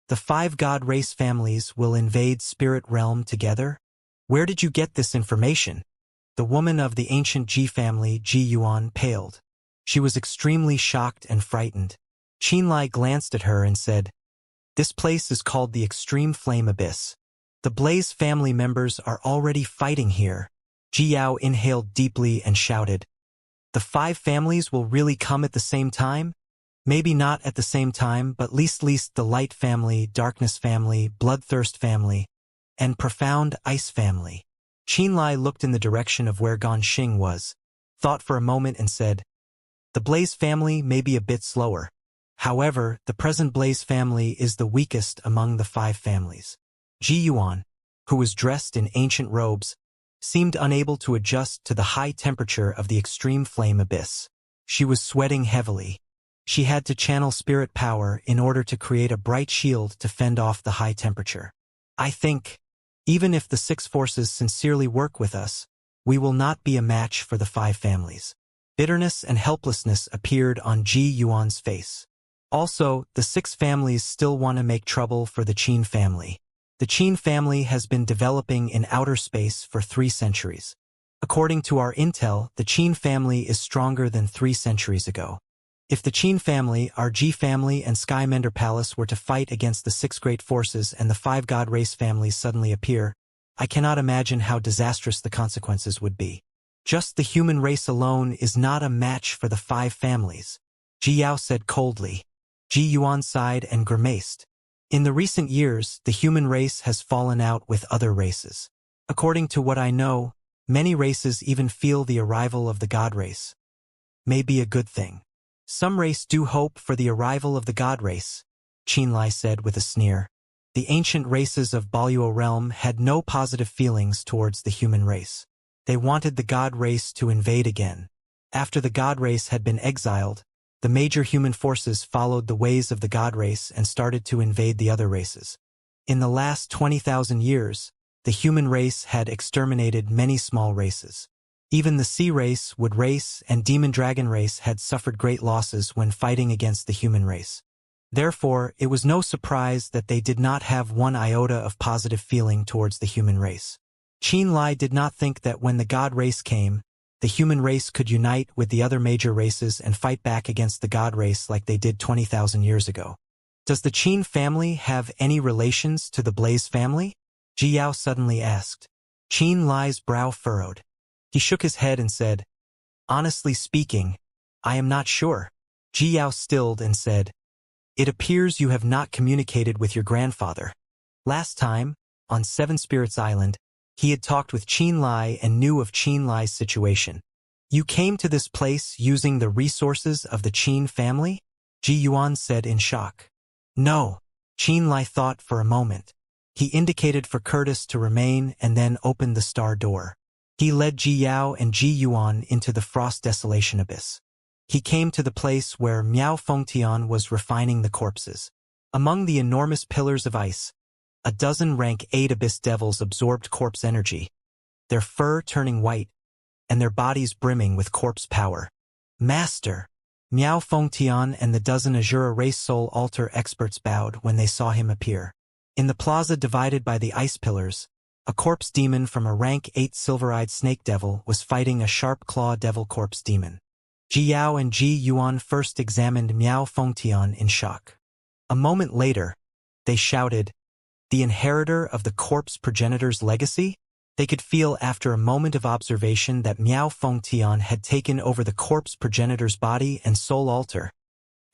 The 5 god race families will invade spirit realm together? Where did you get this information? The woman of the ancient Ji family, Ji Yuan, paled. She was extremely shocked and frightened. Qinlai glanced at her and said, "This place is called the Extreme Flame Abyss. The Blaze family members are already fighting here." Ji Yao inhaled deeply and shouted, "The 5 families will really come at the same time? Maybe not at the same time, but least the Light family, Darkness family, Bloodthirst family, and Profound Ice family." Qinlai looked in the direction of where Ganxing was, thought for a moment and said, "The Blaze family may be a bit slower. However, the present Blaze family is the weakest among the 5 families." Ji Yuan, who was dressed in ancient robes, seemed unable to adjust to the high temperature of the extreme flame abyss. She was sweating heavily. She had to channel spirit power in order to create a bright shield to fend off the high temperature. "I think, even if the 6 forces sincerely work with us, we will not be a match for the 5 families." Bitterness and helplessness appeared on Ji Yuan's face. Also, the 6 families still want to make trouble for the Qin family. The Qin family has been developing in outer space for 3 centuries. According to our intel, the Qin family is stronger than 3 centuries ago. If the Qin family, our Ji family, and Skymender Palace were to fight against the 6 great forces and the 5 god race families suddenly appear, I cannot imagine how disastrous the consequences would be. Just the human race alone is not a match for the 5 families, Ji Yao said coldly. Ji Yuan sighed and grimaced. In the recent years, the human race has fallen out with other races. According to what I know, many races even feel the arrival of the god race may be a good thing. Some race do hope for the arrival of the god race, Qinlai said with a sneer. The ancient races of Boluo realm had no positive feelings towards the human race. They wanted the god race to invade again. After the god race had been exiled, the major human forces followed the ways of the god race and started to invade the other races. In the last 20,000 years, the human race had exterminated many small races. Even the sea race, wood race, and demon dragon race had suffered great losses when fighting against the human race. Therefore, it was no surprise that they did not have one iota of positive feeling towards the human race. Qinlai did not think that when the god race came, the human race could unite with the other major races and fight back against the god race like they did 20,000 years ago. Does the Qin family have any relations to the Blaze family? Ji Yao suddenly asked. Qinlai's brow furrowed. He shook his head and said, "Honestly speaking, I am not sure." Ji Yao stilled and said, "It appears you have not communicated with your grandfather. Last time, on Seven Spirits Island, he had talked with Qinlai and knew of Qinlai's situation. You came to this place using the resources of the Qin family?" Ji Yuan said in shock. "No." Qinlai thought for a moment. He indicated for Curtis to remain and then opened the star door. He led Ji Yao and Ji Yuan into the Frost Desolation Abyss. He came to the place where Miao Fengtian was refining the corpses. Among the enormous pillars of ice, a dozen rank 8 abyss devils absorbed corpse energy, their fur turning white, and their bodies brimming with corpse power. "Master!" Miao Fengtian and the dozen Azura race soul altar experts bowed when they saw him appear. In the plaza divided by the ice pillars, a corpse demon from a rank 8 silver-eyed snake devil was fighting a sharp claw devil corpse demon. Ji Yao and Ji Yuan first examined Miao Fengtian in shock. A moment later, they shouted, "The inheritor of the corpse progenitor's legacy?" They could feel after a moment of observation that Miao Fengtian had taken over the corpse progenitor's body and soul altar,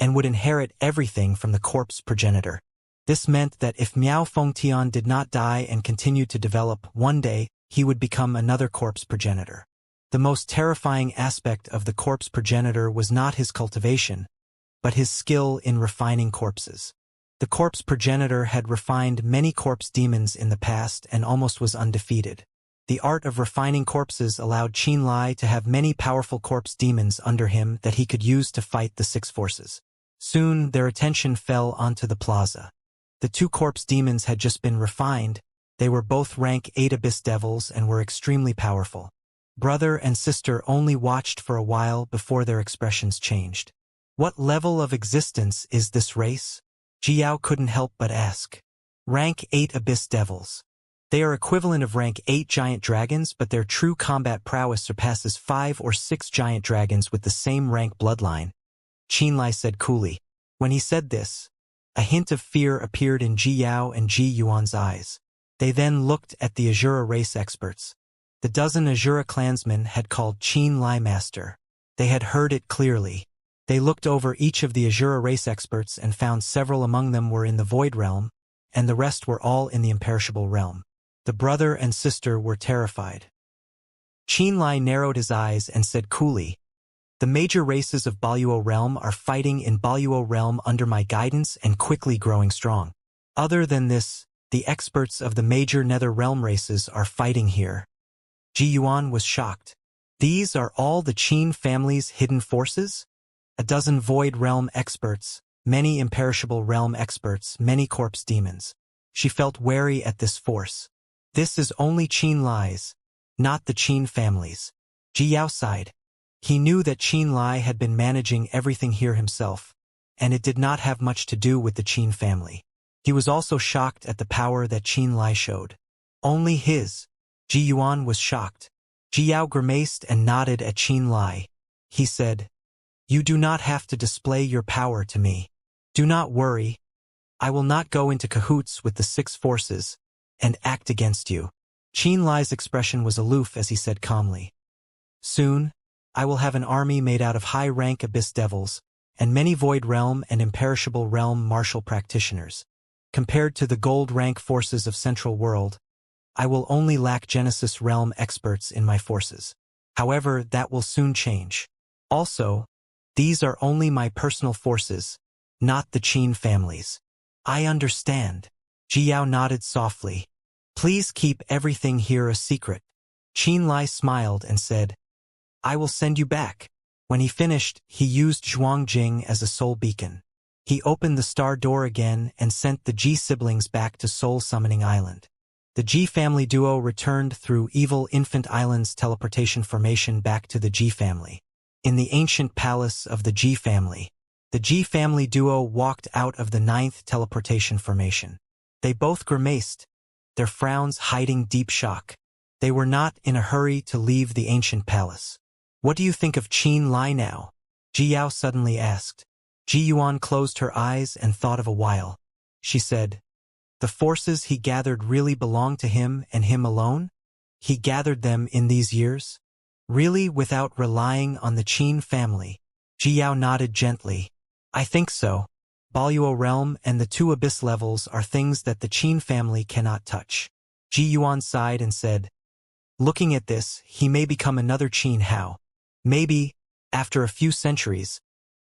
and would inherit everything from the corpse progenitor. This meant that if Miao Fengtian did not die and continued to develop, one day he would become another corpse progenitor. The most terrifying aspect of the corpse progenitor was not his cultivation, but his skill in refining corpses. The corpse progenitor had refined many corpse demons in the past and almost was undefeated. The art of refining corpses allowed Qinlai to have many powerful corpse demons under him that he could use to fight the 6 forces. Soon, their attention fell onto the plaza. The 2 corpse demons had just been refined. They were both rank 8 abyss devils and were extremely powerful. Brother and sister only watched for a while before their expressions changed. "What level of existence is this race?" Jiao couldn't help but ask. Rank 8 Abyss Devils. They are equivalent of rank 8 giant dragons, but their true combat prowess surpasses 5 or 6 giant dragons with the same rank bloodline, Qinlai said coolly. When he said this, a hint of fear appeared in Ji Yao and Ji Yuan's eyes. They then looked at the Azura race experts. The dozen Azura clansmen had called Qinlai master. They had heard it clearly. They looked over each of the Azura race experts and found several among them were in the Void Realm, and the rest were all in the Imperishable Realm. The brother and sister were terrified. Qinlai narrowed his eyes and said coolly, "The major races of Baluo Realm are fighting in Baluo Realm under my guidance and quickly growing strong. Other than this, the experts of the major Nether Realm races are fighting here." Ji Yuan was shocked. These are all the Qin family's hidden forces? A dozen Void Realm experts, many Imperishable Realm experts, many corpse demons. She felt wary at this force. This is only Qinlai's, not the Qin family's. Ji Yao sighed. He knew that Qinlai had been managing everything here himself, and it did not have much to do with the Qin family. He was also shocked at the power that Qinlai showed. Only his. Ji Yuan was shocked. Ji Yao grimaced and nodded at Qinlai. He said, "You do not have to display your power to me. Do not worry. I will not go into cahoots with the 6 forces and act against you." Qinlai's expression was aloof as he said calmly, "Soon, I will have an army made out of high-rank Abyss Devils and many Void Realm and Imperishable Realm martial practitioners. Compared to the gold-rank forces of Central World, I will only lack Genesis Realm experts in my forces. However, that will soon change. Also, these are only my personal forces, not the Qin family's." "I understand." Ji Yao nodded softly. "Please keep everything here a secret." Qinlai smiled and said, "I will send you back." When he finished, he used Zhuangjing as a soul beacon. He opened the star door again and sent the Ji siblings back to Soul Summoning Island. The Ji family duo returned through Evil Infant Island's teleportation formation back to the Ji family. In the ancient palace of the Ji family, the Ji family duo walked out of the 9th teleportation formation. They both grimaced, their frowns hiding deep shock. They were not in a hurry to leave the ancient palace. "What do you think of Qinlai now?" Ji Yao suddenly asked. Ji Yuan closed her eyes and thought of a while. She said, "The forces he gathered really belong to him and him alone? He gathered them in these years? Really without relying on the Qin family?" Ji Yao nodded gently. "I think so. Baluo Realm and the 2 Abyss levels are things that the Qin family cannot touch." Ji Yuan sighed and said, "Looking at this, he may become another Qin Hao. Maybe, after a few centuries,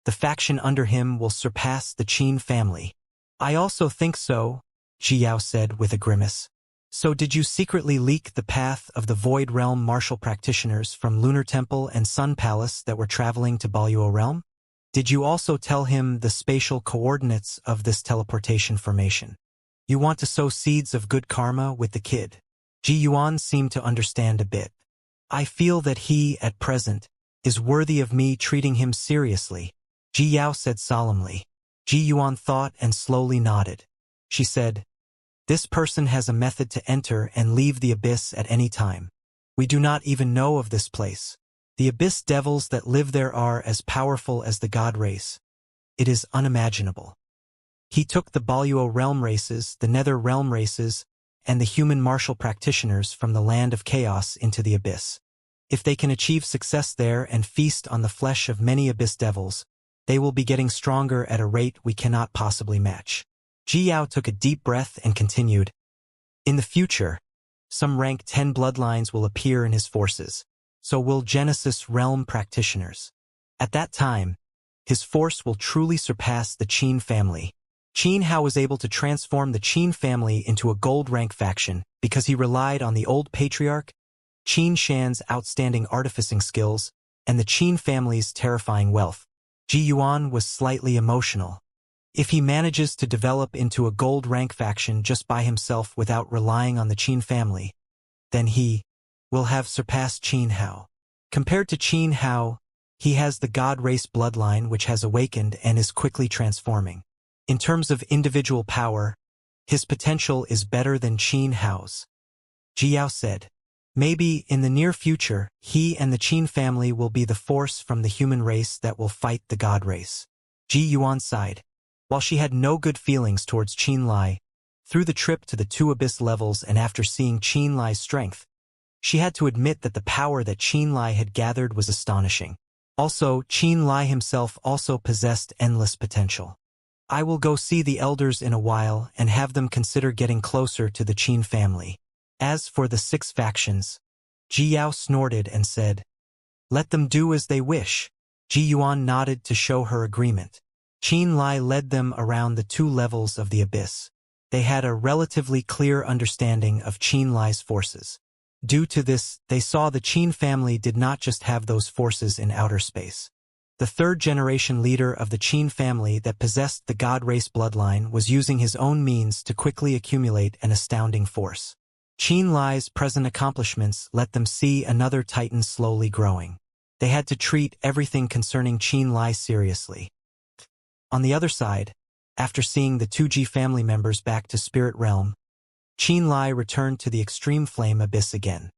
the faction under him will surpass the Qin family." "I also think so," Ji Yao said with a grimace. "So did you secretly leak the path of the Void Realm martial practitioners from Lunar Temple and Sun Palace that were traveling to Baluo Realm? Did you also tell him the spatial coordinates of this teleportation formation? You want to sow seeds of good karma with the kid." Ji Yuan seemed to understand a bit. "I feel that he, at present, is worthy of me treating him seriously," Ji Yao said solemnly. Ji Yuan thought and slowly nodded. She said, "This person has a method to enter and leave the abyss at any time. We do not even know of this place. The Abyss Devils that live there are as powerful as the God race. It is unimaginable." He took the Baluo Realm races, the Nether Realm races, and the human martial practitioners from the land of chaos into the abyss. If they can achieve success there and feast on the flesh of many Abyss Devils, they will be getting stronger at a rate we cannot possibly match. Ji Yao took a deep breath and continued, "In the future, some rank 10 bloodlines will appear in his forces. So will Genesis Realm practitioners. At that time, his force will truly surpass the Qin family." Qin Hao was able to transform the Qin family into a gold-rank faction because he relied on the old patriarch, Qin Shan's outstanding artificing skills, and the Qin family's terrifying wealth. Ji Yuan was slightly emotional. If he manages to develop into a gold-rank faction just by himself without relying on the Qin family, then he will have surpassed Qin Hao. Compared to Qin Hao, he has the God race bloodline which has awakened and is quickly transforming. In terms of individual power, his potential is better than Qin Hao's. Jiao said. Maybe, in the near future, he and the Qin family will be the force from the human race that will fight the god race. Ji Yuan sighed. While she had no good feelings towards Qin Lai, through the trip to the 2 abyss levels and after seeing Qin Lai's strength, she had to admit that the power that Qin Lai had gathered was astonishing. Also, Qin Lai himself also possessed endless potential. I will go see the elders in a while and have them consider getting closer to the Qin family. As for the 6 factions, Ji Yao snorted and said, let them do as they wish. Ji Yuan nodded to show her agreement. Qin Lai led them around the 2 levels of the abyss. They had a relatively clear understanding of Qin Lai's forces. Due to this, they saw the Qin family did not just have those forces in outer space. The 3rd generation leader of the Qin family that possessed the god race bloodline was using his own means to quickly accumulate an astounding force. Qin Lai's present accomplishments let them see another titan slowly growing. They had to treat everything concerning Qin Lai seriously. On the other side, after seeing the 2G family members back to Spirit Realm, Qin Lai returned to the Extreme Flame Abyss again.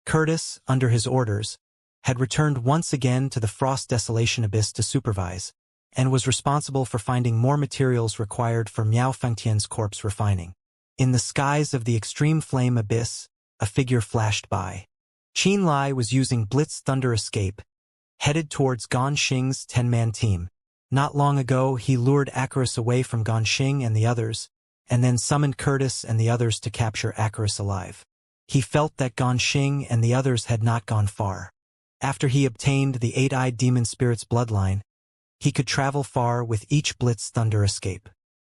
Curtis, under his orders, had returned once again to the Frost Desolation Abyss to supervise, and was responsible for finding more materials required for Miao Fengtian's corpse refining. In the skies of the Extreme Flame Abyss, a figure flashed by. Qin Lai was using Blitz Thunder Escape, headed towards Gan Xing's 10-man team. Not long ago, he lured Acarus away from Gan Xing and the others, and then summoned Curtis and the others to capture Acarus alive. He felt that Gan Xing and the others had not gone far. After he obtained the 8-eyed demon spirit's bloodline, he could travel far with each Blitz Thunder Escape.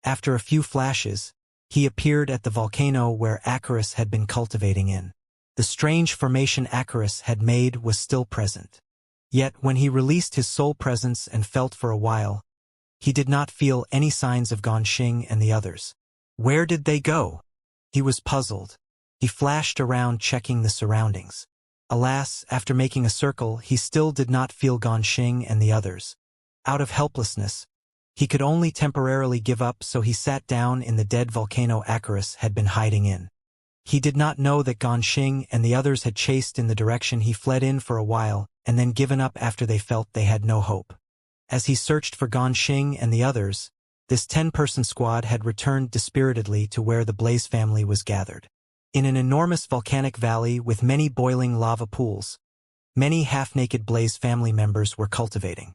After a few flashes, he appeared at the volcano where Acarus had been cultivating in. The strange formation Acarus had made was still present. Yet when he released his soul presence and felt for a while, he did not feel any signs of Gan Xing and the others. Where did they go? He was puzzled. He flashed around checking the surroundings. Alas, after making a circle, he still did not feel Gan Xing and the others. Out of helplessness, he could only temporarily give up, so he sat down in the dead volcano Acarus had been hiding in. He did not know that Gan Xing and the others had chased in the direction he fled in for a while, and then given up after they felt they had no hope. As he searched for Gan Xing and the others, this 10-person squad had returned dispiritedly to where the Blaze family was gathered. In an enormous volcanic valley with many boiling lava pools, many half-naked Blaze family members were cultivating.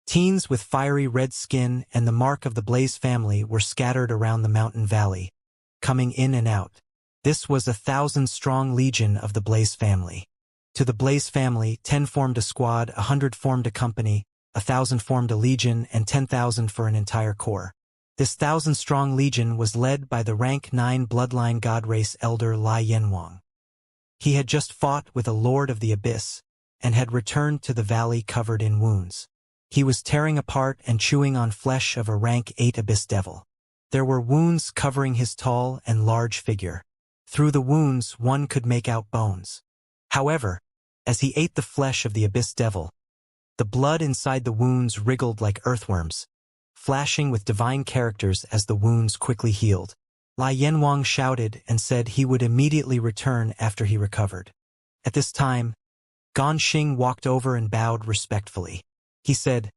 Teens with fiery red skin and the mark of the Blaze family were scattered around the mountain valley, coming in and out. This was 1,000-strong legion of the Blaze family. To the Blaze family, 10 formed a squad, 100 formed a company, 1,000 formed a legion, and 10,000 for an entire corps. This 1,000-strong legion was led by the rank 9 bloodline god race elder Lai Yanwang. He had just fought with a lord of the abyss, and had returned to the valley covered in wounds. He was tearing apart and chewing on flesh of a rank 8 abyss devil. There were wounds covering his tall and large figure. Through the wounds one could make out bones. However, as he ate the flesh of the abyss devil, the blood inside the wounds wriggled like earthworms, flashing with divine characters as the wounds quickly healed. Lai Yanwang shouted and said he would immediately return after he recovered. At this time, Gan Xing walked over and bowed respectfully. He said,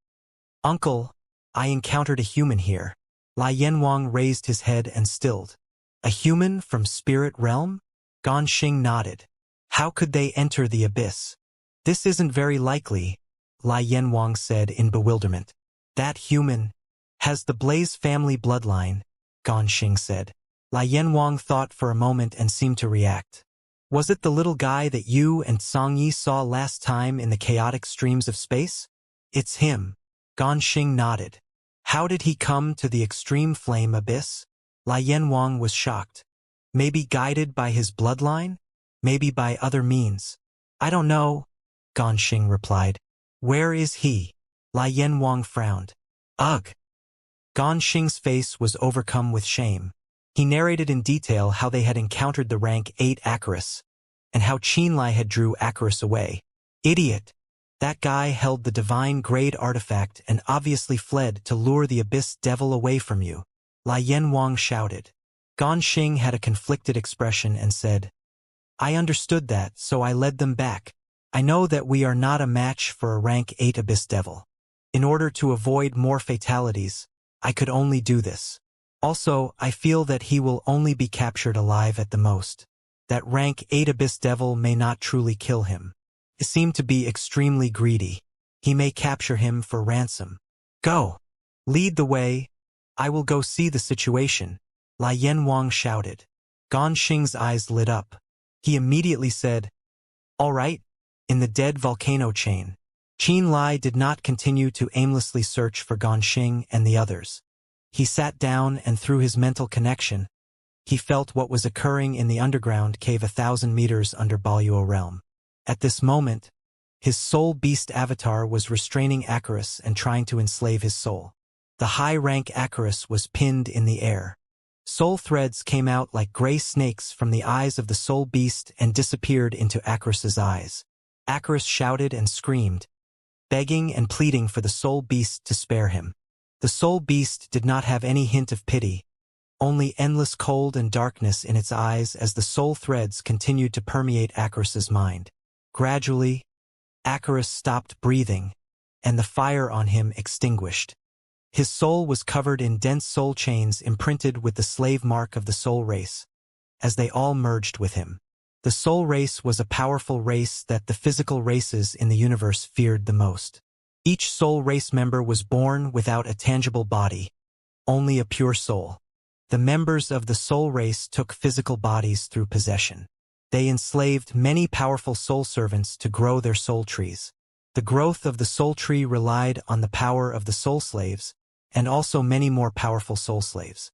"Uncle, I encountered a human here." Lai Yanwang raised his head and stilled. "A human from Spirit Realm?" Gan Xing nodded. "How could they enter the abyss?" "This isn't very likely," Lai Yanwang said in bewilderment. "That human has the Blaze family bloodline," Gan Xing said. Lai Yanwang thought for a moment and seemed to react. "Was it the little guy that you and Songyi saw last time in the chaotic streams of space?" "It's him." Gan Xing nodded. "How did he come to the Extreme Flame Abyss?" Lai Yanwang was shocked. "Maybe guided by his bloodline? Maybe by other means." "I don't know," Gan Xing replied. "Where is he?" Lai Yanwang frowned. "Ugh." Gan Xing's face was overcome with shame. He narrated in detail how they had encountered the rank 8 Acarus, and how Qin Lai had drew Acarus away. "Idiot! That guy held the divine grade artifact and obviously fled to lure the abyss devil away from you." Lai Yanwang shouted. Ganxing had a conflicted expression and said, I understood that, so I led them back. I know that we are not a match for a rank 8 Abyss Devil. In order to avoid more fatalities, I could only do this. Also, I feel that he will only be captured alive at the most. That rank 8 Abyss Devil may not truly kill him. He seemed to be extremely greedy. He may capture him for ransom. Go! Lead the way. I will go see the situation, Lai Yanwang shouted. Ganxing's eyes lit up. He immediately said, All right. In the dead volcano chain. Qin Lai did not continue to aimlessly search for Ganxing and the others. He sat down and through his mental connection, he felt what was occurring in the underground cave 1,000 meters under Baluo realm. At this moment, his soul beast avatar was restraining Acarus and trying to enslave his soul. The high-rank Acarus was pinned in the air. Soul threads came out like gray snakes from the eyes of the soul beast and disappeared into Acarus's eyes. Acarus shouted and screamed, begging and pleading for the soul beast to spare him. The soul beast did not have any hint of pity, only endless cold and darkness in its eyes as the soul threads continued to permeate Acarus's mind. Gradually, Acarus stopped breathing, and the fire on him extinguished. His soul was covered in dense soul chains imprinted with the slave mark of the soul race, as they all merged with him. The soul race was a powerful race that the physical races in the universe feared the most. Each soul race member was born without a tangible body, only a pure soul. The members of the soul race took physical bodies through possession. They enslaved many powerful soul servants to grow their soul trees. The growth of the soul tree relied on the power of the soul slaves, and also many more powerful soul slaves.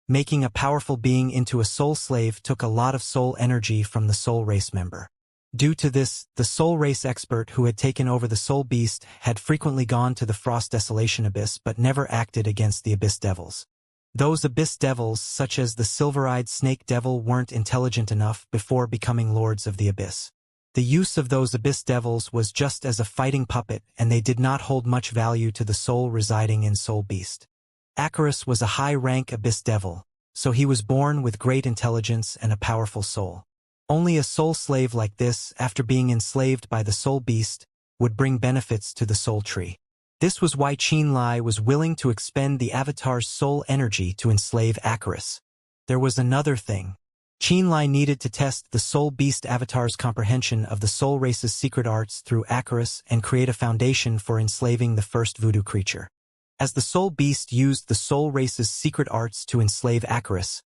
Making a powerful being into a soul slave took a lot of soul energy from the soul race member. Due to this, the soul race expert who had taken over the soul beast had frequently gone to the Frost Desolation Abyss but never acted against the Abyss Devils. Those Abyss Devils, such as the Silver-Eyed Snake Devil, weren't intelligent enough before becoming Lords of the Abyss. The use of those Abyss Devils was just as a fighting puppet, and they did not hold much value to the soul residing in Soul Beast. Acarus was a high-rank Abyss Devil, so he was born with great intelligence and a powerful soul. Only a soul slave like this, after being enslaved by the Soul Beast, would bring benefits to the soul tree. This was why Qin Lai was willing to expend the Avatar's soul energy to enslave Acarus. There was another thing. Qin Lai needed to test the Soul Beast Avatar's comprehension of the soul race's secret arts through Acarus and create a foundation for enslaving the first voodoo creature. As the Soul Beast used the soul race's secret arts to enslave Acarus,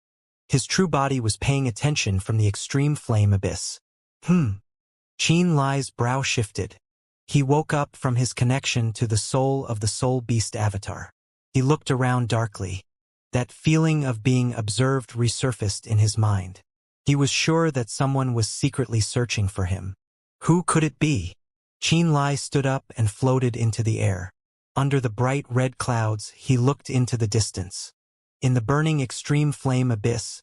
his true body was paying attention from the extreme flame abyss. Qin Lai's brow shifted. He woke up from his connection to the soul of the Soul Beast Avatar. He looked around darkly. That feeling of being observed resurfaced in his mind. He was sure that someone was secretly searching for him. Who could it be? Qin Lai stood up and floated into the air. Under the bright red clouds, he looked into the distance. In the burning extreme flame abyss,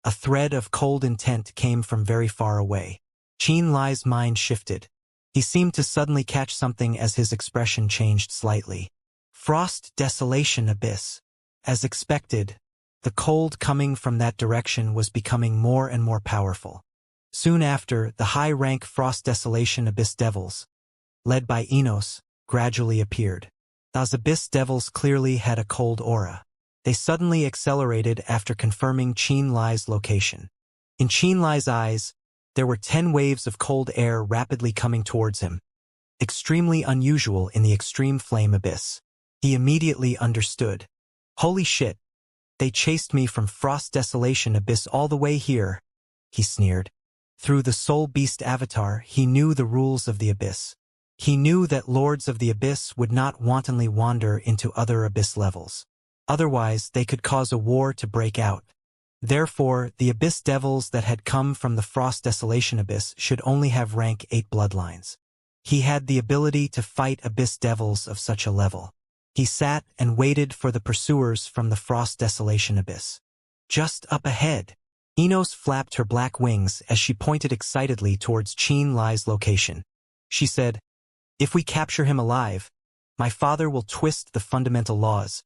a thread of cold intent came from very far away. Qin Lai's mind shifted. He seemed to suddenly catch something as his expression changed slightly. Frost Desolation Abyss. As expected, the cold coming from that direction was becoming more and more powerful. Soon after, the high-rank Frost Desolation Abyss Devils, led by Enos, gradually appeared. Those Abyss Devils clearly had a cold aura. They suddenly accelerated after confirming Qin Lai's location. In Qin Lai's eyes, there were 10 waves of cold air rapidly coming towards him, extremely unusual in the extreme flame abyss. He immediately understood. Holy shit, they chased me from Frost Desolation Abyss all the way here, he sneered. Through the Soul Beast Avatar, he knew the rules of the Abyss. He knew that Lords of the Abyss would not wantonly wander into other Abyss levels. Otherwise, they could cause a war to break out. Therefore, the Abyss Devils that had come from the Frost Desolation Abyss should only have rank 8 bloodlines. He had the ability to fight Abyss Devils of such a level. He sat and waited for the pursuers from the Frost Desolation Abyss. Just up ahead, Enos flapped her black wings as she pointed excitedly towards Qin Lai's location. She said, "If we capture him alive, my father will twist the fundamental laws,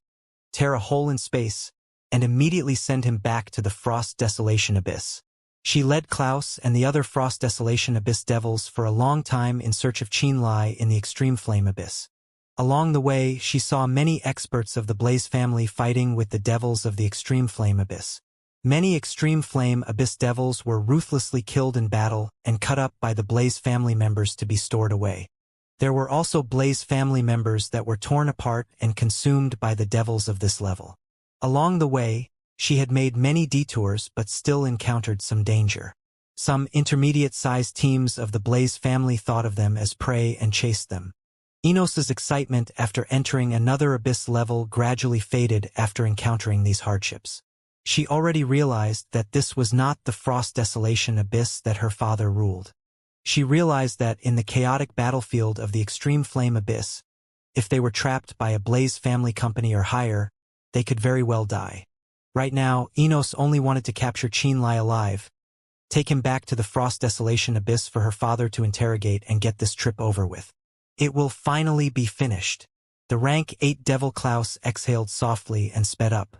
tear a hole in space, and immediately send him back to the Frost Desolation Abyss. She led Klaus and the other Frost Desolation Abyss devils for a long time in search of Qianlai in the Extreme Flame Abyss. Along the way, she saw many experts of the Blaze family fighting with the devils of the Extreme Flame Abyss. Many Extreme Flame Abyss devils were ruthlessly killed in battle and cut up by the Blaze family members to be stored away. There were also Blaze family members that were torn apart and consumed by the devils of this level. Along the way, she had made many detours but still encountered some danger. Some intermediate-sized teams of the Blaze family thought of them as prey and chased them. Enos's excitement after entering another abyss level gradually faded after encountering these hardships. She already realized that this was not the Frost Desolation Abyss that her father ruled. She realized that in the chaotic battlefield of the Extreme Flame Abyss, if they were trapped by a Blaze family company or higher, they could very well die. Right now, Enos only wanted to capture Qianlai alive, take him back to the Frost Desolation Abyss for her father to interrogate and get this trip over with. It will finally be finished. The rank 8 Devil Klaus exhaled softly and sped up.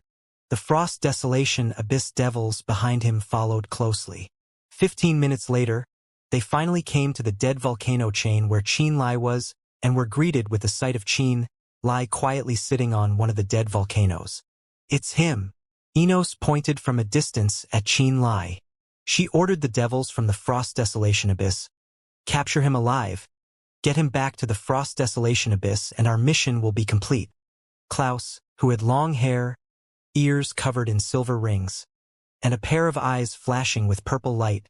The Frost Desolation Abyss devils behind him followed closely. 15 minutes later, they finally came to the dead volcano chain where Qianlai was and were greeted with the sight of Qianlai quietly sitting on one of the dead volcanoes. It's him. Enos pointed from a distance at Qianlai. She ordered the devils from the Frost Desolation Abyss. Capture him alive. Get him back to the Frost Desolation Abyss and our mission will be complete. Klaus, who had long hair, ears covered in silver rings, and a pair of eyes flashing with purple light,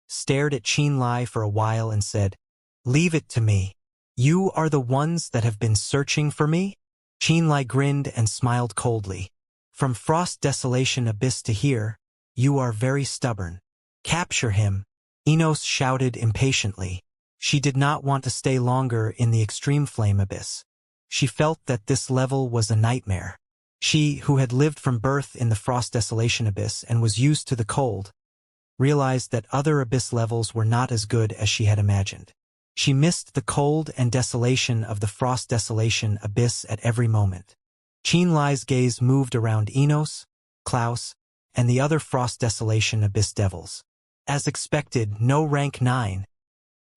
stared at Qianlai for a while and said, "Leave it to me. You are the ones that have been searching for me?" Qianlai grinned and smiled coldly. "From Frost Desolation Abyss to here, you are very stubborn. Capture him," Enos shouted impatiently. She did not want to stay longer in the Extreme Flame Abyss. She felt that this level was a nightmare. She, who had lived from birth in the Frost Desolation Abyss and was used to the cold, realized that other abyss levels were not as good as she had imagined. She missed the cold and desolation of the Frost Desolation Abyss at every moment. Qianlai's gaze moved around Enos, Klaus, and the other Frost Desolation Abyss devils. As expected, no rank 9.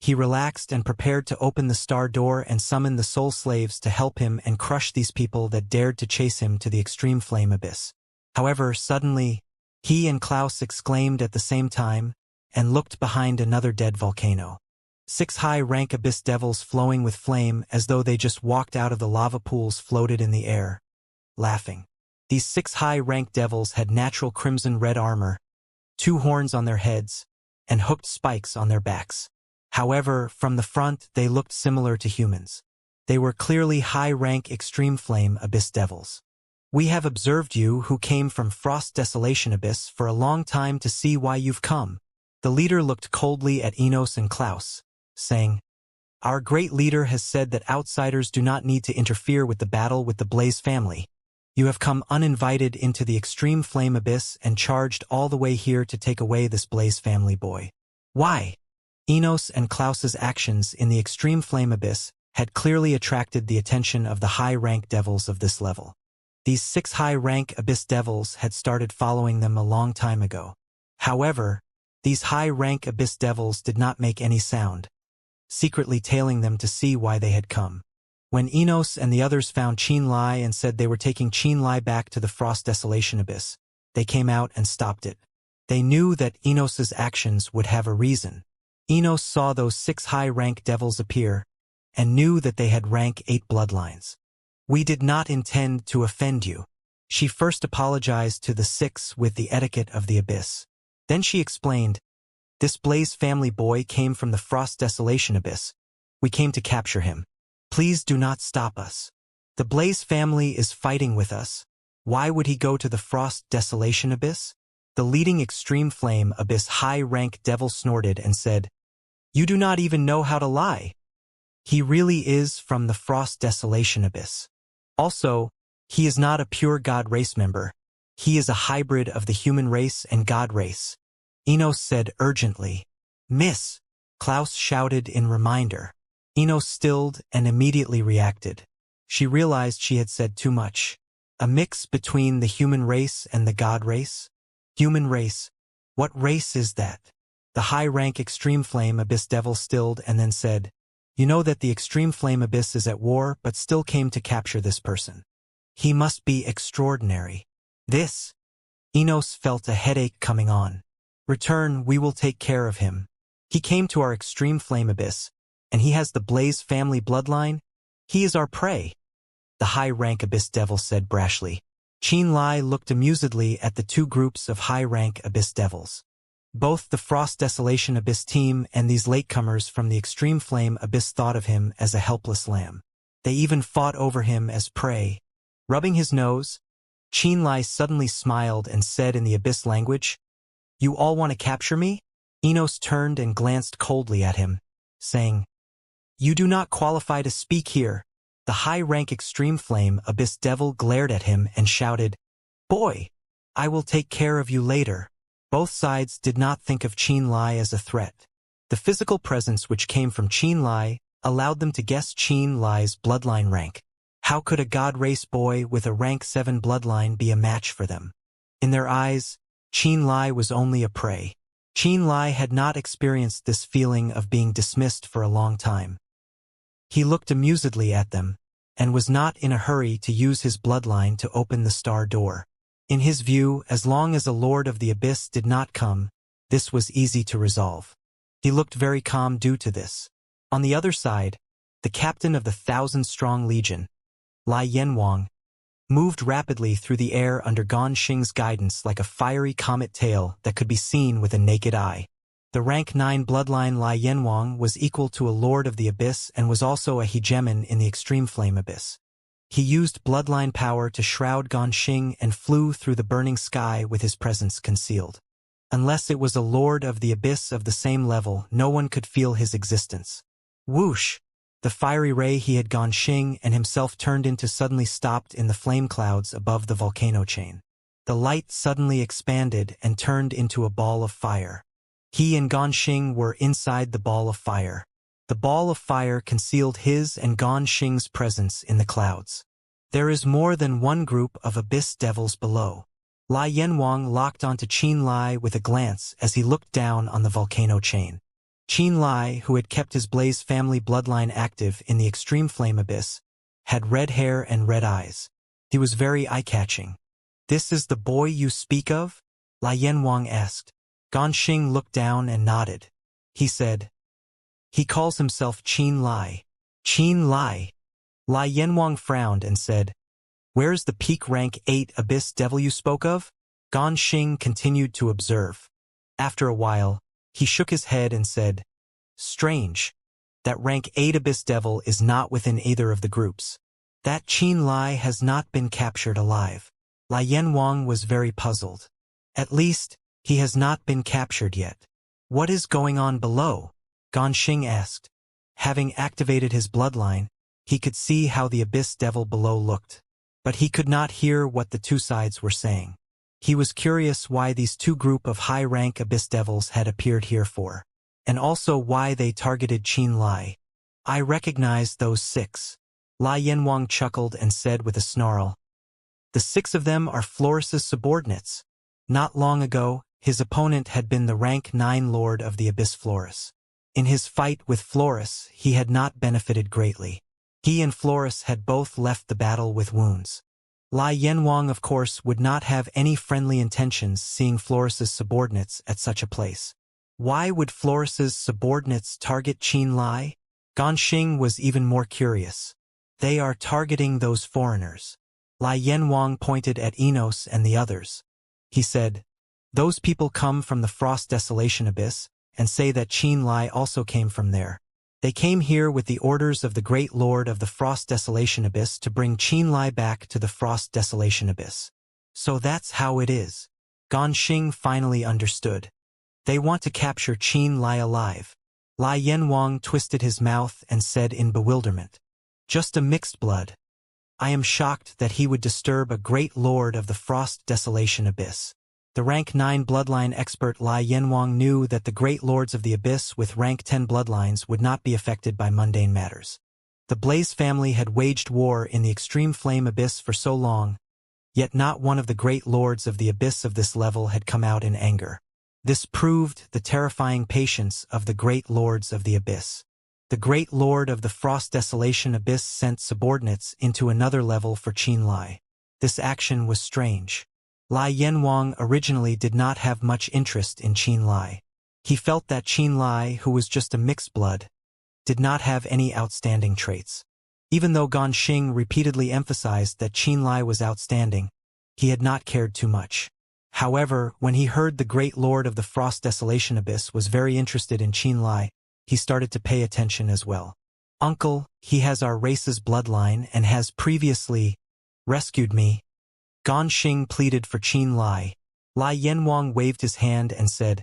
He relaxed and prepared to open the star door and summon the soul slaves to help him and crush these people that dared to chase him to the Extreme Flame Abyss. However, suddenly, he and Klaus exclaimed at the same time and looked behind another dead volcano. 6 high-rank abyss devils flowing with flame as though they just walked out of the lava pools floated in the air, laughing. These 6 high-rank devils had natural crimson-red armor, 2 horns on their heads, and hooked spikes on their backs. However, from the front, they looked similar to humans. They were clearly high-rank Extreme Flame Abyss devils. "We have observed you, who came from Frost Desolation Abyss, for a long time to see why you've come." The leader looked coldly at Enos and Klaus, saying, "Our great leader has said that outsiders do not need to interfere with the battle with the Blaze family. You have come uninvited into the Extreme Flame Abyss and charged all the way here to take away this Blaze family boy. Why?" Enos and Klaus's actions in the Extreme Flame Abyss had clearly attracted the attention of the high-rank devils of this level. These 6 high-rank abyss devils had started following them a long time ago. However, these high-rank abyss devils did not make any sound, secretly tailing them to see why they had come. When Enos and the others found Qianlai and said they were taking Qianlai back to the Frost Desolation Abyss, they came out and stopped it. They knew that Enos's actions would have a reason. Enos saw those 6 high-rank devils appear and knew that they had rank 8 bloodlines. "We did not intend to offend you." She first apologized to the 6 with the etiquette of the abyss. Then she explained, "This Blaze family boy came from the Frost Desolation Abyss. We came to capture him. Please do not stop us. The Blaze family is fighting with us. Why would he go to the Frost Desolation Abyss?" The leading Extreme Flame Abyss high-rank devil snorted and said, "You do not even know how to lie. He really is from the Frost Desolation Abyss. Also, he is not a pure God race member. He is a hybrid of the human race and God race." Enos said urgently. "Miss," Klaus shouted in reminder. Enos stilled and immediately reacted. She realized she had said too much. A mix between the human race and the god race? Human race. What race is that? The high-rank Extreme Flame Abyss Devil stilled and then said, You know that the Extreme Flame Abyss is at war but still came to capture this person. He must be extraordinary. This. Enos felt a headache coming on. Return, we will take care of him. He came to our Extreme Flame Abyss, and he has the Blaze family bloodline? He is our prey. The high-rank Abyss Devil said brashly. Qin Lai looked amusedly at the two groups of high-rank Abyss Devils. Both the Frost Desolation Abyss team and these latecomers from the Extreme Flame Abyss thought of him as a helpless lamb. They even fought over him as prey. Rubbing his nose, Qin Lai suddenly smiled and said in the Abyss language, You all want to capture me? Enos turned and glanced coldly at him, saying, You do not qualify to speak here. The high-rank Extreme Flame Abyss Devil glared at him and shouted, Boy, I will take care of you later. Both sides did not think of Qin Lai as a threat. The physical presence which came from Qin Lai allowed them to guess Qin Lai's bloodline rank. How could a god race boy with a rank 7 bloodline be a match for them? In their eyes, Qin Lai was only a prey. Qin Lai had not experienced this feeling of being dismissed for a long time. He looked amusedly at them, and was not in a hurry to use his bloodline to open the star door. In his view, as long as a Lord of the Abyss did not come, this was easy to resolve. He looked very calm due to this. On the other side, the captain of the 1,000-strong legion, Lai Yanwang, moved rapidly through the air under Gan Xing's guidance like a fiery comet tail that could be seen with a naked eye. The rank 9 bloodline Lai Yanwang was equal to a Lord of the Abyss and was also a hegemon in the Extreme Flame Abyss. He used bloodline power to shroud Gan Xing and flew through the burning sky with his presence concealed. Unless it was a Lord of the Abyss of the same level, no one could feel his existence. Whoosh! The fiery ray he had Gan Xing and himself turned into suddenly stopped in the flame clouds above the volcano chain. The light suddenly expanded and turned into a ball of fire. He and Gan Xing were inside the ball of fire. The ball of fire concealed his and Gan Xing's presence in the clouds. There is more than one group of Abyss Devils below. Lai Yanwang locked onto Qin Lai with a glance as he looked down on the volcano chain. Qin Lai, who had kept his Blaze family bloodline active in the Extreme Flame Abyss, had red hair and red eyes. He was very eye-catching. This is the boy you speak of? Lai Yanwang asked. Gan Xing looked down and nodded. He said, He calls himself Qin Lai. Qin Lai. Lai Yanwang frowned and said, Where's the peak rank 8 Abyss Devil you spoke of? Gan Xing continued to observe. After a while, he shook his head and said, Strange. That rank 8 Abyss Devil is not within either of the groups. That Qin Lai has not been captured alive. Lai Yanwang was very puzzled. At least, he has not been captured yet. What is going on below? Gan Xing asked. Having activated his bloodline, he could see how the Abyss Devil below looked. But he could not hear what the two sides were saying. He was curious why these two group of high-rank Abyss Devils had appeared here for, and also why they targeted Qin Lai. I recognize those 6. Lai Yanwang chuckled and said with a snarl. The 6 of them are Floris's subordinates. Not long ago, his opponent had been the rank 9 Lord of the Abyss Floris. In his fight with Floris, he had not benefited greatly. He and Floris had both left the battle with wounds. Lai Yanwang, of course, would not have any friendly intentions seeing Floris's subordinates at such a place. Why would Floris's subordinates target Qin Lai? Gan Xing was even more curious. They are targeting those foreigners. Lai Yanwang pointed at Enos and the others. He said, Those people come from the Frost Desolation Abyss, and say that Qin Lai also came from there. They came here with the orders of the Great Lord of the Frost Desolation Abyss to bring Qin Lai back to the Frost Desolation Abyss. So that's how it is. Gan Xing finally understood. They want to capture Qin Lai alive. Lai Yanwang twisted his mouth and said in bewilderment, Just a mixed blood. I am shocked that he would disturb a Great Lord of the Frost Desolation Abyss. The rank 9 bloodline expert Lai Yanwang knew that the Great Lords of the Abyss with rank 10 bloodlines would not be affected by mundane matters. The Blaze family had waged war in the Extreme Flame Abyss for so long, Yet not one of the great lords of the abyss of this level had come out in anger. This proved the terrifying patience of the great lords of the abyss. The great lord of the Frost Desolation Abyss sent subordinates into another level for Qin Lai. This action was strange. Lai Yanwang originally did not have much interest in Qin Lai. He felt that Qin Lai, who was just a mixed blood, did not have any outstanding traits. Even though Ganxing repeatedly emphasized that Qin Lai was outstanding, he had not cared too much. However, when he heard the great lord of the Frost Desolation Abyss was very interested in Qin Lai, he started to pay attention as well. "Uncle, he has our race's bloodline and has previously rescued me." Ganxing pleaded for Qin Lai. Lai Yanwang waved his hand and said,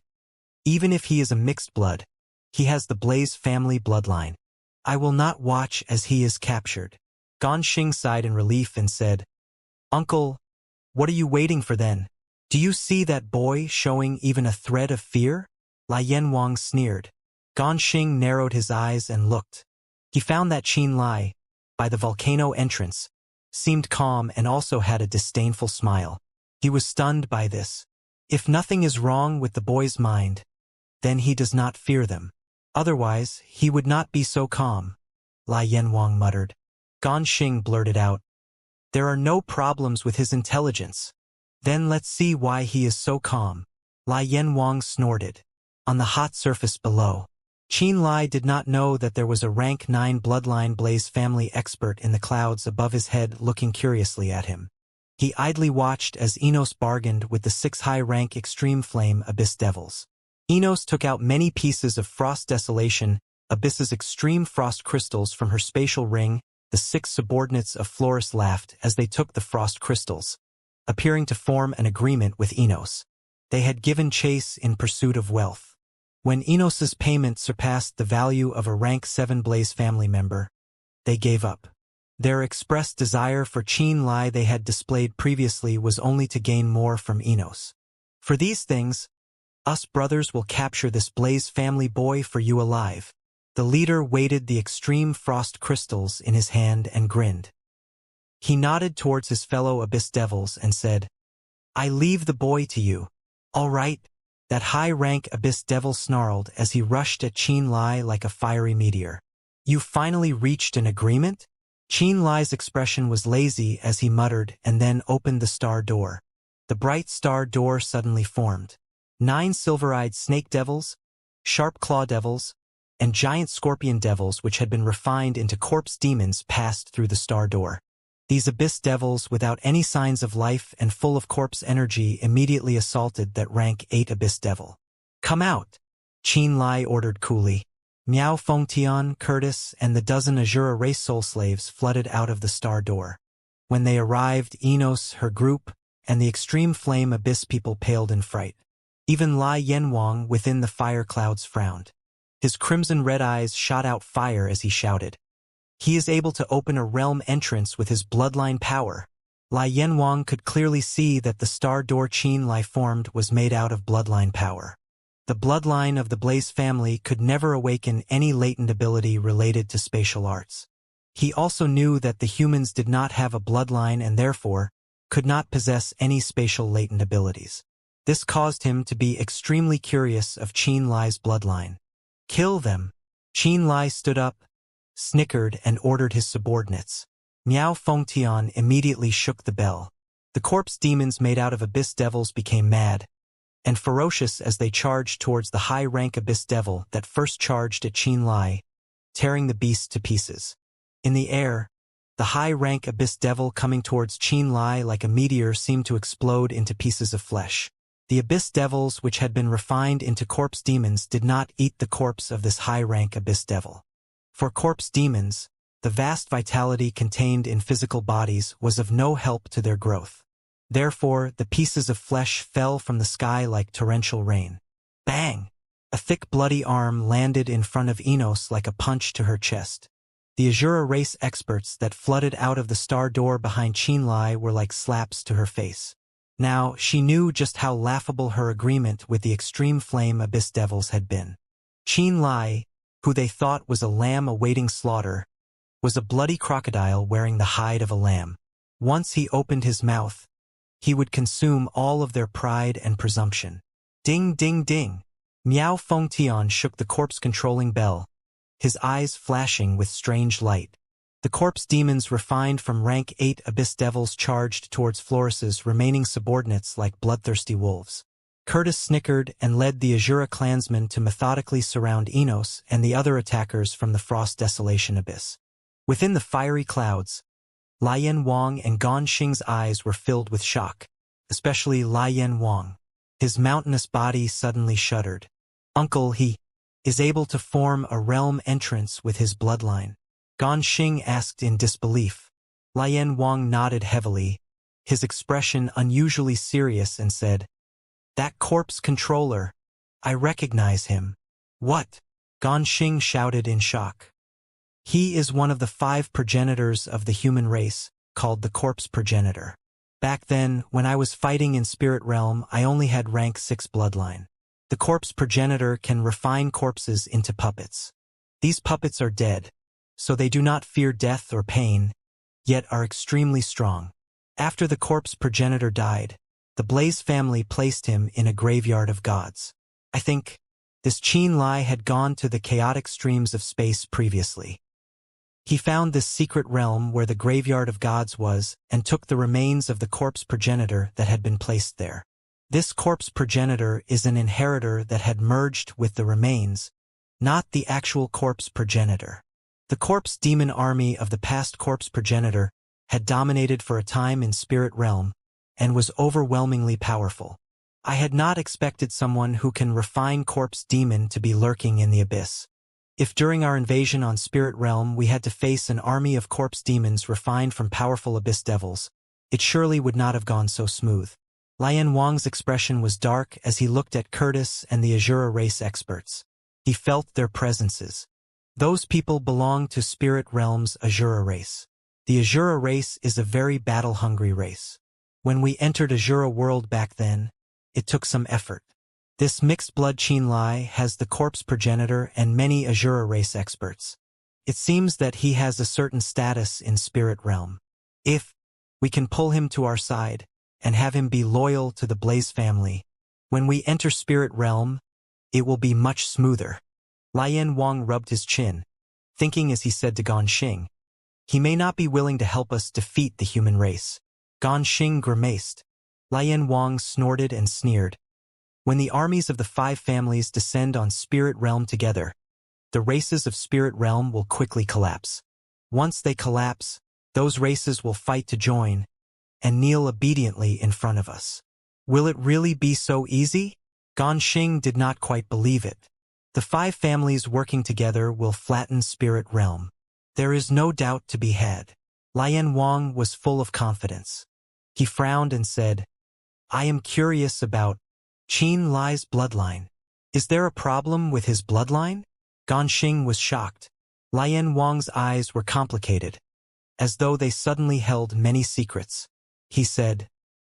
"Even if he is a mixed blood, he has the Blaze family bloodline. I will not watch as he is captured." Ganxing sighed in relief and said, "Uncle, what are you waiting for then? Do you see that boy showing even a thread of fear?" Lai Yanwang sneered. Ganxing narrowed his eyes and looked. He found that Qin Lai, by the volcano entrance, seemed calm and also had a disdainful smile. He was stunned by this. If nothing is wrong with the boy's mind, then he does not fear them. Otherwise, he would not be so calm, Lai Yanwang muttered. Ganxing blurted out, "There are no problems with his intelligence. Then let's see why he is so calm." Lai Yanwang snorted. On the hot surface below, Qin Lai did not know that there was a rank 9 bloodline Blaze family expert in the clouds above his head looking curiously at him. He idly watched as Enos bargained with the 6 high-rank Extreme Flame Abyss Devils. Enos took out many pieces of Frost Desolation Abyss's extreme frost crystals from her spatial ring. The 6 subordinates of Florus laughed as they took the frost crystals, appearing to form an agreement with Enos. They had given chase in pursuit of wealth. When Enos's payment surpassed the value of a rank 7 Blaze family member, they gave up. Their expressed desire for Qin Lai they had displayed previously was only to gain more from Enos. "For these things, us brothers will capture this Blaze family boy for you alive." The leader weighted the extreme frost crystals in his hand and grinned. He nodded towards his fellow Abyss Devils and said, "I leave the boy to you." "All right." That high-rank Abyss Devil snarled as he rushed at Qin Lai like a fiery meteor. "You finally reached an agreement?" Qin Lai's expression was lazy as he muttered and then opened the star door. The bright star door suddenly formed. 9 silver-eyed snake devils, sharp claw devils, and giant scorpion devils which had been refined into corpse demons passed through the star door. These Abyss Devils, without any signs of life and full of corpse energy, immediately assaulted that rank 8 Abyss Devil. "Come out!" Qin Lai ordered coolly. Miao Fengtian, Curtis, and the dozen Azura race soul slaves flooded out of the star door. When they arrived, Enos, her group, and the Extreme Flame Abyss people paled in fright. Even Lai Yanwang within the fire clouds frowned. His crimson-red eyes shot out fire as he shouted, "He is able to open a realm entrance with his bloodline power." Lai Yanwang could clearly see that the star door Qin Lai formed was made out of bloodline power. The bloodline of the Blaze family could never awaken any latent ability related to spatial arts. He also knew that the humans did not have a bloodline and therefore could not possess any spatial latent abilities. This caused him to be extremely curious of Qin Lai's bloodline. "Kill them!" Qin Lai stood up, snickered, and ordered his subordinates. Miao Fengtian immediately shook the bell. The corpse demons made out of Abyss Devils became mad and ferocious as they charged towards the high-rank Abyss Devil that first charged at Qin Lai, tearing the beast to pieces. In the air, the high-rank Abyss Devil coming towards Qin Lai like a meteor seemed to explode into pieces of flesh. The Abyss Devils, which had been refined into corpse demons, did not eat the corpse of this high-rank Abyss Devil. For corpse demons, the vast vitality contained in physical bodies was of no help to their growth. Therefore, the pieces of flesh fell from the sky like torrential rain. Bang! A thick bloody arm landed in front of Enos like a punch to her chest. The Azura race experts that flooded out of the star door behind Qin Lai were like slaps to her face. Now, she knew just how laughable her agreement with the Extreme Flame Abyss Devils had been. Qin Lai, who they thought was a lamb awaiting slaughter, was a bloody crocodile wearing the hide of a lamb. Once he opened his mouth, he would consume all of their pride and presumption. Ding ding ding. Miao Fengtian shook the corpse-controlling bell, his eyes flashing with strange light. The corpse demons refined from rank 8 abyss devils charged towards Floris's remaining subordinates like bloodthirsty wolves. Curtis snickered and led the Azura clansmen to methodically surround Enos and the other attackers from the Frost Desolation Abyss. Within the fiery clouds, Lian Wang and Gan Xing's eyes were filled with shock, especially Lian Wang. His mountainous body suddenly shuddered. Uncle, he is able to form a realm entrance with his bloodline. Gan Xing asked in disbelief. Lian Wang nodded heavily, his expression unusually serious, and said, "That corpse controller. I recognize him." "What?" Gan Xing shouted in shock. "He is one of the 5 progenitors of the human race, called the corpse progenitor. Back then, when I was fighting in Spirit Realm, I only had rank 6 bloodline. The corpse progenitor can refine corpses into puppets. These puppets are dead, so they do not fear death or pain, yet are extremely strong. After the corpse progenitor died, the Blaze family placed him in a graveyard of gods. I think this Qin Lai had gone to the chaotic streams of space previously. He found this secret realm where the graveyard of gods was and took the remains of the corpse progenitor that had been placed there. This corpse progenitor is an inheritor that had merged with the remains, not the actual corpse progenitor. The corpse demon army of the past corpse progenitor had dominated for a time in Spirit Realm and was overwhelmingly powerful. I had not expected someone who can refine corpse demon to be lurking in the abyss. If during our invasion on Spirit Realm we had to face an army of corpse demons refined from powerful abyss devils, it surely would not have gone so smooth. Lian Wang's expression was dark as he looked at Curtis and the Azura race experts. He felt their presences. Those people belong to Spirit Realm's Azura race. The Azura race is a very battle-hungry race. When we entered Azura world back then, it took some effort. This mixed-blood Qin Lai has the corpse progenitor and many Azura race experts. It seems that he has a certain status in Spirit Realm. If we can pull him to our side and have him be loyal to the Blaze family, when we enter Spirit Realm, it will be much smoother." Lian Wang rubbed his chin, thinking as he said to Gan Xing, "He may not be willing to help us defeat the human race." Gan Xing grimaced. Lian Wang snorted and sneered. "When the armies of the 5 families descend on Spirit Realm together, the races of Spirit Realm will quickly collapse. Once they collapse, those races will fight to join and kneel obediently in front of us. Will it really be so easy?" Gan Xing did not quite believe it. "The 5 families working together will flatten Spirit Realm. There is no doubt to be had." Lian Wang was full of confidence. He frowned and said, "I am curious about Qin Lai's bloodline. Is there a problem with his bloodline?" Gan Xing was shocked. Lian Wang's eyes were complicated, as though they suddenly held many secrets. He said,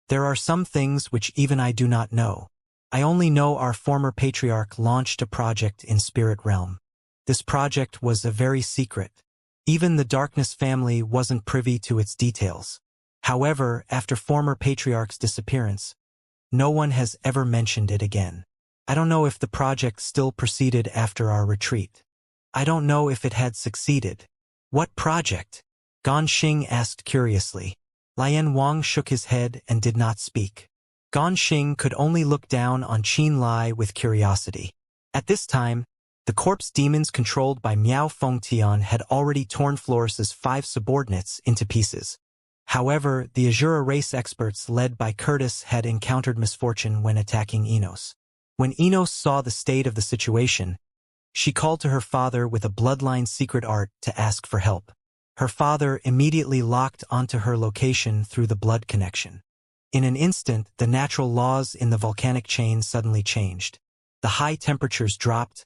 "There are some things which even I do not know. I only know our former patriarch launched a project in Spirit Realm. This project was a very secret. Even the Darkness family wasn't privy to its details. However, after former patriarch's disappearance, no one has ever mentioned it again. I don't know if the project still proceeded after our retreat. I don't know if it had succeeded." "What project?" Gan Xing asked curiously. Lian Wang shook his head and did not speak. Gan Xing could only look down on Qin Lai with curiosity. At this time, the corpse demons controlled by Miao Fengtian had already torn Floris's 5 subordinates into pieces. However, the Azura race experts led by Curtis had encountered misfortune when attacking Enos. When Enos saw the state of the situation, she called to her father with a bloodline secret art to ask for help. Her father immediately locked onto her location through the blood connection. In an instant, the natural laws in the volcanic chain suddenly changed. The high temperatures dropped,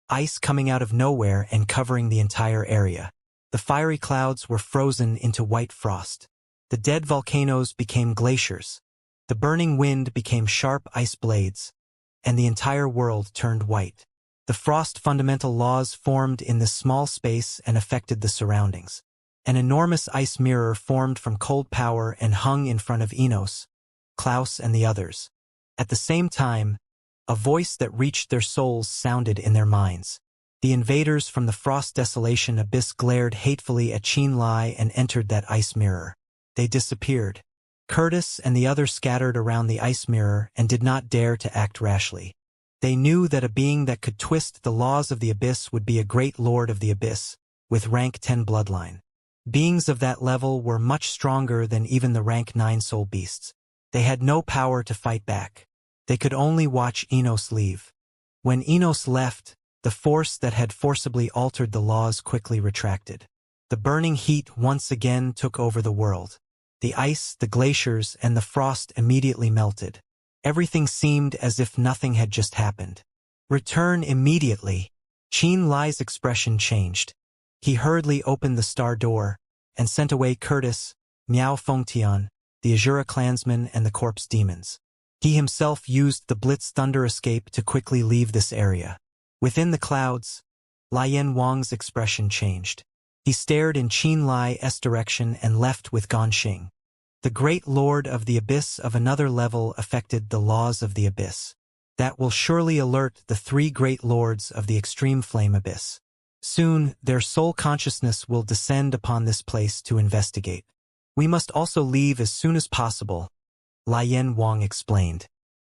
ice coming out of nowhere and covering the entire area. The fiery clouds were frozen into white frost. The dead volcanoes became glaciers. The burning wind became sharp ice blades, and the entire world turned white. The frost fundamental laws formed in this small space and affected the surroundings. An enormous ice mirror formed from cold power and hung in front of Enos, Klaus and the others. At the same time, a voice that reached their souls sounded in their minds. The invaders from the Frost Desolation Abyss glared hatefully at Qianlai and entered that ice mirror. They disappeared. Curtis and the others scattered around the ice mirror and did not dare to act rashly. They knew that a being that could twist the laws of the Abyss would be a great lord of the Abyss, with rank 10 bloodline. Beings of that level were much stronger than even the rank 9 soul beasts. They had no power to fight back. They could only watch Enos leave. When Enos left, the force that had forcibly altered the laws quickly retracted. The burning heat once again took over the world. The ice, the glaciers, and the frost immediately melted. Everything seemed as if nothing had just happened. Return immediately. Qianlai's expression changed. He hurriedly opened the star door and sent away Curtis, Miao Fengtian, the Azura clansmen, and the corpse demons. He himself used the Blitz Thunder escape to quickly leave this area. Within the clouds, Lian Wang's expression changed. He stared in Qianlai's direction and left with Ganxing. The great lord of the Abyss of another level affected the laws of the Abyss. That will surely alert the 3 great lords of the extreme flame Abyss. Soon, their soul consciousness will descend upon this place to investigate. We must also leave as soon as possible, Lian Wang explained.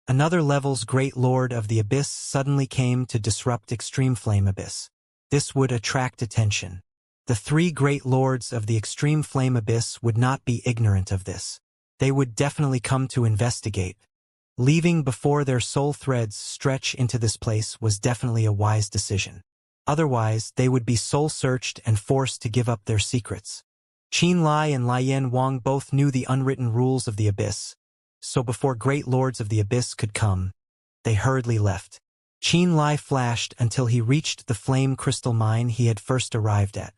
Another level's great lord of the Abyss suddenly came to disrupt extreme flame Abyss. This would attract attention. The 3 great lords of the extreme flame Abyss would not be ignorant of this. They would definitely come to investigate. Leaving before their soul threads stretch into this place was definitely a wise decision. Otherwise, they would be soul-searched and forced to give up their secrets. Qianlai and Lian Wang both knew the unwritten rules of the Abyss, so before great lords of the Abyss could come, they hurriedly left. Qianlai flashed until he reached the flame crystal mine he had first arrived at.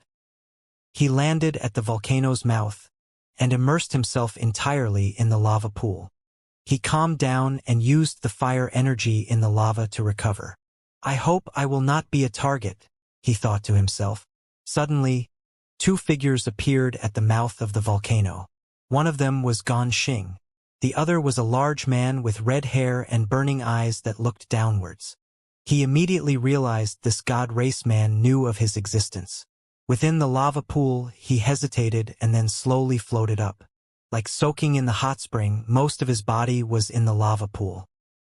He landed at the volcano's mouth and immersed himself entirely in the lava pool. He calmed down and used the fire energy in the lava to recover. I hope I will not be a target, he thought to himself. Suddenly, 2 figures appeared at the mouth of the volcano. One of them was Ganxing. The other was a large man with red hair and burning eyes that looked downwards. He immediately realized this god race man knew of his existence. Within the lava pool, he hesitated and then slowly floated up. Like soaking in the hot spring, most of his body was in the lava pool.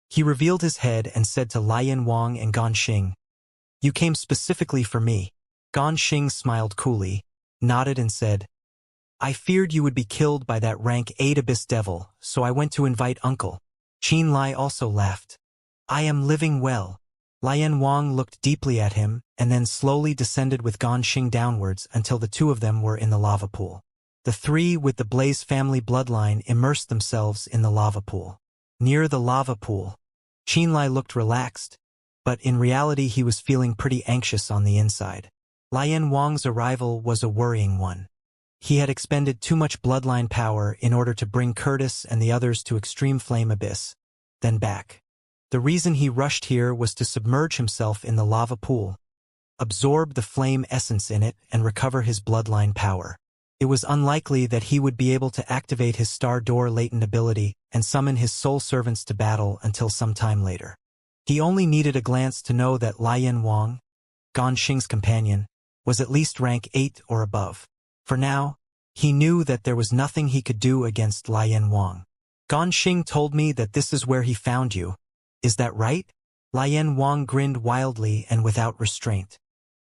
He revealed his head and said to Lian Wang and Ganxing, "You came specifically for me." Ganxing smiled coolly, nodded and said, "I feared you would be killed by that rank 8 abyss devil, so I went to invite Uncle." Qianlai also laughed. "I am living well." Lian Wang looked deeply at him and then slowly descended with Ganxing downwards until the 2 of them were in the lava pool. The 3 with the Blaze family bloodline immersed themselves in the lava pool. Near the lava pool, Qianlai looked relaxed, but in reality he was feeling pretty anxious on the inside. Lian Wang's arrival was a worrying one. He had expended too much bloodline power in order to bring Curtis and the others to Extreme Flame Abyss, then back. The reason he rushed here was to submerge himself in the lava pool, absorb the flame essence in it, and recover his bloodline power. It was unlikely that he would be able to activate his Star Door latent ability and summon his soul servants to battle until some time later. He only needed a glance to know that Lian Wang, Ganxing's companion, was at least rank 8 or above. For now, he knew that there was nothing he could do against Lian Wang. "Ganxing told me that this is where he found you. Is that right?" Lian Wang grinned wildly and without restraint.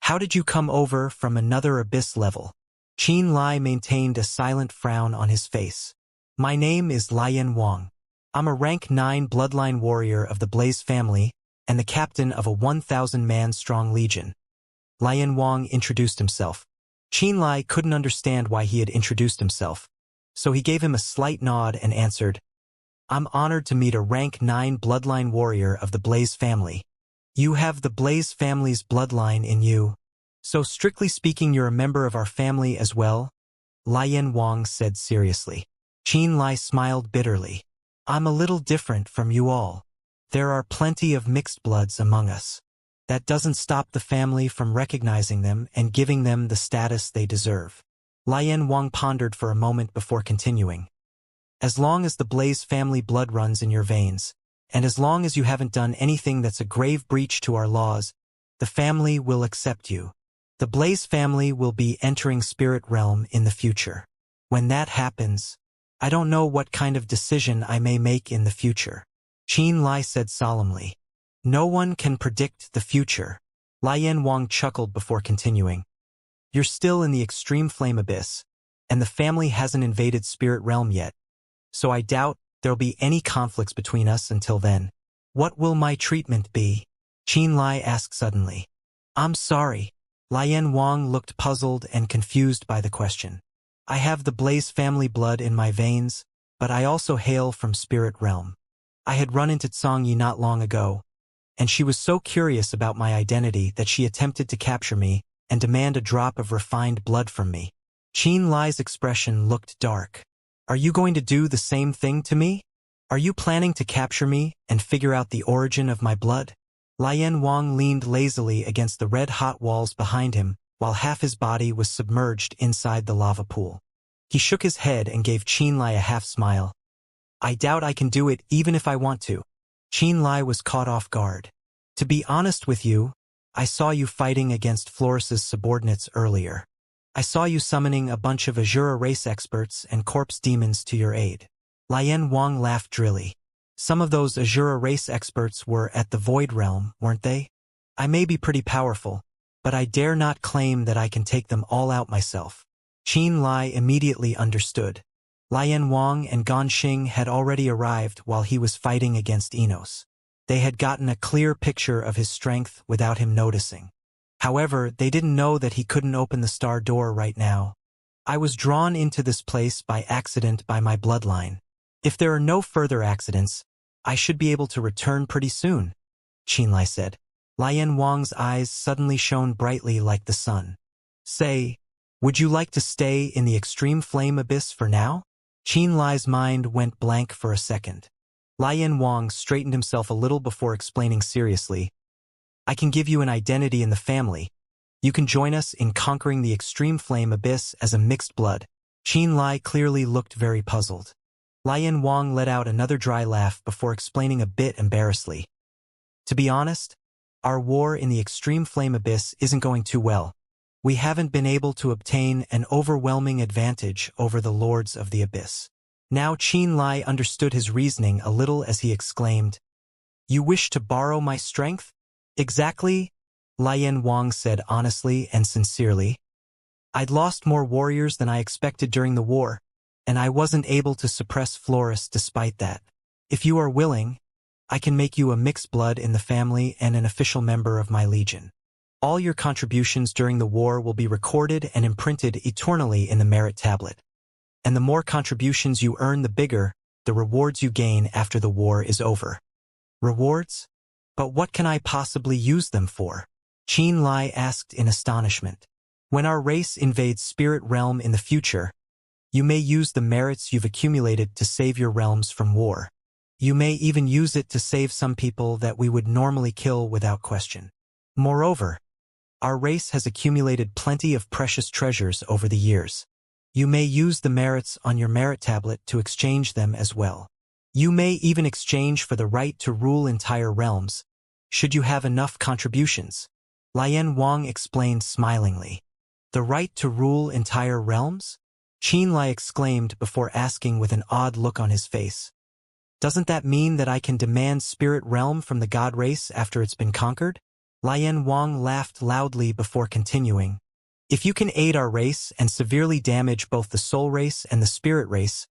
"How did you come over from another abyss level?" Qianlai maintained a silent frown on his face. "My name is Lian Wang. I'm a rank 9 bloodline warrior of the Blaze family and the captain of a 1,000-man strong legion." Lian Wang introduced himself. Qianlai couldn't understand why he had introduced himself, so he gave him a slight nod and answered, "I'm honored to meet a rank 9 bloodline warrior of the Blaze family. You have the Blaze family's bloodline in you, so strictly speaking you're a member of our family as well," Lian Wang said seriously. Qianlai smiled bitterly. "I'm a little different from you all. There are plenty of mixed bloods among us. That doesn't stop the family from recognizing them and giving them the status they deserve." Lian Wang pondered for a moment before continuing. As long as the Blaze family blood runs in your veins, and as long as you haven't done anything that's a grave breach to our laws, the family will accept you. The Blaze family will be entering spirit realm in the future. When that happens, I don't know what kind of decision I may make in the future. Qianlai said solemnly. No one can predict the future. Lian Wang chuckled before continuing. You're still in the extreme flame abyss, and the family hasn't invaded spirit realm yet, so I doubt there'll be any conflicts between us until then. What will my treatment be? Qianlai asked suddenly. I'm sorry. Lian Wang looked puzzled and confused by the question. I have the Blaze family blood in my veins, but I also hail from spirit realm. I had run into Xianxia not long ago, and she was so curious about my identity that she attempted to capture me and demand a drop of refined blood from me. Qianlai's expression looked dark. Are you going to do the same thing to me? Are you planning to capture me and figure out the origin of my blood? Lian Wang leaned lazily against the red-hot walls behind him while half his body was submerged inside the lava pool. He shook his head and gave Qianlai a half-smile. I doubt I can do it even if I want to. Qianlai was caught off guard. To be honest with you, I saw you fighting against Floris's subordinates earlier. I saw you summoning a bunch of Azura race experts and corpse demons to your aid. Lian Wang laughed drily. Some of those Azura race experts were at the Void Realm, weren't they? I may be pretty powerful, but I dare not claim that I can take them all out myself. Qianlai immediately understood. Lian Wang and Ganxing had already arrived while he was fighting against Enos. They had gotten a clear picture of his strength without him noticing. However, they didn't know that he couldn't open the star door right now. I was drawn into this place by accident by my bloodline. If there are no further accidents, I should be able to return pretty soon, Qianlai said. Lian Wang's eyes suddenly shone brightly like the sun. Say, would you like to stay in the extreme flame abyss for now? Qianlai's mind went blank for a second. Lian Wang straightened himself a little before explaining seriously. I can give you an identity in the family. You can join us in conquering the extreme flame abyss as a mixed blood. Qianlai clearly looked very puzzled. Lian Wang let out another dry laugh before explaining a bit embarrassedly. To be honest, our war in the extreme flame abyss isn't going too well. We haven't been able to obtain an overwhelming advantage over the lords of the abyss. Now Qianlai understood his reasoning a little as he exclaimed, You wish to borrow my strength? Exactly, Lian Wang said honestly and sincerely. I'd lost more warriors than I expected during the war, and I wasn't able to suppress Floris despite that. If you are willing, I can make you a mixed blood in the family and an official member of my legion. All your contributions during the war will be recorded and imprinted eternally in the merit tablet. And the more contributions you earn, the bigger the rewards you gain after the war is over. Rewards? But what can I possibly use them for? Qianlai asked in astonishment. When our race invades spirit realm in the future, you may use the merits you've accumulated to save your realms from war. You may even use it to save some people that we would normally kill without question. Moreover, our race has accumulated plenty of precious treasures over the years. You may use the merits on your merit tablet to exchange them as well. You may even exchange for the right to rule entire realms, should you have enough contributions. Lian Wang explained smilingly. The right to rule entire realms? Qianlai exclaimed before asking with an odd look on his face. Doesn't that mean that I can demand spirit realm from the god race after it's been conquered? Lian Wang laughed loudly before continuing. If you can aid our race and severely damage both the soul race and the spirit race,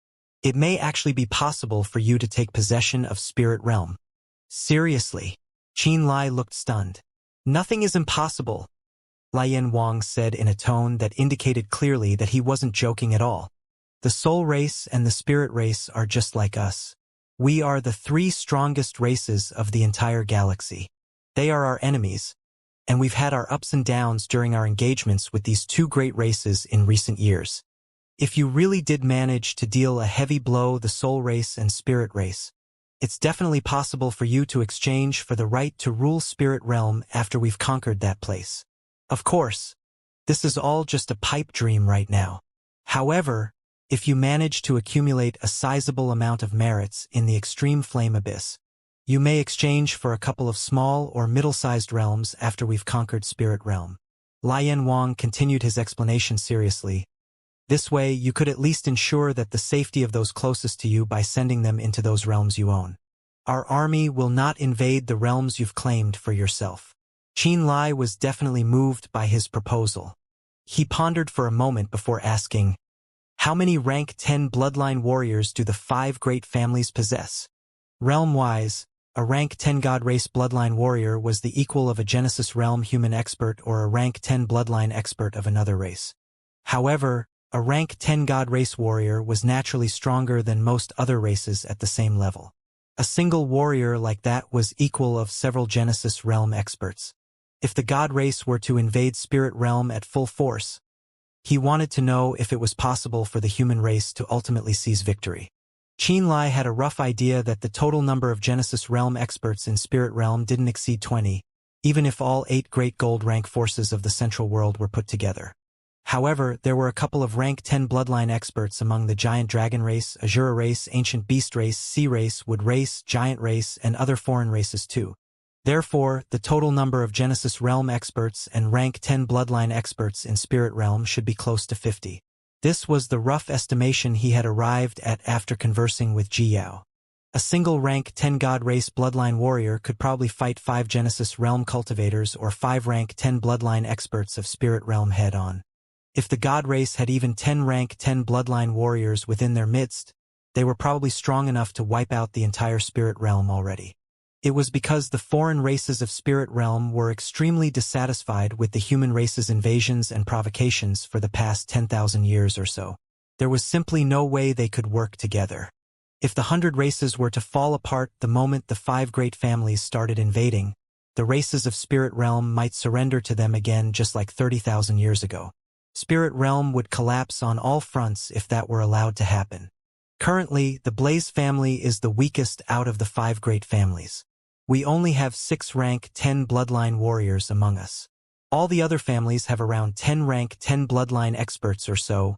it may actually be possible for you to take possession of spirit realm. Seriously? Qianlai looked stunned. Nothing is impossible, Lian Wang said in a tone that indicated clearly that he wasn't joking at all. The soul race and the spirit race are just like us. We are the three strongest races of the entire galaxy. They are our enemies, and we've had our ups and downs during our engagements with these two great races in recent years. If you really did manage to deal a heavy blow the soul race and spirit race, it's definitely possible for you to exchange for the right to rule spirit realm after we've conquered that place. Of course, this is all just a pipe dream right now. However, If you manage to accumulate a sizable amount of merits in the extreme flame abyss, you may exchange for a couple of small or middle-sized realms after we've conquered Spirit Realm. Lian Wang continued his explanation seriously. This way, you could at least ensure that the safety of those closest to you by sending them into those realms you own. Our army will not invade the realms you've claimed for yourself. Qin Lai was definitely moved by his proposal. He pondered for a moment before asking, how many rank 10 bloodline warriors do the 5 great families possess? Realm-wise, a rank 10 god race bloodline warrior was the equal of a Genesis realm human expert or a rank 10 bloodline expert of another race. However, a rank 10 god race warrior was naturally stronger than most other races at the same level. A single warrior like that was equal of several Genesis realm experts. If the god race were to invade Spirit Realm at full force, he wanted to know if it was possible for the human race to ultimately seize victory. Qin Lai had a rough idea that the total number of Genesis Realm experts in Spirit Realm didn't exceed 20, even if all 8 great gold rank forces of the Central World were put together. However, there were a couple of rank 10 bloodline experts among the Giant Dragon race, Azura race, Ancient Beast race, Sea race, Wood race, Giant race, and other foreign races too. Therefore, the total number of Genesis Realm experts and rank 10 bloodline experts in Spirit Realm should be close to 50. This was the rough estimation he had arrived at after conversing with Ji Yao. A single rank 10 god race bloodline warrior could probably fight 5 Genesis Realm cultivators or 5 rank 10 bloodline experts of Spirit Realm head-on. If the god race had even 10 rank 10 bloodline warriors within their midst, they were probably strong enough to wipe out the entire Spirit Realm already. It was because the foreign races of Spirit Realm were extremely dissatisfied with the human race's invasions and provocations for the past 10,000 years or so. There was simply no way they could work together. If the 100 races were to fall apart the moment the 5 great families started invading, the races of Spirit Realm might surrender to them again just like 30,000 years ago. Spirit Realm would collapse on all fronts if that were allowed to happen. Currently, the Blaze family is the weakest out of the 5 great families. We only have 6 rank 10 bloodline warriors among us. All the other families have around 10 rank 10 bloodline experts or so.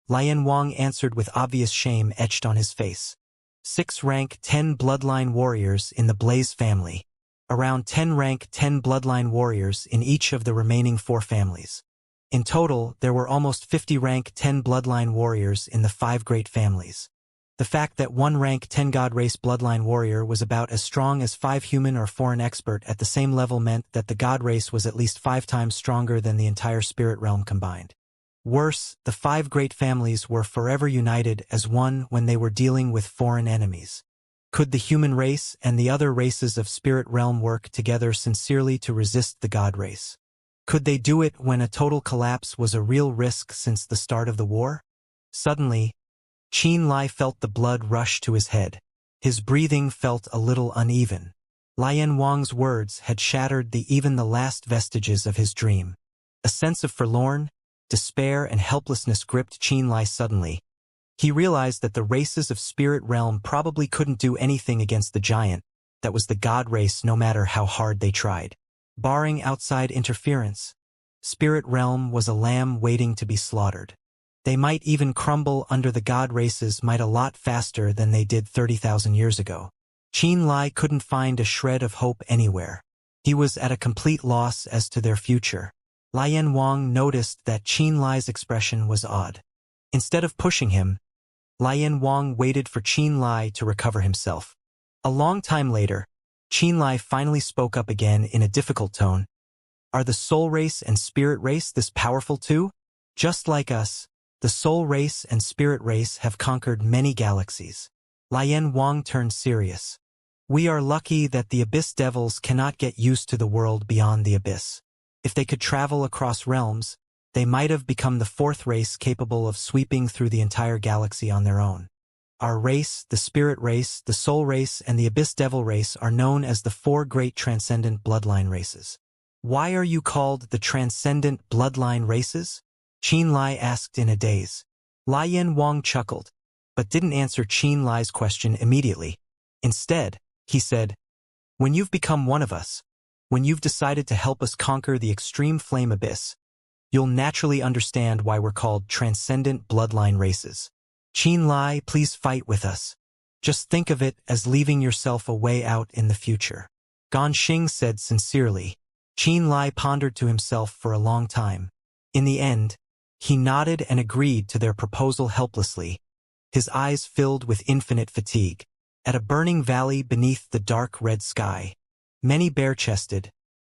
Lian Wang answered with obvious shame etched on his face. 6 rank 10 bloodline warriors in the Blaze family. Around 10 rank 10 bloodline warriors in each of the remaining 4 families. In total, there were almost 50 rank 10 bloodline warriors in the 5 great families. The fact that 1 rank 10 god race bloodline warrior was about as strong as 5 human or foreign expert at the same level meant that the god race was at least 5 times stronger than the entire Spirit Realm combined. Worse, the 5 great families were forever united as one when they were dealing with foreign enemies. Could the human race and the other races of Spirit Realm work together sincerely to resist the god race? Could they do it when a total collapse was a real risk since the start of the war? Suddenly, Qin Lai felt the blood rush to his head. His breathing felt a little uneven. Lian Wang's words had shattered even the last vestiges of his dream. A sense of forlorn, despair and helplessness gripped Qin Lai suddenly. He realized that the races of Spirit Realm probably couldn't do anything against the giant, that was the god race no matter how hard they tried. Barring outside interference, Spirit Realm was a lamb waiting to be slaughtered. They might even crumble under the god races a lot faster than they did 30,000 years ago. Qin Lai couldn't find a shred of hope anywhere. He was at a complete loss as to their future. Lian Wang noticed that Qin Lai's expression was odd. Instead of pushing him, Lian Wang waited for Qin Lai to recover himself. A long time later, Qin Lai finally spoke up again in a difficult tone. Are the soul race and spirit race this powerful too? Just like us, the soul race and spirit race have conquered many galaxies. Lian Wang turned serious. We are lucky that the Abyss Devils cannot get used to the world beyond the Abyss. If they could travel across realms, they might have become the 4th race capable of sweeping through the entire galaxy on their own. Our race, the spirit race, the soul race, and the Abyss Devil race are known as the 4 great transcendent bloodline races. Why are you called the transcendent bloodline races? Qin Lai asked in a daze. Lian Wang chuckled, but didn't answer Qin Lai's question immediately. Instead, he said, when you've become one of us, when you've decided to help us conquer the extreme flame abyss, you'll naturally understand why we're called transcendent bloodline races. Qin Lai, please fight with us. Just think of it as leaving yourself a way out in the future. Gan Xing said sincerely. Qin Lai pondered to himself for a long time. In the end, he nodded and agreed to their proposal helplessly, his eyes filled with infinite fatigue. At a burning valley beneath the dark red sky, many bare-chested,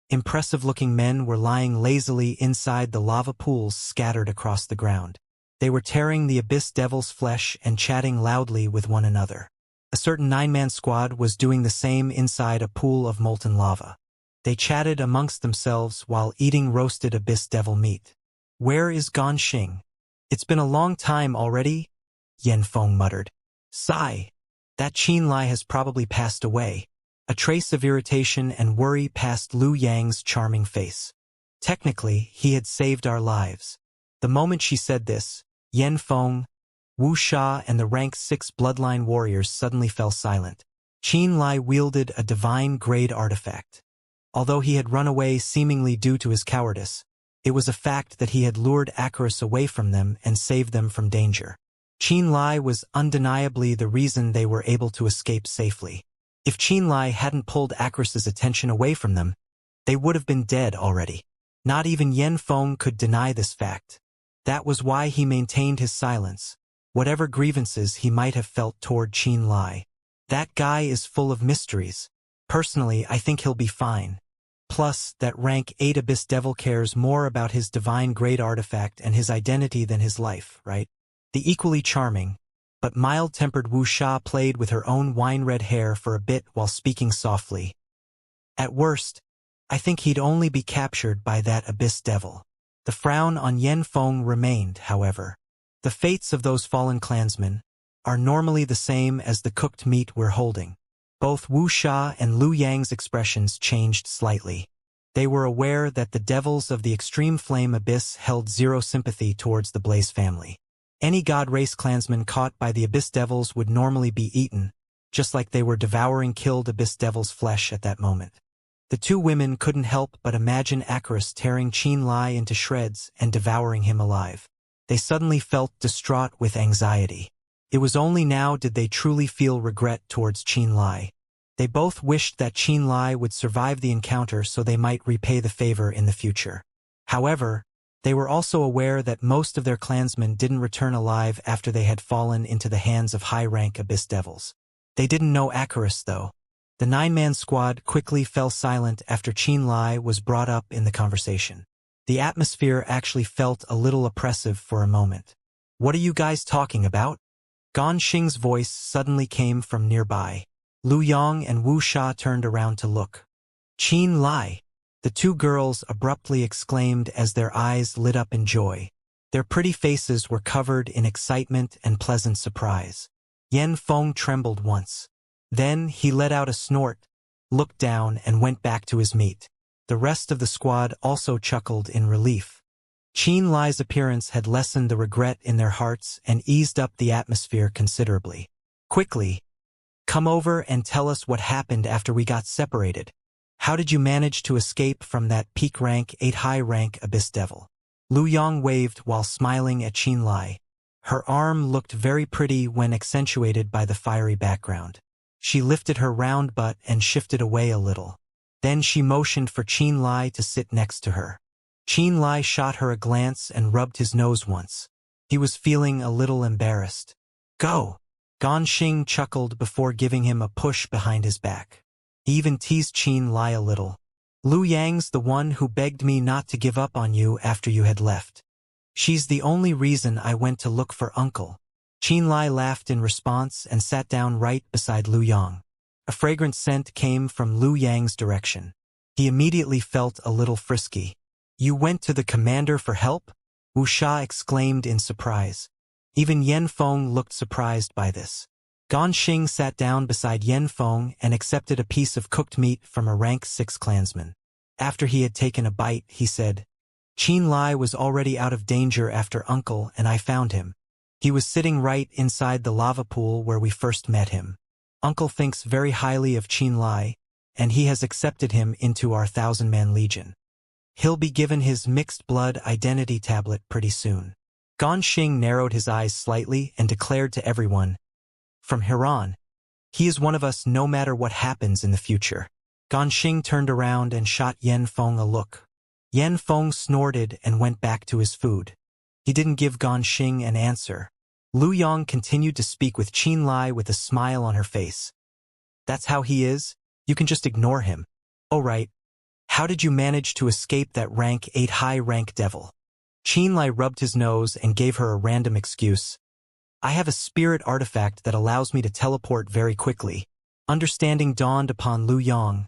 impressive-looking men were lying lazily inside the lava pools scattered across the ground. They were tearing the abyss devil's flesh and chatting loudly with one another. A certain 9-man squad was doing the same inside a pool of molten lava. They chatted amongst themselves while eating roasted abyss devil meat. Where is Gan Xing? It's been a long time already, Yan Feng muttered. Sigh. That Qin Lai has probably passed away. A trace of irritation and worry passed Lu Yang's charming face. Technically, he had saved our lives. The moment she said this, Yan Feng, Wuxia, and the rank 6 bloodline warriors suddenly fell silent. Qin Lai wielded a divine-grade artifact. Although he had run away seemingly due to his cowardice, it was a fact that he had lured Acarus away from them and saved them from danger. Qin Lai was undeniably the reason they were able to escape safely. If Qin Lai hadn't pulled Acarus's attention away from them, they would have been dead already. Not even Yan Feng could deny this fact. That was why he maintained his silence, whatever grievances he might have felt toward Qin Lai. That guy is full of mysteries. Personally, I think he'll be fine. Plus, that rank 8 Abyss Devil cares more about his divine-grade artifact and his identity than his life, right? The equally charming, but mild-tempered Wuxia played with her own wine-red hair for a bit while speaking softly. At worst, I think he'd only be captured by that Abyss Devil. The frown on Yan Feng remained, however. The fates of those fallen clansmen are normally the same as the cooked meat we're holding. Both Wuxia and Lu Yang's expressions changed slightly. They were aware that the devils of the Extreme Flame Abyss held zero sympathy towards the Blaze family. Any God Race clansman caught by the Abyss Devils would normally be eaten, just like they were devouring killed Abyss Devils' flesh at that moment. The two women couldn't help but imagine Acarus tearing Qin Lai into shreds and devouring him alive. They suddenly felt distraught with anxiety. It was only now did they truly feel regret towards Qin Lai. They both wished that Qin Lai would survive the encounter so they might repay the favor in the future. However, they were also aware that most of their clansmen didn't return alive after they had fallen into the hands of high-rank Abyss Devils. They didn't know Acarus, though. The 9-man squad quickly fell silent after Qin Lai was brought up in the conversation. The atmosphere actually felt a little oppressive for a moment. What are you guys talking about? Gan Xing's voice suddenly came from nearby. Lu Yang and Wuxia turned around to look. Qin Lai! The two girls abruptly exclaimed as their eyes lit up in joy. Their pretty faces were covered in excitement and pleasant surprise. Yan Feng trembled once. Then he let out a snort, looked down, and went back to his meat. The rest of the squad also chuckled in relief. Qin Lai's appearance had lessened the regret in their hearts and eased up the atmosphere considerably. Quickly, come over and tell us what happened after we got separated. How did you manage to escape from that peak rank 8 high rank Abyss Devil? Lu Yang waved while smiling at Qin Lai. Her arm looked very pretty when accentuated by the fiery background. She lifted her round butt and shifted away a little. Then she motioned for Qin Lai to sit next to her. Qin Lai shot her a glance and rubbed his nose once. He was feeling a little embarrassed. Go! Gan Xing chuckled before giving him a push behind his back. He even teased Qin Lai a little. Lu Yang's the one who begged me not to give up on you after you had left. She's the only reason I went to look for Uncle. Qin Lai laughed in response and sat down right beside Lu Yang. A fragrant scent came from Lu Yang's direction. He immediately felt a little frisky. You went to the commander for help? Wuxia exclaimed in surprise. Even Yan Feng looked surprised by this. Gan Xing sat down beside Yan Feng and accepted a piece of cooked meat from a rank 6 clansman. After he had taken a bite, he said, Qin Lai was already out of danger after Uncle and I found him. He was sitting right inside the lava pool where we first met him. Uncle thinks very highly of Qin Lai, and he has accepted him into our 1,000-man legion. He'll be given his mixed blood identity tablet pretty soon. Xing narrowed his eyes slightly and declared to everyone, "From here on, he is one of us no matter what happens in the future." Xing turned around and shot Feng a look. Feng snorted and went back to his food. He didn't give Xing an answer. Lu Yong continued to speak with Qin Lai with a smile on her face. "That's how he is? You can just ignore him. Oh right. How did you manage to escape that rank 8 high-rank devil?" Qin Lai rubbed his nose and gave her a random excuse. "I have a spirit artifact that allows me to teleport very quickly." Understanding dawned upon Lu Yong,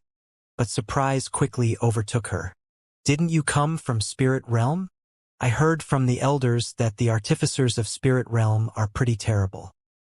but surprise quickly overtook her. "Didn't you come from Spirit Realm? I heard from the elders that the artificers of Spirit Realm are pretty terrible.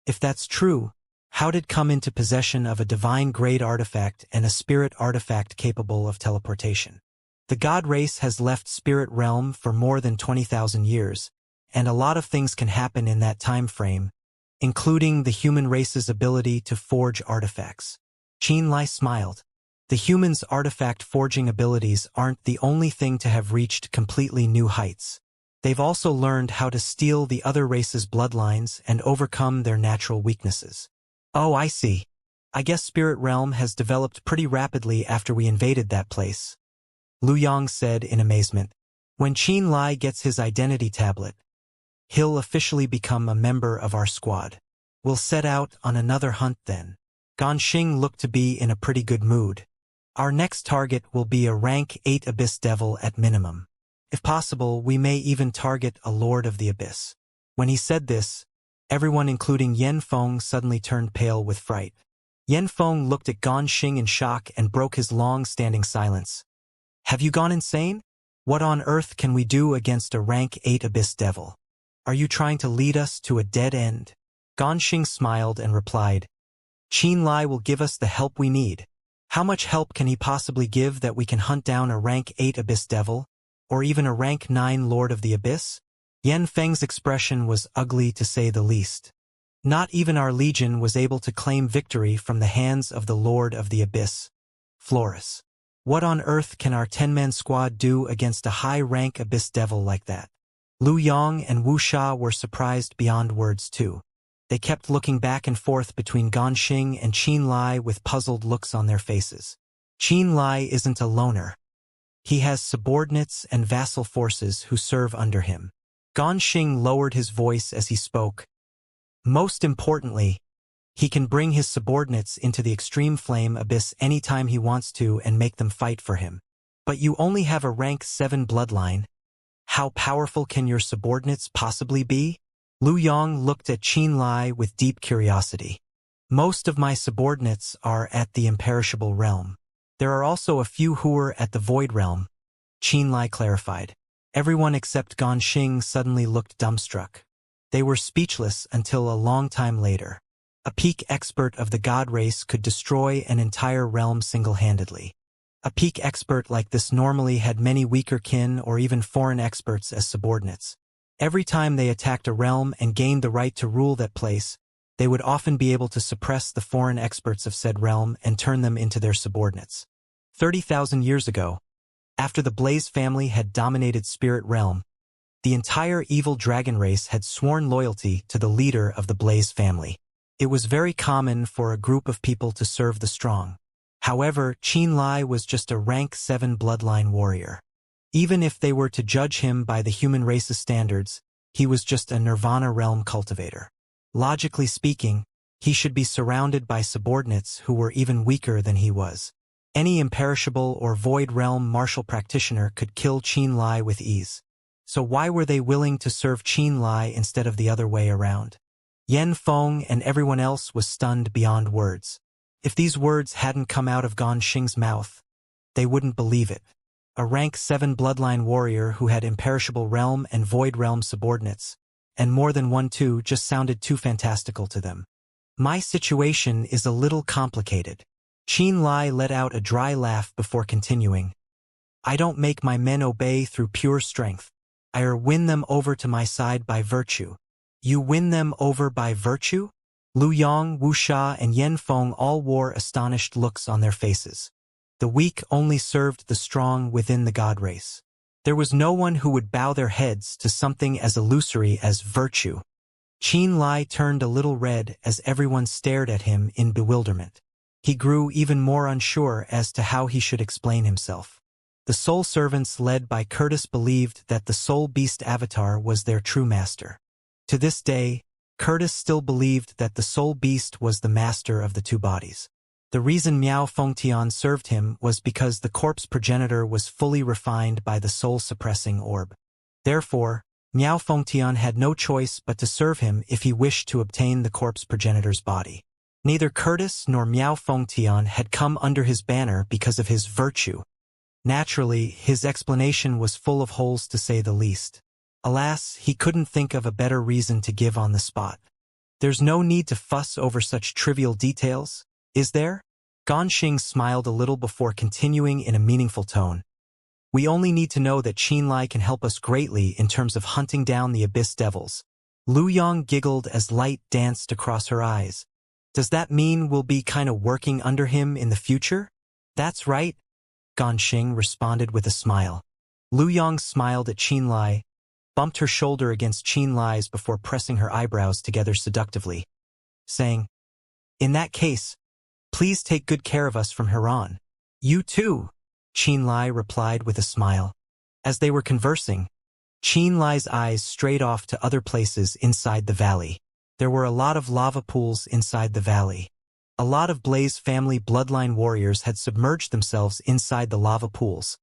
If that's true, how did come into possession of a divine-grade artifact and a spirit artifact capable of teleportation? The god race has left Spirit Realm for more than 20,000 years, and a lot of things can happen in that time frame, including the human race's ability to forge artifacts." Qin Lai smiled. The humans' artifact forging abilities aren't the only thing to have reached completely new heights. They've also learned how to steal the other race's bloodlines and overcome their natural weaknesses. "Oh, I see. I guess Spirit Realm has developed pretty rapidly after we invaded that place," Lu Yong said in amazement. "When Qin Lai gets his identity tablet, he'll officially become a member of our squad. We'll set out on another hunt then." Xing looked to be in a pretty good mood. "Our next target will be a rank 8 Abyss Devil at minimum. If possible, we may even target a Lord of the Abyss." When he said this, everyone including Feng suddenly turned pale with fright. Feng looked at Xing in shock and broke his long-standing silence. "Have you gone insane? What on earth can we do against a rank 8 Abyss Devil? Are you trying to lead us to a dead end?" Xing smiled and replied, "Qin Lai will give us the help we need. How much help can he possibly give that we can hunt down a rank 8 Abyss Devil, or even a rank 9 Lord of the Abyss?" Feng's expression was ugly to say the least. "Not even our legion was able to claim victory from the hands of the Lord of the Abyss, Florus. What on earth can our 10-man squad do against a high-rank Abyss Devil like that?" Lu Yong and Wuxia were surprised beyond words too. They kept looking back and forth between Xing and Qin Lai with puzzled looks on their faces. Qin Lai isn't a loner. He has subordinates and vassal forces who serve under him. Xing lowered his voice as he spoke. "Most importantly, he can bring his subordinates into the extreme flame abyss anytime he wants to and make them fight for him. But you only have a rank 7 bloodline. How powerful can your subordinates possibly be?" Lu Yong looked at Qin Lai with deep curiosity. "Most of my subordinates are at the imperishable realm. There are also a few who are at the void realm," Qin Lai clarified. Everyone except Xing suddenly looked dumbstruck. They were speechless until a long time later. A peak expert of the god race could destroy an entire realm single-handedly. A peak expert like this normally had many weaker kin or even foreign experts as subordinates. Every time they attacked a realm and gained the right to rule that place, they would often be able to suppress the foreign experts of said realm and turn them into their subordinates. 30,000 years ago, after the Blaze family had dominated Spirit Realm, the entire evil dragon race had sworn loyalty to the leader of the Blaze family. It was very common for a group of people to serve the strong. However, Qin Lai was just a rank 7 bloodline warrior. Even if they were to judge him by the human race's standards, he was just a Nirvana realm cultivator. Logically speaking, he should be surrounded by subordinates who were even weaker than he was. Any imperishable or void realm martial practitioner could kill Qin Lai with ease. So why were they willing to serve Qin Lai instead of the other way around? Feng and everyone else was stunned beyond words. If these words hadn't come out of Xing's mouth, they wouldn't believe it. A rank 7 bloodline warrior who had imperishable realm and void realm subordinates, and more than one too, just sounded too fantastical to them. "My situation is a little complicated." Qin Lai let out a dry laugh before continuing. "I don't make my men obey through pure strength. I win them over to my side by virtue." "You win them over by virtue?" Lu Yong, Wuxia, and Feng all wore astonished looks on their faces. The weak only served the strong within the god race. There was no one who would bow their heads to something as illusory as virtue. Qin Lai turned a little red as everyone stared at him in bewilderment. He grew even more unsure as to how he should explain himself. The soul servants led by Curtis believed that the soul beast avatar was their true master. To this day, Curtis still believed that the soul beast was the master of the two bodies. The reason Miao Fengtian served him was because the corpse progenitor was fully refined by the soul-suppressing orb. Therefore, Miao Fengtian had no choice but to serve him if he wished to obtain the corpse progenitor's body. Neither Curtis nor Miao Fengtian had come under his banner because of his virtue. Naturally, his explanation was full of holes to say the least. Alas, he couldn't think of a better reason to give on the spot. There's no need to fuss over such trivial details, is there? Ganxing smiled a little before continuing in a meaningful tone. We only need to know that Qin Lai can help us greatly in terms of hunting down the abyss devils. Lu Yang giggled as light danced across her eyes. Does that mean we'll be kinda working under him in the future? That's right, Ganxing responded with a smile. Lu Yang smiled at Qin Lai, bumped her shoulder against Qin Lai's before pressing her eyebrows together seductively, saying, "In that case, please take good care of us from here on." "You too," Qin Lai replied with a smile. As they were conversing, Qin Lai's eyes strayed off to other places inside the valley. There were a lot of lava pools inside the valley. A lot of Blaze family bloodline warriors had submerged themselves inside the lava pools,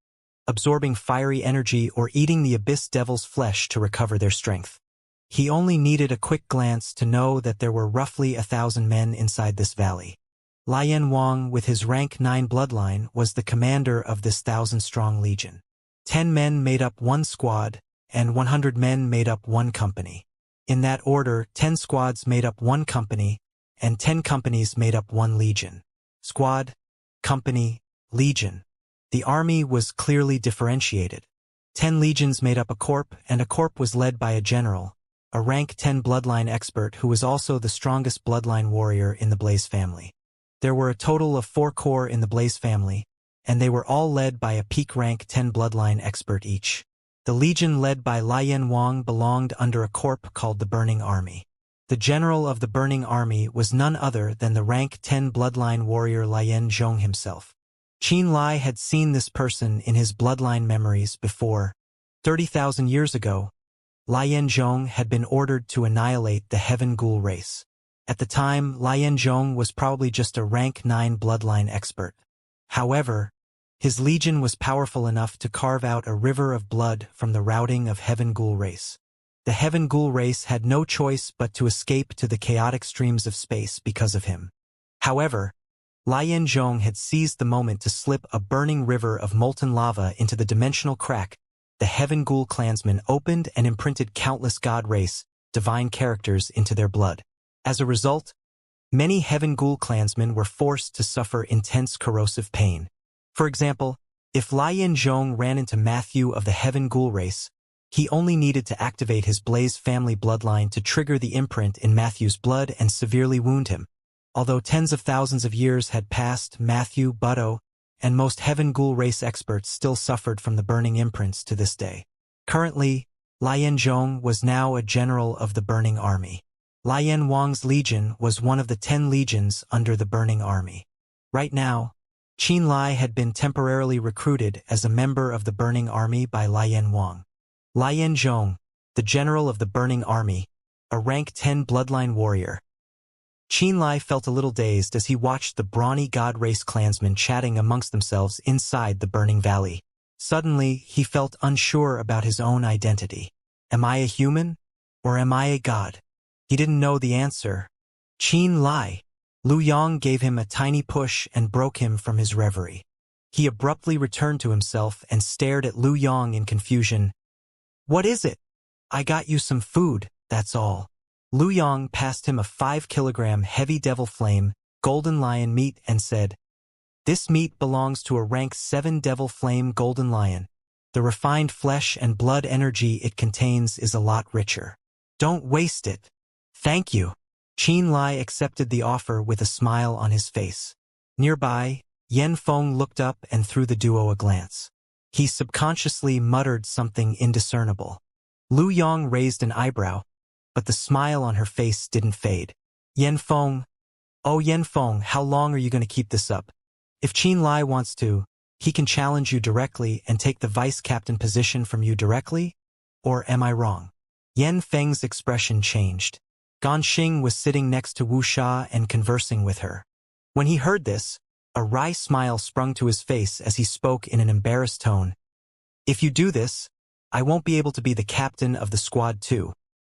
absorbing fiery energy or eating the abyss devil's flesh to recover their strength. He only needed a quick glance to know that there were roughly 1,000 men inside this valley. Lian Wang, with his rank 9 bloodline, was the commander of this 1,000-strong legion. 10 men made up one squad, and 100 men made up one company. In that order, 10 squads made up one company, and 10 companies made up one legion. Squad, company, legion. The army was clearly differentiated. 10 legions made up a corps, and a corps was led by a general, a rank 10 bloodline expert who was also the strongest bloodline warrior in the Blaze family. There were a total of 4 corps in the Blaze family, and they were all led by a peak rank 10 bloodline expert each. The legion led by Lian Wang belonged under a corps called the Burning Army. The general of the Burning Army was none other than the rank 10 bloodline warrior Lian Zhong himself. Qin Lai had seen this person in his bloodline memories before. 30,000 years ago, Lian Zhong had been ordered to annihilate the Heaven Ghoul race. At the time, Lian Zhong was probably just a rank 9 bloodline expert. However, his legion was powerful enough to carve out a river of blood from the routing of Heaven Ghoul race. The Heaven Ghoul race had no choice but to escape to the chaotic streams of space because of him. However, Lian Zhong had seized the moment to slip a burning river of molten lava into the dimensional crack. The Heaven Ghoul clansmen opened and imprinted countless god race, divine characters into their blood. As a result, many Heaven Ghoul clansmen were forced to suffer intense corrosive pain. For example, if Lian Zhong ran into Matthew of the Heaven Ghoul race, he only needed to activate his Blaze family bloodline to trigger the imprint in Matthew's blood and severely wound him. Although tens of thousands of years had passed, Matthew, Butto, and most Heaven Ghoul race experts still suffered from the burning imprints to this day. Currently, Lian Zhong was now a general of the Burning Army. Lian Wang's legion was one of the 10 legions under the Burning Army. Right now, Qin Lai had been temporarily recruited as a member of the Burning Army by Lian Wang. Lian Zhong, the general of the Burning Army, a rank 10 bloodline warrior. Qin Lai felt a little dazed as he watched the brawny god race clansmen chatting amongst themselves inside the Burning Valley. Suddenly, he felt unsure about his own identity. Am I a human? Or am I a god? He didn't know the answer. Qin Lai. Lu Yang gave him a tiny push and broke him from his reverie. He abruptly returned to himself and stared at Lu Yang in confusion. What is it? I got you some food, that's all. Lu Yang passed him a 5-kilogram heavy devil flame, golden lion meat and said, This meat belongs to a rank 7 devil flame golden lion. The refined flesh and blood energy it contains is a lot richer. Don't waste it. Thank you. Qin Lai accepted the offer with a smile on his face. Nearby, Yan Feng looked up and threw the duo a glance. He subconsciously muttered something indiscernible. Lu Yong raised an eyebrow, but the smile on her face didn't fade. Yan Feng, oh Yan Feng, how long are you going to keep this up? If Qin Lai wants to, he can challenge you directly and take the vice-captain position from you directly? Or am I wrong? Yan Feng's expression changed. Ganxing was sitting next to Wuxia and conversing with her. When he heard this, a wry smile sprung to his face as he spoke in an embarrassed tone. If you do this, I won't be able to be the captain of the squad too.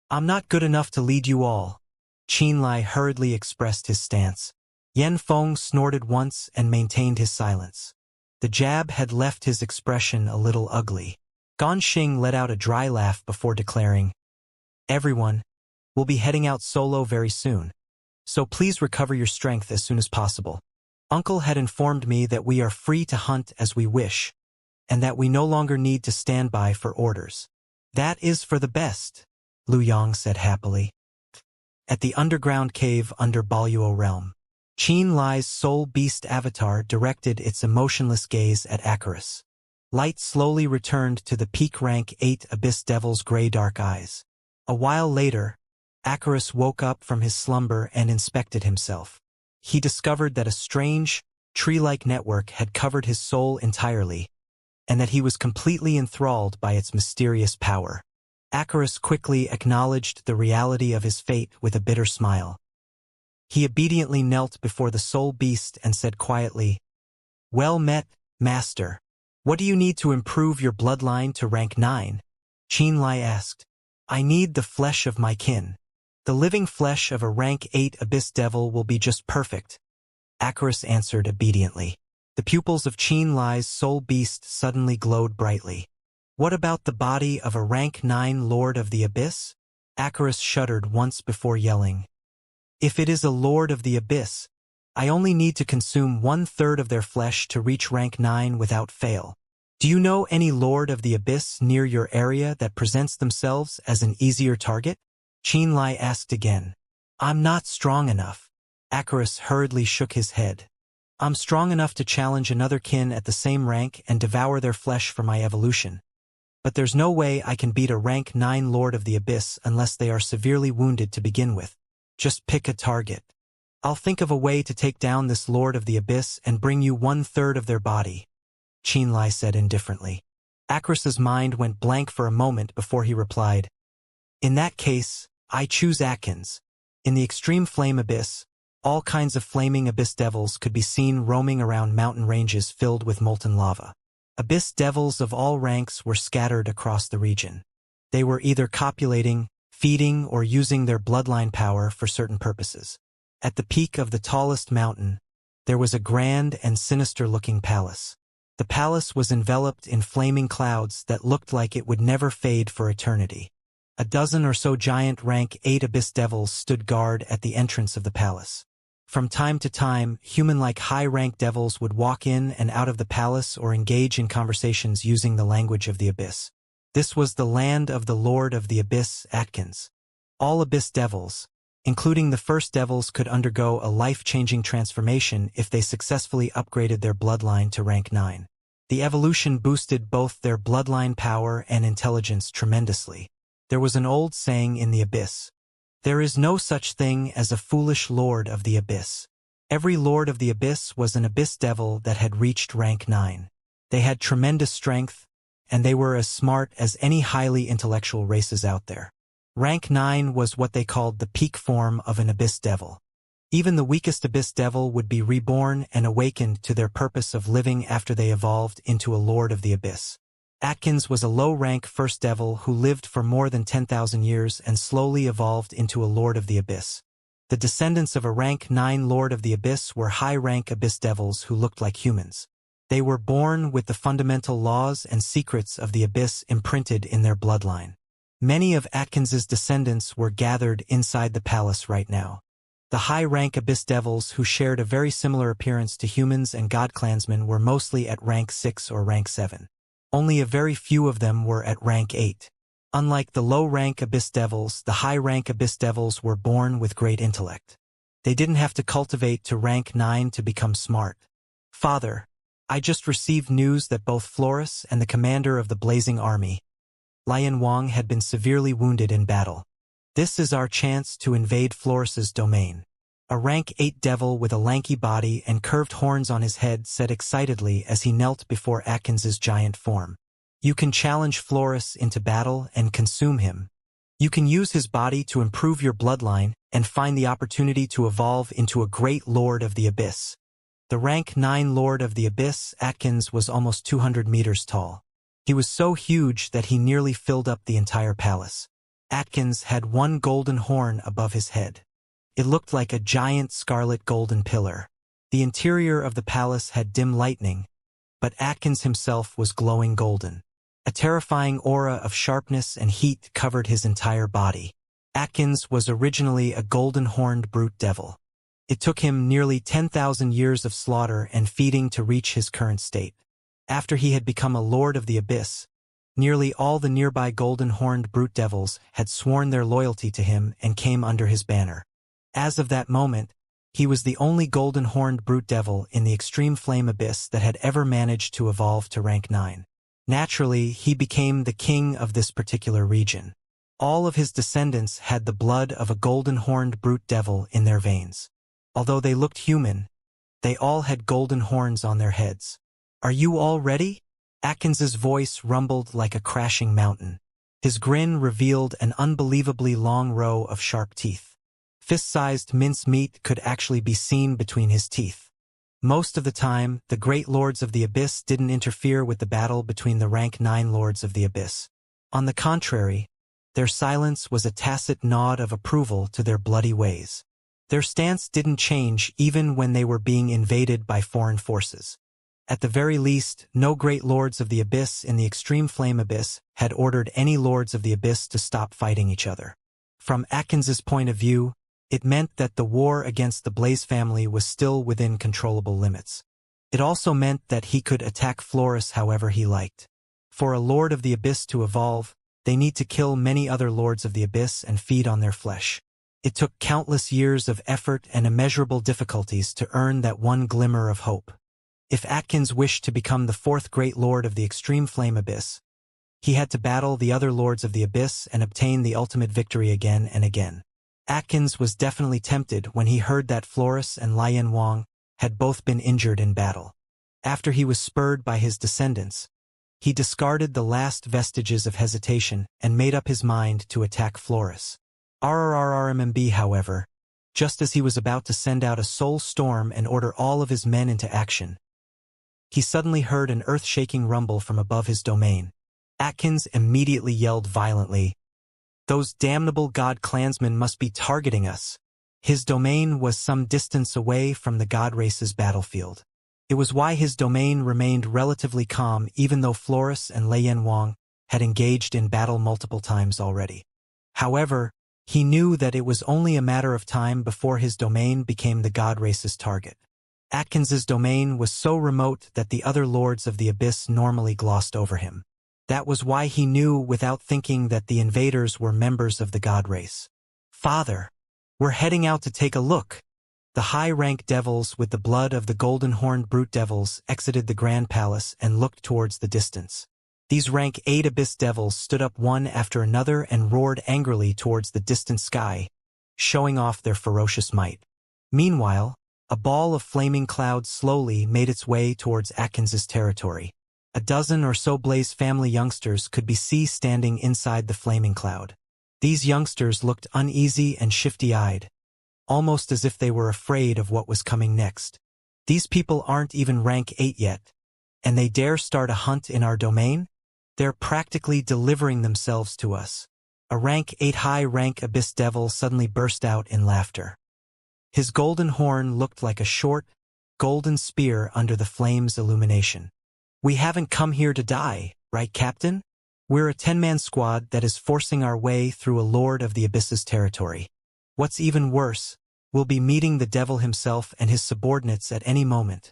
I'm not good enough to lead you all. Qin Lai hurriedly expressed his stance. Yan Feng snorted once and maintained his silence. The jab had left his expression a little ugly. Ganxing let out a dry laugh before declaring, Everyone, we'll be heading out solo very soon, so please recover your strength as soon as possible. Uncle had informed me that we are free to hunt as we wish, and that we no longer need to stand by for orders. That is for the best, Lu Yong said happily. At the underground cave under Baluo realm, Qin Lai's soul beast avatar directed its emotionless gaze at Icarus. Light slowly returned to the peak rank 8 Abyss Devil's gray-dark eyes. A while later, Icarus woke up from his slumber and inspected himself. He discovered that a strange, tree-like network had covered his soul entirely, and that he was completely enthralled by its mysterious power. Icarus quickly acknowledged the reality of his fate with a bitter smile. He obediently knelt before the soul beast and said quietly, Well met, Master. What do you need to improve your bloodline to rank 9? Qin Lai asked. I need the flesh of my kin. The living flesh of a rank 8 Abyss Devil will be just perfect. Icarus answered obediently. The pupils of Qin Lai's soul beast suddenly glowed brightly. What about the body of a rank 9 Lord of the Abyss? Icarus shuddered once before yelling. If it is a Lord of the Abyss, I only need to consume 1/3 of their flesh to reach rank 9 without fail. Do you know any Lord of the Abyss near your area that presents themselves as an easier target? Qin Lai asked again. I'm not strong enough. Icarus hurriedly shook his head. I'm strong enough to challenge another kin at the same rank and devour their flesh for my evolution. But there's no way I can beat a rank 9 Lord of the Abyss unless they are severely wounded to begin with. Just pick a target. I'll think of a way to take down this Lord of the Abyss and bring you 1/3 of their body, Qin Lai said indifferently. Icarus's mind went blank for a moment before he replied. In that case, I choose Atkins. In the extreme flame abyss, all kinds of flaming abyss devils could be seen roaming around mountain ranges filled with molten lava. Abyss devils of all ranks were scattered across the region. They were either copulating, feeding, or using their bloodline power for certain purposes. At the peak of the tallest mountain, there was a grand and sinister-looking palace. The palace was enveloped in flaming clouds that looked like it would never fade for eternity. A dozen or so giant rank 8 abyss devils stood guard at the entrance of the palace. From time to time, human-like high-rank devils would walk in and out of the palace or engage in conversations using the language of the abyss. This was the land of the Lord of the Abyss, Atkins. All abyss devils, including the first devils, could undergo a life-changing transformation if they successfully upgraded their bloodline to rank 9. The evolution boosted both their bloodline power and intelligence tremendously. There was an old saying in the Abyss. There is no such thing as a foolish Lord of the Abyss. Every Lord of the Abyss was an Abyss Devil that had reached rank 9. They had tremendous strength, and they were as smart as any highly intellectual races out there. Rank 9 was what they called the peak form of an Abyss Devil. Even the weakest Abyss Devil would be reborn and awakened to their purpose of living after they evolved into a Lord of the Abyss. Atkins was a low-rank First Devil who lived for more than 10,000 years and slowly evolved into a Lord of the Abyss. The descendants of a rank 9 Lord of the Abyss were high-rank Abyss Devils who looked like humans. They were born with the fundamental laws and secrets of the Abyss imprinted in their bloodline. Many of Atkins's descendants were gathered inside the palace right now. The high-rank Abyss Devils who shared a very similar appearance to humans and God-clansmen were mostly at rank 6 or rank 7. Only a very few of them were at rank 8. Unlike the low-rank Abyss Devils, the high-rank Abyss Devils were born with great intellect. They didn't have to cultivate to rank 9 to become smart. Father, I just received news that both Flores and the commander of the Blazing Army, Lian Wang, had been severely wounded in battle. This is our chance to invade Flores's domain. A rank 8 devil with a lanky body and curved horns on his head said excitedly as he knelt before Atkins's giant form. You can challenge Flores into battle and consume him. You can use his body to improve your bloodline and find the opportunity to evolve into a great Lord of the Abyss. The rank 9 Lord of the Abyss, Atkins, was almost 200 meters tall. He was so huge that he nearly filled up the entire palace. Atkins had one golden horn above his head. It looked like a giant scarlet golden pillar. The interior of the palace had dim lightning, but Atkins himself was glowing golden. A terrifying aura of sharpness and heat covered his entire body. Atkins was originally a golden-horned brute devil. It took him nearly 10,000 years of slaughter and feeding to reach his current state. After he had become a Lord of the Abyss, nearly all the nearby golden-horned brute devils had sworn their loyalty to him and came under his banner. As of that moment, he was the only golden-horned brute devil in the extreme flame abyss that had ever managed to evolve to rank 9. Naturally, he became the king of this particular region. All of his descendants had the blood of a golden-horned brute devil in their veins. Although they looked human, they all had golden horns on their heads. Are you all ready? Atkins's voice rumbled like a crashing mountain. His grin revealed an unbelievably long row of sharp teeth. Fist-sized mincemeat could actually be seen between his teeth. Most of the time, the great lords of the Abyss didn't interfere with the battle between the rank 9 lords of the Abyss. On the contrary, their silence was a tacit nod of approval to their bloody ways. Their stance didn't change even when they were being invaded by foreign forces. At the very least, no great lords of the Abyss in the extreme flame abyss had ordered any lords of the Abyss to stop fighting each other. From Atkins's point of view, it meant that the war against the Blaze family was still within controllable limits. It also meant that he could attack Flores however he liked. For a Lord of the Abyss to evolve, they need to kill many other Lords of the Abyss and feed on their flesh. It took countless years of effort and immeasurable difficulties to earn that one glimmer of hope. If Atkins wished to become the 4th Great Lord of the Extreme Flame Abyss, he had to battle the other Lords of the Abyss and obtain the ultimate victory again and again. Atkins was definitely tempted when he heard that Flores and Lian Wang had both been injured in battle. After he was spurred by his descendants, he discarded the last vestiges of hesitation and made up his mind to attack Flores. RRRMMB, however, just as he was about to send out a soul storm and order all of his men into action, he suddenly heard an earth-shaking rumble from above his domain. Atkins immediately yelled violently, "Those damnable god clansmen must be targeting us." His domain was some distance away from the god race's battlefield. It was why his domain remained relatively calm even though Flores and Lian Wang had engaged in battle multiple times already. However, he knew that it was only a matter of time before his domain became the god race's target. Atkins's domain was so remote that the other lords of the Abyss normally glossed over him. That was why he knew without thinking that the invaders were members of the god race. "Father, we're heading out to take a look." The high-rank devils with the blood of the golden-horned brute devils exited the Grand Palace and looked towards the distance. These rank 8 abyss devils stood up one after another and roared angrily towards the distant sky, showing off their ferocious might. Meanwhile, a ball of flaming cloud slowly made its way towards Atkins's territory. A dozen or so Blaze family youngsters could be seen standing inside the flaming cloud. These youngsters looked uneasy and shifty-eyed, almost as if they were afraid of what was coming next. These people aren't even rank 8 yet, and they dare start a hunt in our domain? They're practically delivering themselves to us. A rank 8 high-rank abyss devil suddenly burst out in laughter. His golden horn looked like a short, golden spear under the flame's illumination. "We haven't come here to die, right, Captain? We're a 10-man squad that is forcing our way through a Lord of the Abyss's territory. What's even worse, we'll be meeting the devil himself and his subordinates at any moment.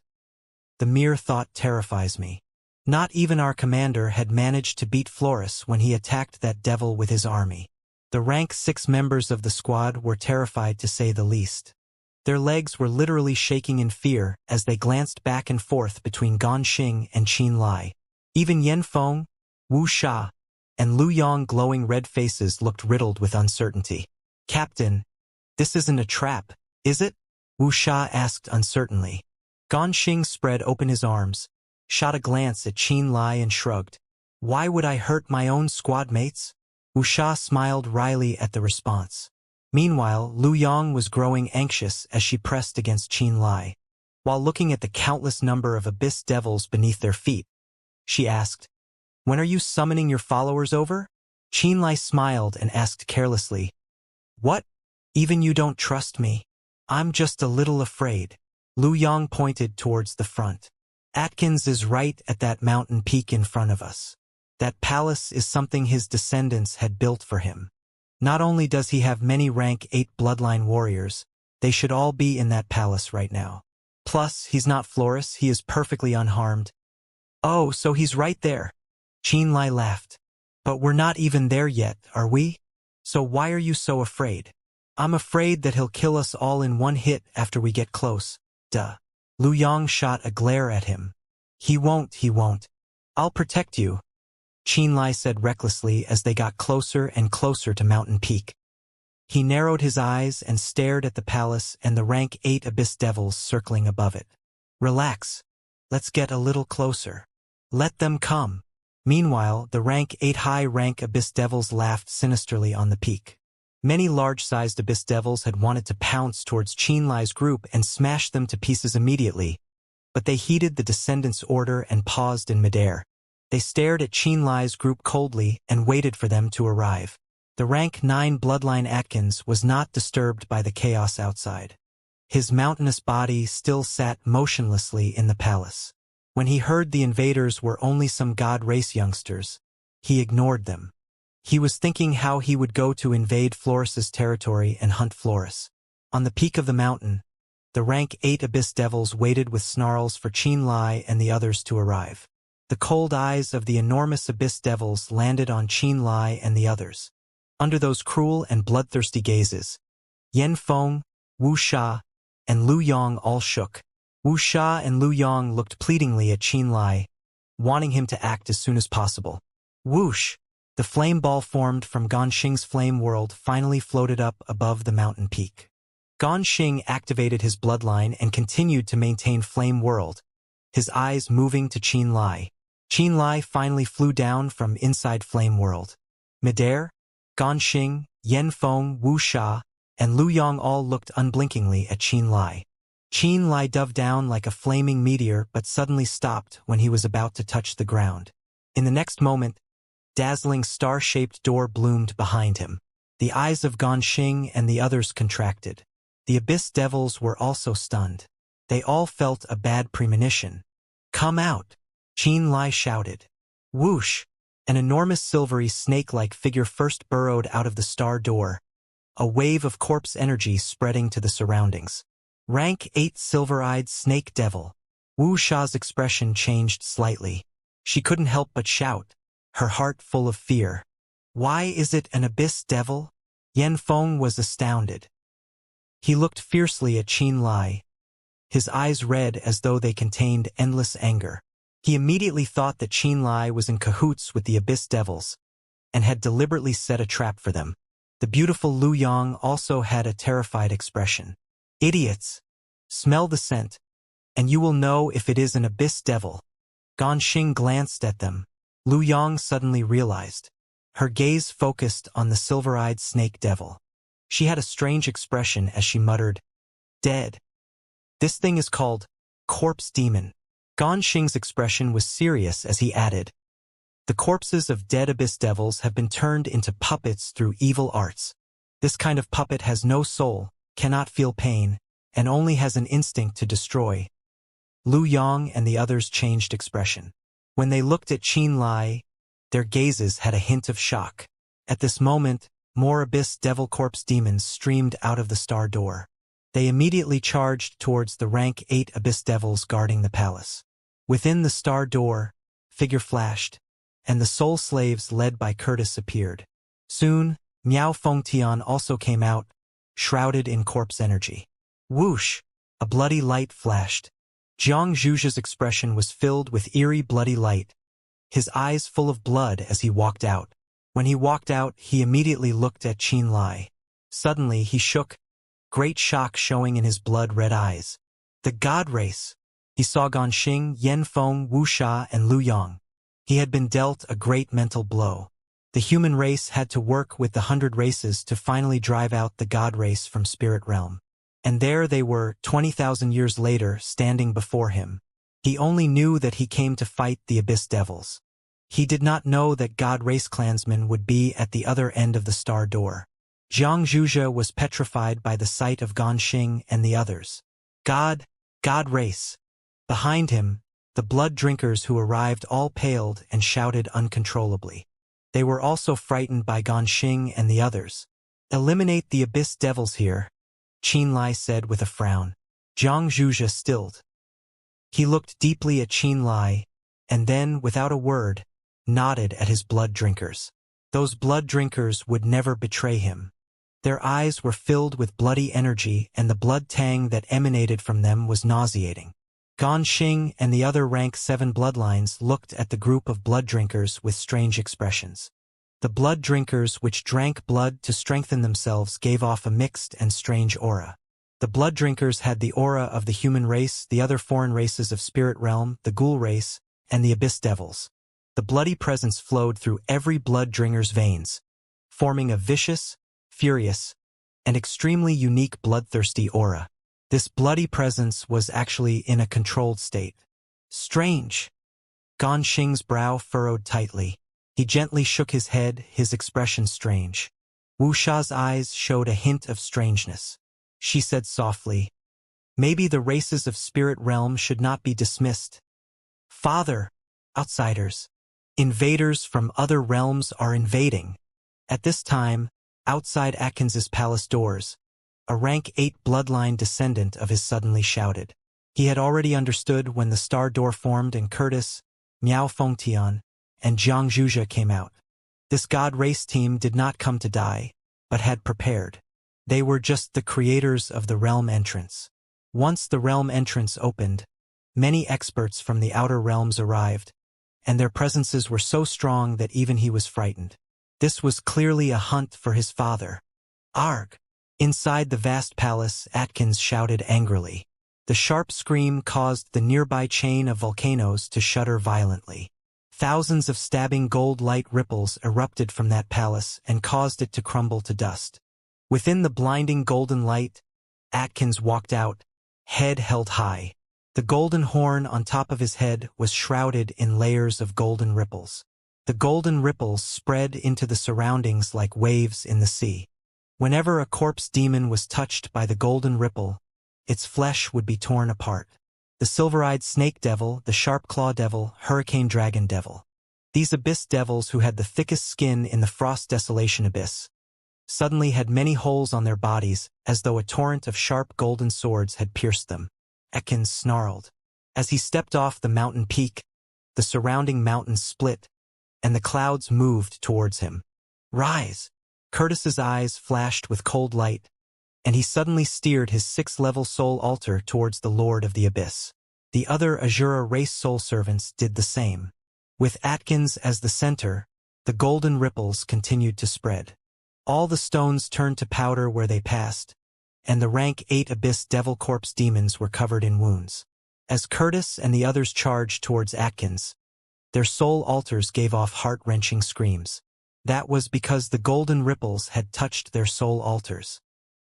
The mere thought terrifies me. Not even our commander had managed to beat Flores when he attacked that devil with his army." The rank 6 members of the squad were terrified to say the least. Their legs were literally shaking in fear as they glanced back and forth between Ganxing and Qin Lai. Even Yanfeng, Wuxia, and Lu Yong's glowing red faces looked riddled with uncertainty. "Captain, this isn't a trap, is it?" Wuxia asked uncertainly. Ganxing spread open his arms, shot a glance at Qin Lai and shrugged. "Why would I hurt my own squad mates?" Wuxia smiled wryly at the response. Meanwhile, Lu Yong was growing anxious as she pressed against Qin Lai. While looking at the countless number of abyss devils beneath their feet, she asked, "When are you summoning your followers over?" Qin Lai smiled and asked carelessly, "What? Even you don't trust me?" "I'm just a little afraid." Lu Yong pointed towards the front. "Atkins is right at that mountain peak in front of us. That palace is something his descendants had built for him. Not only does he have many rank 8 bloodline warriors, they should all be in that palace right now. Plus, he's not Florus, he is perfectly unharmed." "Oh, so he's right there." Qin Lai laughed. "But we're not even there yet, are we? So why are you so afraid?" "I'm afraid that he'll kill us all in one hit after we get close." "Duh." Lu Yong shot a glare at him. He won't. "I'll protect you," Qin Lai said recklessly as they got closer and closer to Mountain Peak. He narrowed his eyes and stared at the palace and the rank 8 abyss devils circling above it. "Relax. Let's get a little closer. Let them come." Meanwhile, the rank 8 high-rank abyss devils laughed sinisterly on the peak. Many large-sized abyss devils had wanted to pounce towards Qin Lai's group and smash them to pieces immediately, but they heeded the descendants' order and paused in midair. They stared at Qin Lai's group coldly and waited for them to arrive. The rank 9 bloodline Atkins was not disturbed by the chaos outside. His mountainous body still sat motionlessly in the palace. When he heard the invaders were only some god race youngsters, he ignored them. He was thinking how he would go to invade Florus's territory and hunt Florus. On the peak of the mountain, the rank 8 abyss devils waited with snarls for Qin Lai and the others to arrive. The cold eyes of the enormous abyss devils landed on Qin Lai and the others. Under those cruel and bloodthirsty gazes, Yanfeng, Wuxia, and Lu Yong all shook. Wuxia and Lu Yong looked pleadingly at Qin Lai, wanting him to act as soon as possible. Whoosh! The flame ball formed from Ganxing's flame world finally floated up above the mountain peak. Ganxing activated his bloodline and continued to maintain flame world, his eyes moving to Qin Lai. Qin Lai finally flew down from inside flame world. Midair, Ganxing, Yanfeng, Wuxia, and Lu Yong all looked unblinkingly at Qin Lai. Qin Lai dove down like a flaming meteor but suddenly stopped when he was about to touch the ground. In the next moment, dazzling star-shaped door bloomed behind him. The eyes of Ganxing and the others contracted. The abyss devils were also stunned. They all felt a bad premonition. "Come out!" Qin Lai shouted. Whoosh! An enormous silvery snake-like figure first burrowed out of the star door, a wave of corpse energy spreading to the surroundings. Rank 8 silver-eyed snake devil. Wu Sha's expression changed slightly. She couldn't help but shout, her heart full of fear. "Why is it an abyss devil?" Yanfeng was astounded. He looked fiercely at Qin Lai, his eyes red as though they contained endless anger. He immediately thought that Qin Lai was in cahoots with the abyss devils and had deliberately set a trap for them. The beautiful Lu Yong also had a terrified expression. "Idiots! Smell the scent, and you will know if it is an abyss devil." Ganxing glanced at them. Lu Yong suddenly realized. Her gaze focused on the silver-eyed snake devil. She had a strange expression as she muttered, "Dead. This thing is called Corpse Demon." Ganxing's expression was serious as he added, "The corpses of dead abyss devils have been turned into puppets through evil arts. This kind of puppet has no soul, cannot feel pain, and only has an instinct to destroy." Lu Yong and the others changed expression. When they looked at Qin Lai, their gazes had a hint of shock. At this moment, more abyss devil corpse demons streamed out of the star door. They immediately charged towards the rank 8 abyss devils guarding the palace. Within the star door, figure flashed, and the soul slaves led by Curtis appeared. Soon, Miao Fengtian also came out, shrouded in corpse energy. Whoosh! A bloody light flashed. Jiang Zhuge's expression was filled with eerie bloody light, his eyes full of blood as he walked out. When he walked out, he immediately looked at Qin Lai. Suddenly, he shook, great shock showing in his blood-red eyes. The God race! He saw Ganxing, Yanfeng, Wuxia, and Lu Yang. He had been dealt a great mental blow. The human race had to work with the 100 races to finally drive out the God race from spirit realm. And there they were, 20,000 years later, standing before him. He only knew that he came to fight the Abyss Devils. He did not know that God race clansmen would be at the other end of the star door. Jiang Zhuge was petrified by the sight of Ganxing and the others. God race! Behind him, the blood drinkers who arrived all paled and shouted uncontrollably. They were also frightened by Ganxing and the others. Eliminate the Abyss Devils here, Qin Lai said with a frown. Jiang Zhuge stilled. He looked deeply at Qin Lai, and then, without a word, nodded at his blood drinkers. Those blood drinkers would never betray him. Their eyes were filled with bloody energy, and the blood tang that emanated from them was nauseating. Ganxing and the other rank 7 bloodlines looked at the group of blood drinkers with strange expressions. The blood drinkers which drank blood to strengthen themselves gave off a mixed and strange aura. The blood drinkers had the aura of the human race, the other foreign races of spirit realm, the ghoul race, and the abyss devils. The bloody presence flowed through every blood drinker's veins, forming a vicious, furious, and extremely unique bloodthirsty aura. This bloody presence was actually in a controlled state. Strange. Ganxing's brow furrowed tightly. He gently shook his head, his expression strange. Wuxia's eyes showed a hint of strangeness. She said softly, "Maybe the races of spirit realm should not be dismissed. Father, outsiders, invaders from other realms are invading." At this time, outside Atkins's palace doors, a rank 8 bloodline descendant of his suddenly shouted. He had already understood when the star door formed and Curtis, Miao Fengtian, and Jiang Zhuge came out. This God race team did not come to die, but had prepared. They were just the creators of the realm entrance. Once the realm entrance opened, many experts from the outer realms arrived, and their presences were so strong that even he was frightened. This was clearly a hunt for his father. Arg! Inside the vast palace, Atkins shouted angrily. The sharp scream caused the nearby chain of volcanoes to shudder violently. Thousands of stabbing gold light ripples erupted from that palace and caused it to crumble to dust. Within the blinding golden light, Atkins walked out, head held high. The golden horn on top of his head was shrouded in layers of golden ripples. The golden ripples spread into the surroundings like waves in the sea. Whenever a corpse demon was touched by the golden ripple, its flesh would be torn apart. The silver-eyed snake devil, the sharp claw devil, hurricane dragon devil. These abyss devils who had the thickest skin in the frost desolation abyss, suddenly had many holes on their bodies, as though a torrent of sharp golden swords had pierced them. Atkins snarled. As he stepped off the mountain peak, the surrounding mountains split, and the clouds moved towards him. Rise! Curtis's eyes flashed with cold light, and he suddenly steered his 6th-level soul altar towards the Lord of the Abyss. The other Azura race soul servants did the same. With Atkins as the center, the golden ripples continued to spread. All the stones turned to powder where they passed, and the rank 8 Abyss Devil Corpse demons were covered in wounds. As Curtis and the others charged towards Atkins, their soul altars gave off heart-wrenching screams. That was because the golden ripples had touched their soul altars.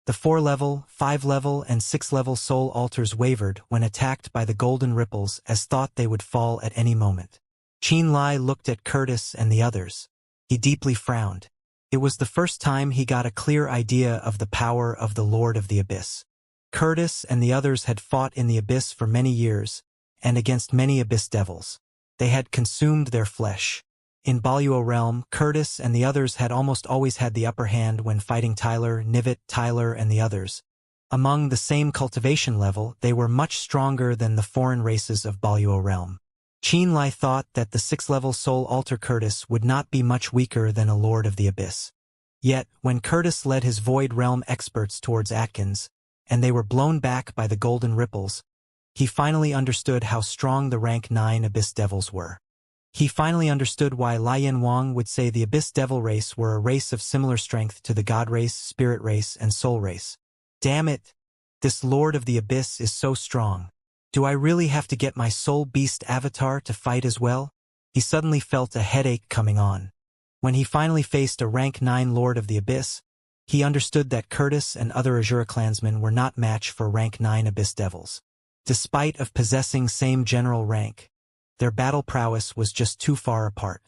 The 4-level, 5-level, and 6-level soul altars wavered when attacked by the golden ripples as thought they would fall at any moment. Qin Lai looked at Curtis and the others. He deeply frowned. It was the first time he got a clear idea of the power of the Lord of the Abyss. Curtis and the others had fought in the Abyss for many years, and against many Abyss devils. They had consumed their flesh. In Boluo realm, Curtis and the others had almost always had the upper hand when fighting Nivit, Tyler, and the others. Among the same cultivation level, they were much stronger than the foreign races of Boluo realm. Qin Lai thought that the 6th-level soul altar Curtis would not be much weaker than a Lord of the Abyss. Yet, when Curtis led his Void Realm experts towards Atkins, and they were blown back by the golden ripples. He finally understood how strong the rank 9 Abyss Devils were. He finally understood why Lian Wang would say the Abyss Devil race were a race of similar strength to the God race, Spirit race, and Soul race. Damn it! This Lord of the Abyss is so strong. Do I really have to get my Soul Beast avatar to fight as well? He suddenly felt a headache coming on. When he finally faced a rank 9 Lord of the Abyss, he understood that Curtis and other Azura clansmen were not match for rank 9 Abyss Devils. Despite of possessing same general rank, their battle prowess was just too far apart.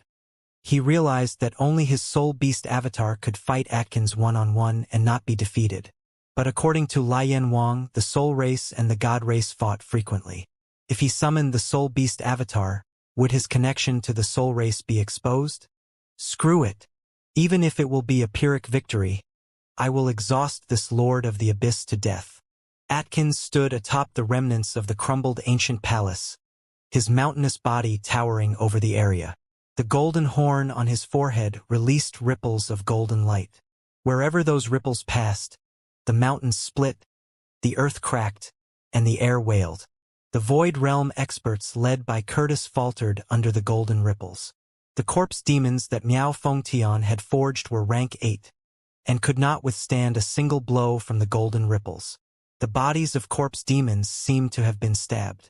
He realized that only his Soul Beast avatar could fight Atkins one-on-one and not be defeated. But according to Lian Wang, the Soul race and the God race fought frequently. If he summoned the Soul Beast avatar, would his connection to the Soul race be exposed? Screw it. Even if it will be a Pyrrhic victory, I will exhaust this Lord of the Abyss to death. Atkins stood atop the remnants of the crumbled ancient palace, his mountainous body towering over the area. The golden horn on his forehead released ripples of golden light. Wherever those ripples passed, the mountains split, the earth cracked, and the air wailed. The Void Realm experts led by Curtis faltered under the golden ripples. The corpse demons that Miao Fengtian had forged were rank 8, and could not withstand a single blow from the golden ripples. The bodies of corpse demons seemed to have been stabbed.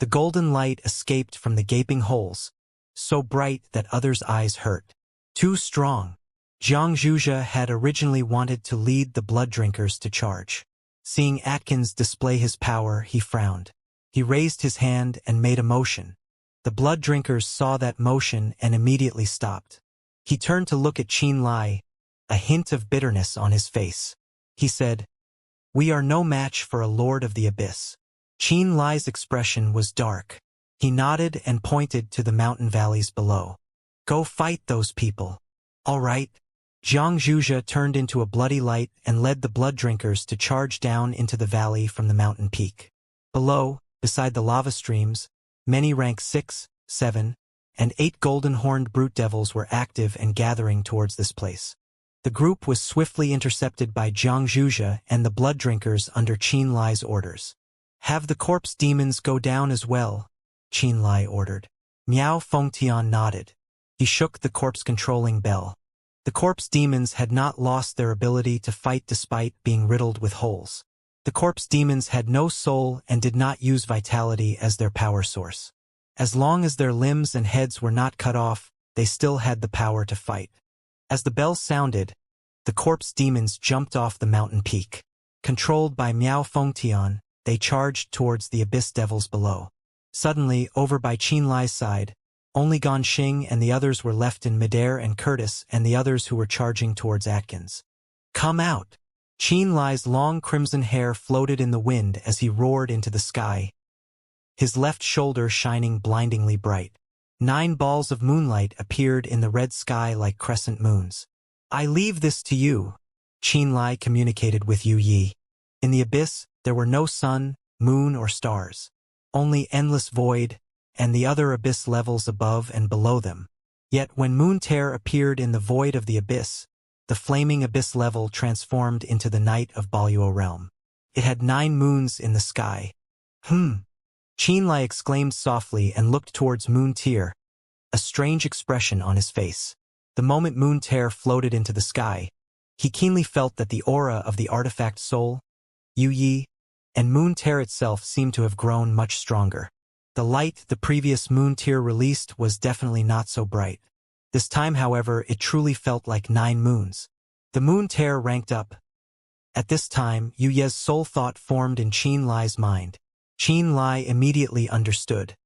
The golden light escaped from the gaping holes, so bright that others' eyes hurt. Too strong. Xianxia had originally wanted to lead the blood drinkers to charge. Seeing Atkins display his power, he frowned. He raised his hand and made a motion. The blood drinkers saw that motion and immediately stopped. He turned to look at Qin Lai, a hint of bitterness on his face. He said, "We are no match for a Lord of the Abyss." Qin Lai's expression was dark. He nodded and pointed to the mountain valleys below. "Go fight those people." "All right." Xianxia turned into a bloody light and led the blood drinkers to charge down into the valley from the mountain peak. Below, beside the lava streams, many rank 6, 7, and 8 golden-horned brute devils were active and gathering towards this place. The group was swiftly intercepted by Xianxia and the blood drinkers under Qin Lai's orders. "Have the corpse demons go down as well," Qin Lai ordered. Miao Fengtian nodded. He shook the corpse-controlling bell. The corpse demons had not lost their ability to fight despite being riddled with holes. The corpse demons had no soul and did not use vitality as their power source. As long as their limbs and heads were not cut off, they still had the power to fight. As the bell sounded, the corpse demons jumped off the mountain peak. Controlled by Miao Fengtian, they charged towards the abyss devils below. Suddenly, over by Qin Lai's side, only Ganxing and the others were left in midair, and Curtis and the others who were charging towards Atkins. "Come out!" Qin Lai's long crimson hair floated in the wind as he roared into the sky, his left shoulder shining blindingly bright. 9 balls of moonlight appeared in the red sky like crescent moons. "I leave this to you," Qin Lai communicated with Yu Yi. In the abyss, there were no sun, moon, or stars. Only endless void, and the other abyss levels above and below them. Yet when Moon Tear appeared in the void of the abyss, the flaming abyss level transformed into the night of Boluo realm. It had 9 moons in the sky. Qin Lai exclaimed softly and looked towards Moon Tear, a strange expression on his face. The moment Moon Tear floated into the sky, he keenly felt that the aura of the artifact soul, Yu Yi, and Moon Tear itself seemed to have grown much stronger. The light the previous Moon Tear released was definitely not so bright. This time, however, it truly felt like 9 moons. The Moon Tear ranked up. At this time, Yu Ye's soul thought formed in Qin Lai's mind. Qin Lai immediately understood.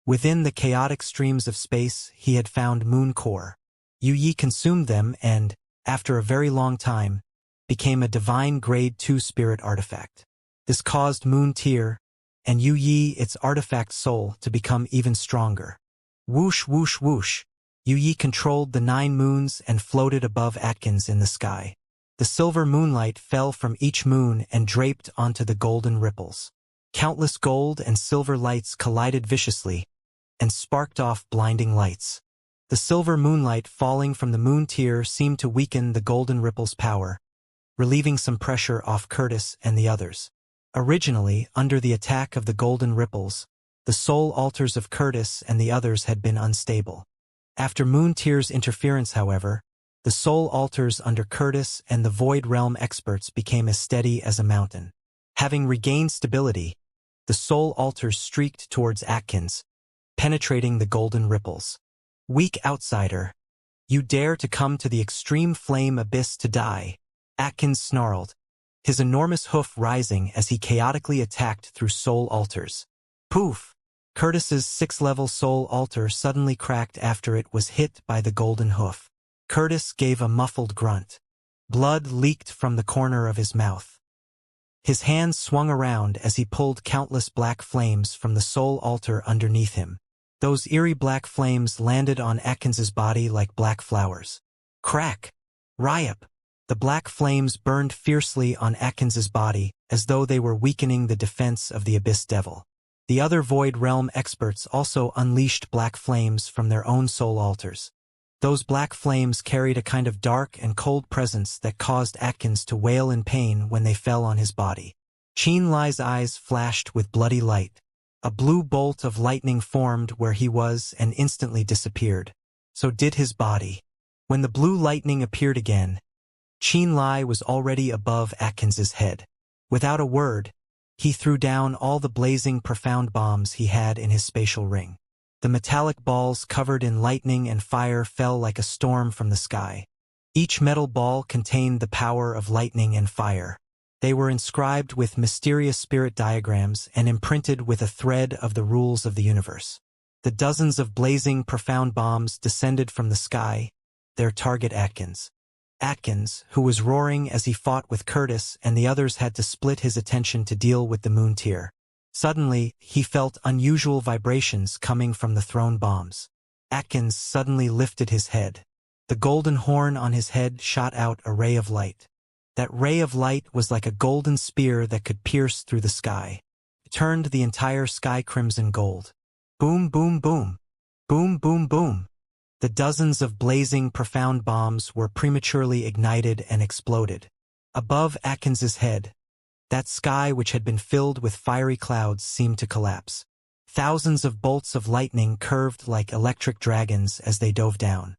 Within the chaotic streams of space, he had found moon core. Yu Yi consumed them and, after a very long time, became a divine grade 2 spirit artifact. This caused Moon Tear, and Yu Yi, its artifact soul, to become even stronger. Whoosh, whoosh, whoosh. Yu Yi controlled the 9 moons and floated above Atkins in the sky. The silver moonlight fell from each moon and draped onto the golden ripples. Countless gold and silver lights collided viciously and sparked off blinding lights. The silver moonlight falling from the Moon Tear seemed to weaken the golden ripples' power, relieving some pressure off Curtis and the others. Originally, under the attack of the golden ripples, the soul altars of Curtis and the others had been unstable. After Moon Tier's interference, however, the soul altars under Curtis and the Void Realm experts became as steady as a mountain. Having regained stability, the soul altars streaked towards Atkins, penetrating the golden ripples. "Weak outsider. You dare to come to the extreme flame abyss to die," Atkins snarled, his enormous hoof rising as he chaotically attacked through soul altars. Poof! Curtis's 6th-level soul altar suddenly cracked after it was hit by the golden hoof. Curtis gave a muffled grunt. Blood leaked from the corner of his mouth. His hands swung around as he pulled countless black flames from the soul altar underneath him. Those eerie black flames landed on Atkins's body like black flowers. Crack! Riot! The black flames burned fiercely on Atkins's body, as though they were weakening the defense of the Abyss Devil. The other Void Realm experts also unleashed black flames from their own soul altars. Those black flames carried a kind of dark and cold presence that caused Atkins to wail in pain when they fell on his body. Qianlai's eyes flashed with bloody light. A blue bolt of lightning formed where he was and instantly disappeared. So did his body. When the blue lightning appeared again, Qianlai was already above Atkins's head. Without a word, he threw down all the blazing profound bombs he had in his spatial ring. The metallic balls covered in lightning and fire fell like a storm from the sky. Each metal ball contained the power of lightning and fire. They were inscribed with mysterious spirit diagrams and imprinted with a thread of the rules of the universe. The dozens of blazing profound bombs descended from the sky, their target Atkins. Atkins, who was roaring as he fought with Curtis and the others, had to split his attention to deal with the Moon Tier. Suddenly, he felt unusual vibrations coming from the thrown bombs. Atkins suddenly lifted his head. The golden horn on his head shot out a ray of light. That ray of light was like a golden spear that could pierce through the sky. It turned the entire sky crimson gold. Boom, boom, boom. Boom, boom, boom. The dozens of blazing profound bombs were prematurely ignited and exploded. Above Atkins's head, that sky which had been filled with fiery clouds seemed to collapse. Thousands of bolts of lightning curved like electric dragons as they dove down.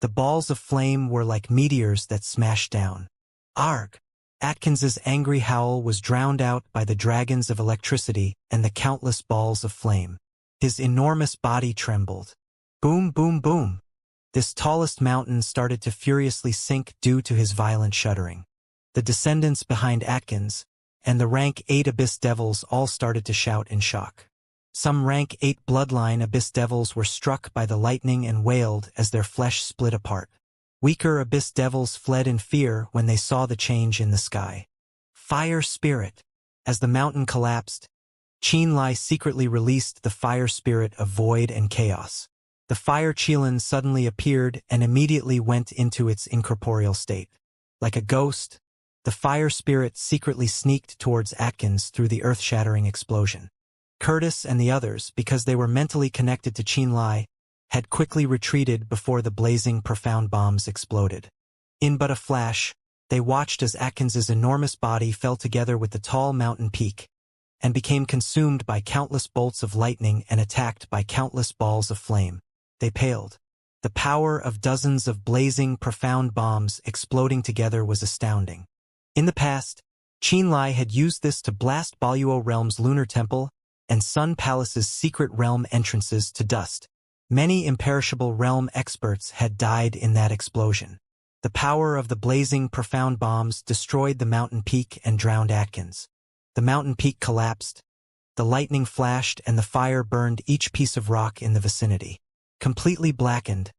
The balls of flame were like meteors that smashed down. Arg! Atkins's angry howl was drowned out by the dragons of electricity and the countless balls of flame. His enormous body trembled. Boom, boom, boom. This tallest mountain started to furiously sink due to his violent shuddering. The descendants behind Atkins and the rank 8 Abyss Devils all started to shout in shock. Some rank 8 Bloodline Abyss Devils were struck by the lightning and wailed as their flesh split apart. Weaker Abyss Devils fled in fear when they saw the change in the sky. Fire Spirit! As the mountain collapsed, Qianlai secretly released the fire spirit of void and chaos. The fire Qilin suddenly appeared and immediately went into its incorporeal state. Like a ghost, the fire spirit secretly sneaked towards Atkins through the earth-shattering explosion. Curtis and the others, because they were mentally connected to Qianlai, had quickly retreated before the blazing profound bombs exploded. In but a flash, they watched as Atkins's enormous body fell together with the tall mountain peak, and became consumed by countless bolts of lightning and attacked by countless balls of flame. They paled. The power of dozens of blazing, profound bombs exploding together was astounding. In the past, Qianlai had used this to blast Baluo Realm's lunar temple and Sun Palace's secret realm entrances to dust. Many imperishable realm experts had died in that explosion. The power of the blazing, profound bombs destroyed the mountain peak and drowned Atkins. The mountain peak collapsed, the lightning flashed, and the fire burned each piece of rock in the vicinity. Completely blackened,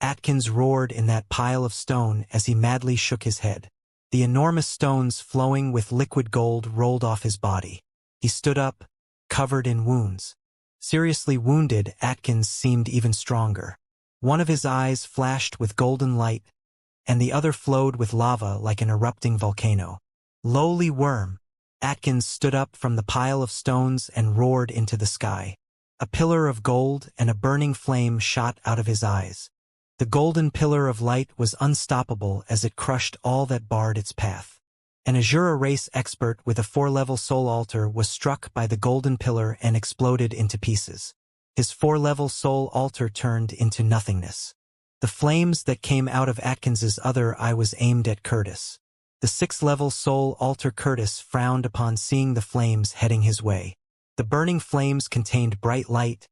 Atkins roared in that pile of stone as he madly shook his head. The enormous stones flowing with liquid gold rolled off his body. He stood up, covered in wounds. Seriously wounded, Atkins seemed even stronger. One of his eyes flashed with golden light, and the other flowed with lava like an erupting volcano. Lowly worm! Atkins stood up from the pile of stones and roared into the sky. A pillar of gold and a burning flame shot out of his eyes. The golden pillar of light was unstoppable as it crushed all that barred its path. An Azura race expert with a 4-level soul altar was struck by the golden pillar and exploded into pieces. His 4-level soul altar turned into nothingness. The flames that came out of Atkins's other eye was aimed at Curtis. The 6th-level soul altar Curtis frowned upon seeing the flames heading his way. The burning flames contained bright light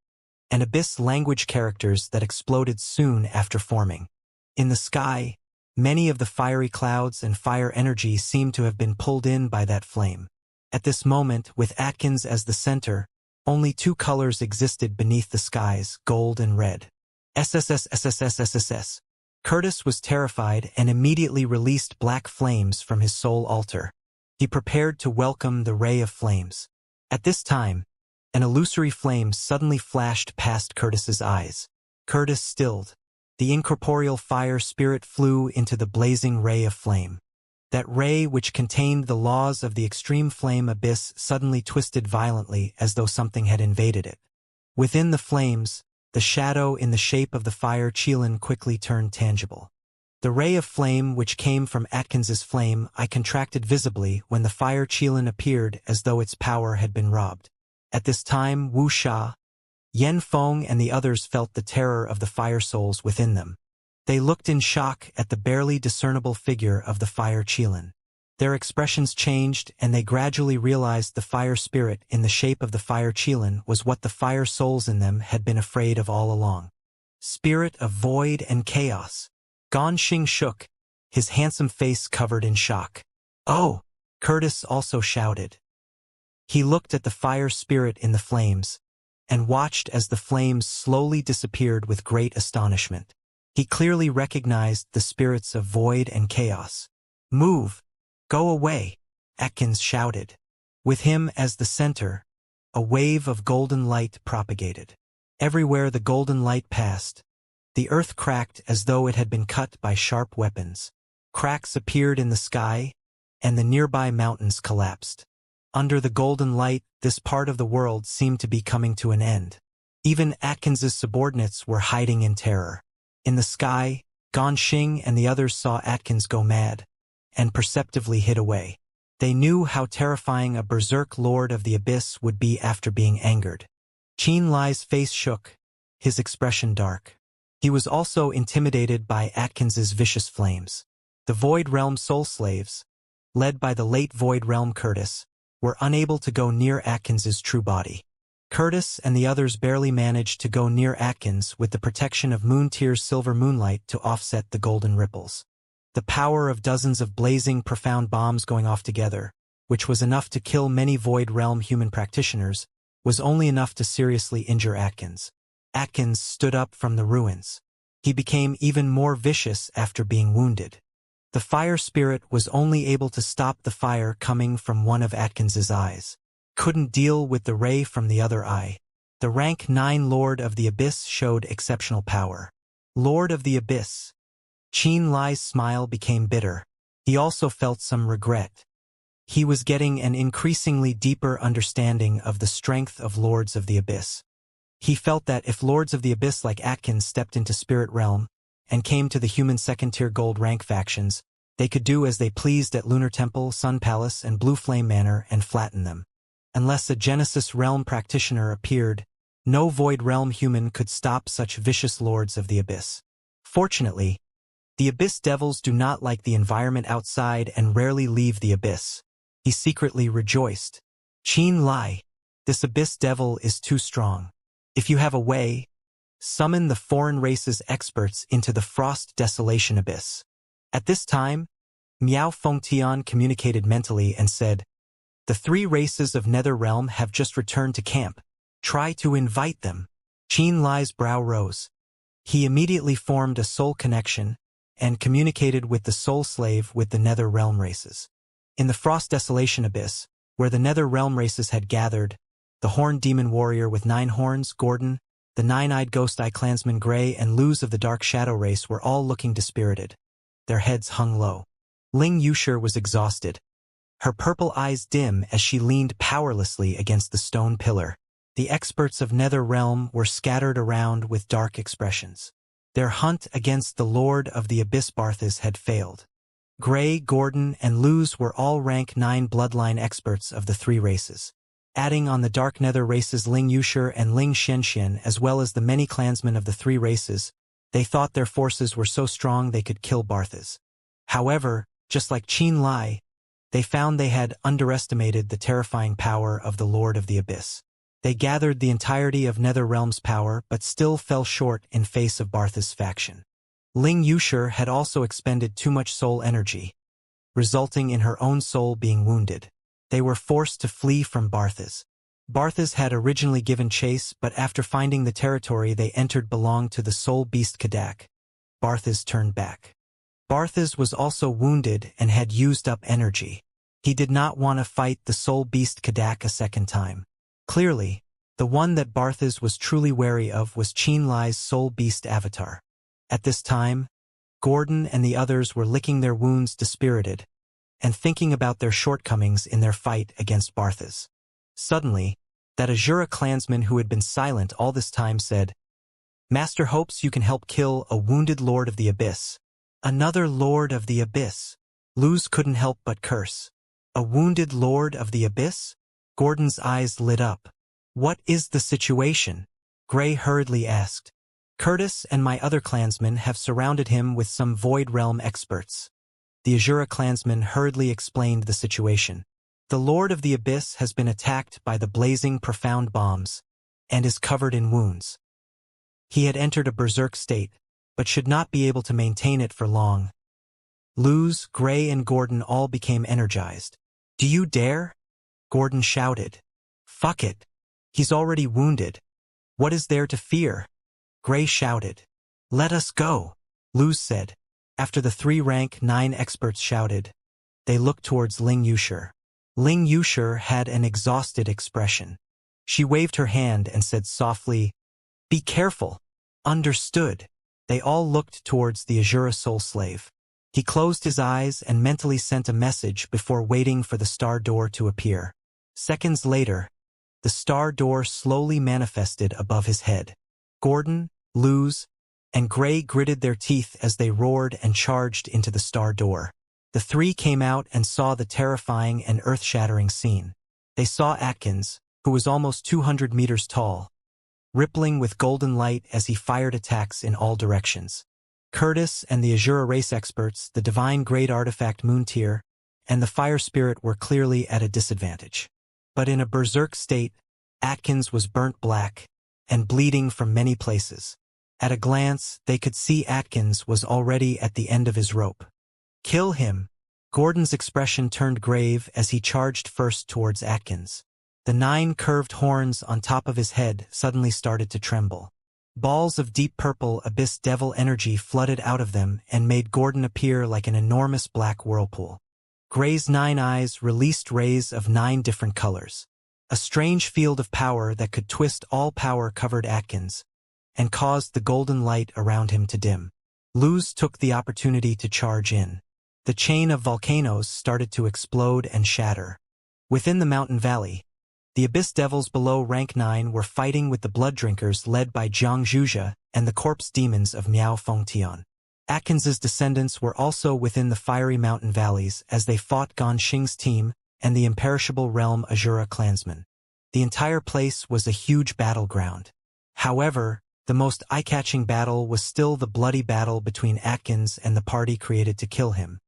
and abyss language characters that exploded soon after forming. In the sky, many of the fiery clouds and fire energy seemed to have been pulled in by that flame. At this moment, with Atkins as the center, only 2 colors existed beneath the skies, gold and red. SSS. Curtis was terrified and immediately released black flames from his soul altar. He prepared to welcome the ray of flames. At this time, an illusory flame suddenly flashed past Curtis's eyes. Curtis stilled. The incorporeal fire spirit flew into the blazing ray of flame. That ray, which contained the laws of the extreme flame abyss, suddenly twisted violently as though something had invaded it. Within the flames, the shadow in the shape of the fire Qilin quickly turned tangible. The ray of flame which came from Atkins's flame eye contracted visibly when the fire Qilin appeared as though its power had been robbed. At this time, Wuxia, Yen Feng and the others felt the terror of the fire souls within them. They looked in shock at the barely discernible figure of the fire Qilin. Their expressions changed and they gradually realized the fire spirit in the shape of the fire Qilin was what the fire souls in them had been afraid of all along. Spirit of void and chaos. Ganxing shook, his handsome face covered in shock. "Oh!" Curtis also shouted. He looked at the fire spirit in the flames, and watched as the flames slowly disappeared with great astonishment. He clearly recognized the spirits of void and chaos. "Move! Go away!" Atkins shouted. With him as the center, a wave of golden light propagated. Everywhere the golden light passed, the earth cracked as though it had been cut by sharp weapons. Cracks appeared in the sky, and the nearby mountains collapsed. Under the golden light, this part of the world seemed to be coming to an end. Even Atkins's subordinates were hiding in terror. In the sky, Ganxing and the others saw Atkins go mad, and perceptively hid away. They knew how terrifying a berserk lord of the abyss would be after being angered. Qin Lai's face shook, his expression dark. He was also intimidated by Atkins's vicious flames. The Void Realm soul slaves, led by the late Void Realm Curtis, were unable to go near Atkins's true body. Curtis and the others barely managed to go near Atkins with the protection of Moontier's silver moonlight to offset the golden ripples. The power of dozens of blazing profound bombs going off together, which was enough to kill many Void Realm human practitioners, was only enough to seriously injure Atkins. Atkins stood up from the ruins. He became even more vicious after being wounded. The fire spirit was only able to stop the fire coming from one of Atkins's eyes. Couldn't deal with the ray from the other eye. The rank 9 Lord of the Abyss showed exceptional power. Lord of the Abyss. Qin Lai's smile became bitter. He also felt some regret. He was getting an increasingly deeper understanding of the strength of Lords of the Abyss. He felt that if Lords of the Abyss like Atkins stepped into Spirit Realm and came to the human second-tier gold rank factions, they could do as they pleased at Lunar Temple, Sun Palace, and Blue Flame Manor and flatten them. Unless a Genesis Realm practitioner appeared, no Void Realm human could stop such vicious Lords of the Abyss. Fortunately, the Abyss Devils do not like the environment outside and rarely leave the Abyss. He secretly rejoiced. Qin Lai, this Abyss Devil is too strong. If you have a way, summon the foreign race's experts into the Frost Desolation Abyss. At this time, Miao Fengtian communicated mentally and said, "The 3 races of Nether Realm have just returned to camp. Try to invite them." Qin Lai's brow rose. He immediately formed a soul connection and communicated with the soul slave with the Nether Realm races. In the Frost Desolation Abyss, where the Nether Realm races had gathered, the Horned Demon Warrior with 9 horns, Gordon, the 9-eyed Ghost-Eye Clansman Grey, and Luz of the Dark Shadow race were all looking dispirited. Their heads hung low. Ling Yushir was exhausted. Her purple eyes dim as she leaned powerlessly against the stone pillar. The experts of Nether Realm were scattered around with dark expressions. Their hunt against the Lord of the Abyss Barthas had failed. Gray, Gordon, and Luz were all rank 9 bloodline experts of the 3 races. Adding on the Dark Nether races Ling Yushir and Ling Xianxia as well as the many clansmen of the 3 races, they thought their forces were so strong they could kill Barthas. However, just like Qin Lai, they found they had underestimated the terrifying power of the Lord of the Abyss. They gathered the entirety of Netherrealm's power but still fell short in face of Barthas' faction. Ling Yushir had also expended too much soul energy, resulting in her own soul being wounded. They were forced to flee from Barthas. Barthas had originally given chase, but after finding the territory they entered belonged to the soul beast Kadak. Barthas turned back. Barthas was also wounded and had used up energy. He did not want to fight the soul beast Kadak a second time. Clearly, the one that Barthas was truly wary of was Qin Lai's soul beast avatar. At this time, Gordon and the others were licking their wounds dispirited and thinking about their shortcomings in their fight against Barthas. Suddenly, that Azura clansman who had been silent all this time said, "Master hopes you can help kill a wounded Lord of the Abyss." Another Lord of the Abyss. Luz couldn't help but curse. A wounded Lord of the Abyss? Gordon's eyes lit up. "What is the situation?" Gray hurriedly asked. "Curtis and my other clansmen have surrounded him with some Void Realm experts." The Azura clansman hurriedly explained the situation. "The Lord of the Abyss has been attacked by the blazing profound bombs and is covered in wounds. He had entered a berserk state, but should not be able to maintain it for long." Luz, Gray, and Gordon all became energized. "Do you dare?" Gordon shouted. "Fuck it. He's already wounded. What is there to fear?" Gray shouted. "Let us go," Luz said. After the 3 rank 9 experts shouted, they looked towards Ling Yushir. Ling Yushir had an exhausted expression. She waved her hand and said softly, "Be careful." "Understood." They all looked towards the Azura soul slave. He closed his eyes and mentally sent a message before waiting for the star door to appear. Seconds later, the star door slowly manifested above his head. Gordon, Luz, and Gray gritted their teeth as they roared and charged into the star door. The 3 came out and saw the terrifying and earth-shattering scene. They saw Atkins, who was almost 200 meters tall, rippling with golden light as he fired attacks in all directions. Curtis and the Azura race experts, the divine grade artifact Moontear, and the fire spirit were clearly at a disadvantage. But in a berserk state, Atkins was burnt black and bleeding from many places. At a glance, they could see Atkins was already at the end of his rope. "Kill him." Gordon's expression turned grave as he charged first towards Atkins. The 9 curved horns on top of his head suddenly started to tremble. Balls of deep purple abyss devil energy flooded out of them and made Gordon appear like an enormous black whirlpool. Gray's 9 eyes released rays of 9 different colors. A strange field of power that could twist all power covered Atkins and caused the golden light around him to dim. Luz took the opportunity to charge in. The chain of volcanoes started to explode and shatter. Within the mountain valley, the Abyss Devils below rank 9 were fighting with the Blood Drinkers led by Jiang Zhuzha and the Corpse Demons of Miao Fengtian. Atkins's descendants were also within the fiery mountain valleys as they fought Gan Xing's team and the imperishable realm Azura clansmen. The entire place was a huge battleground. However, the most eye-catching battle was still the bloody battle between Atkins and the party created to kill him.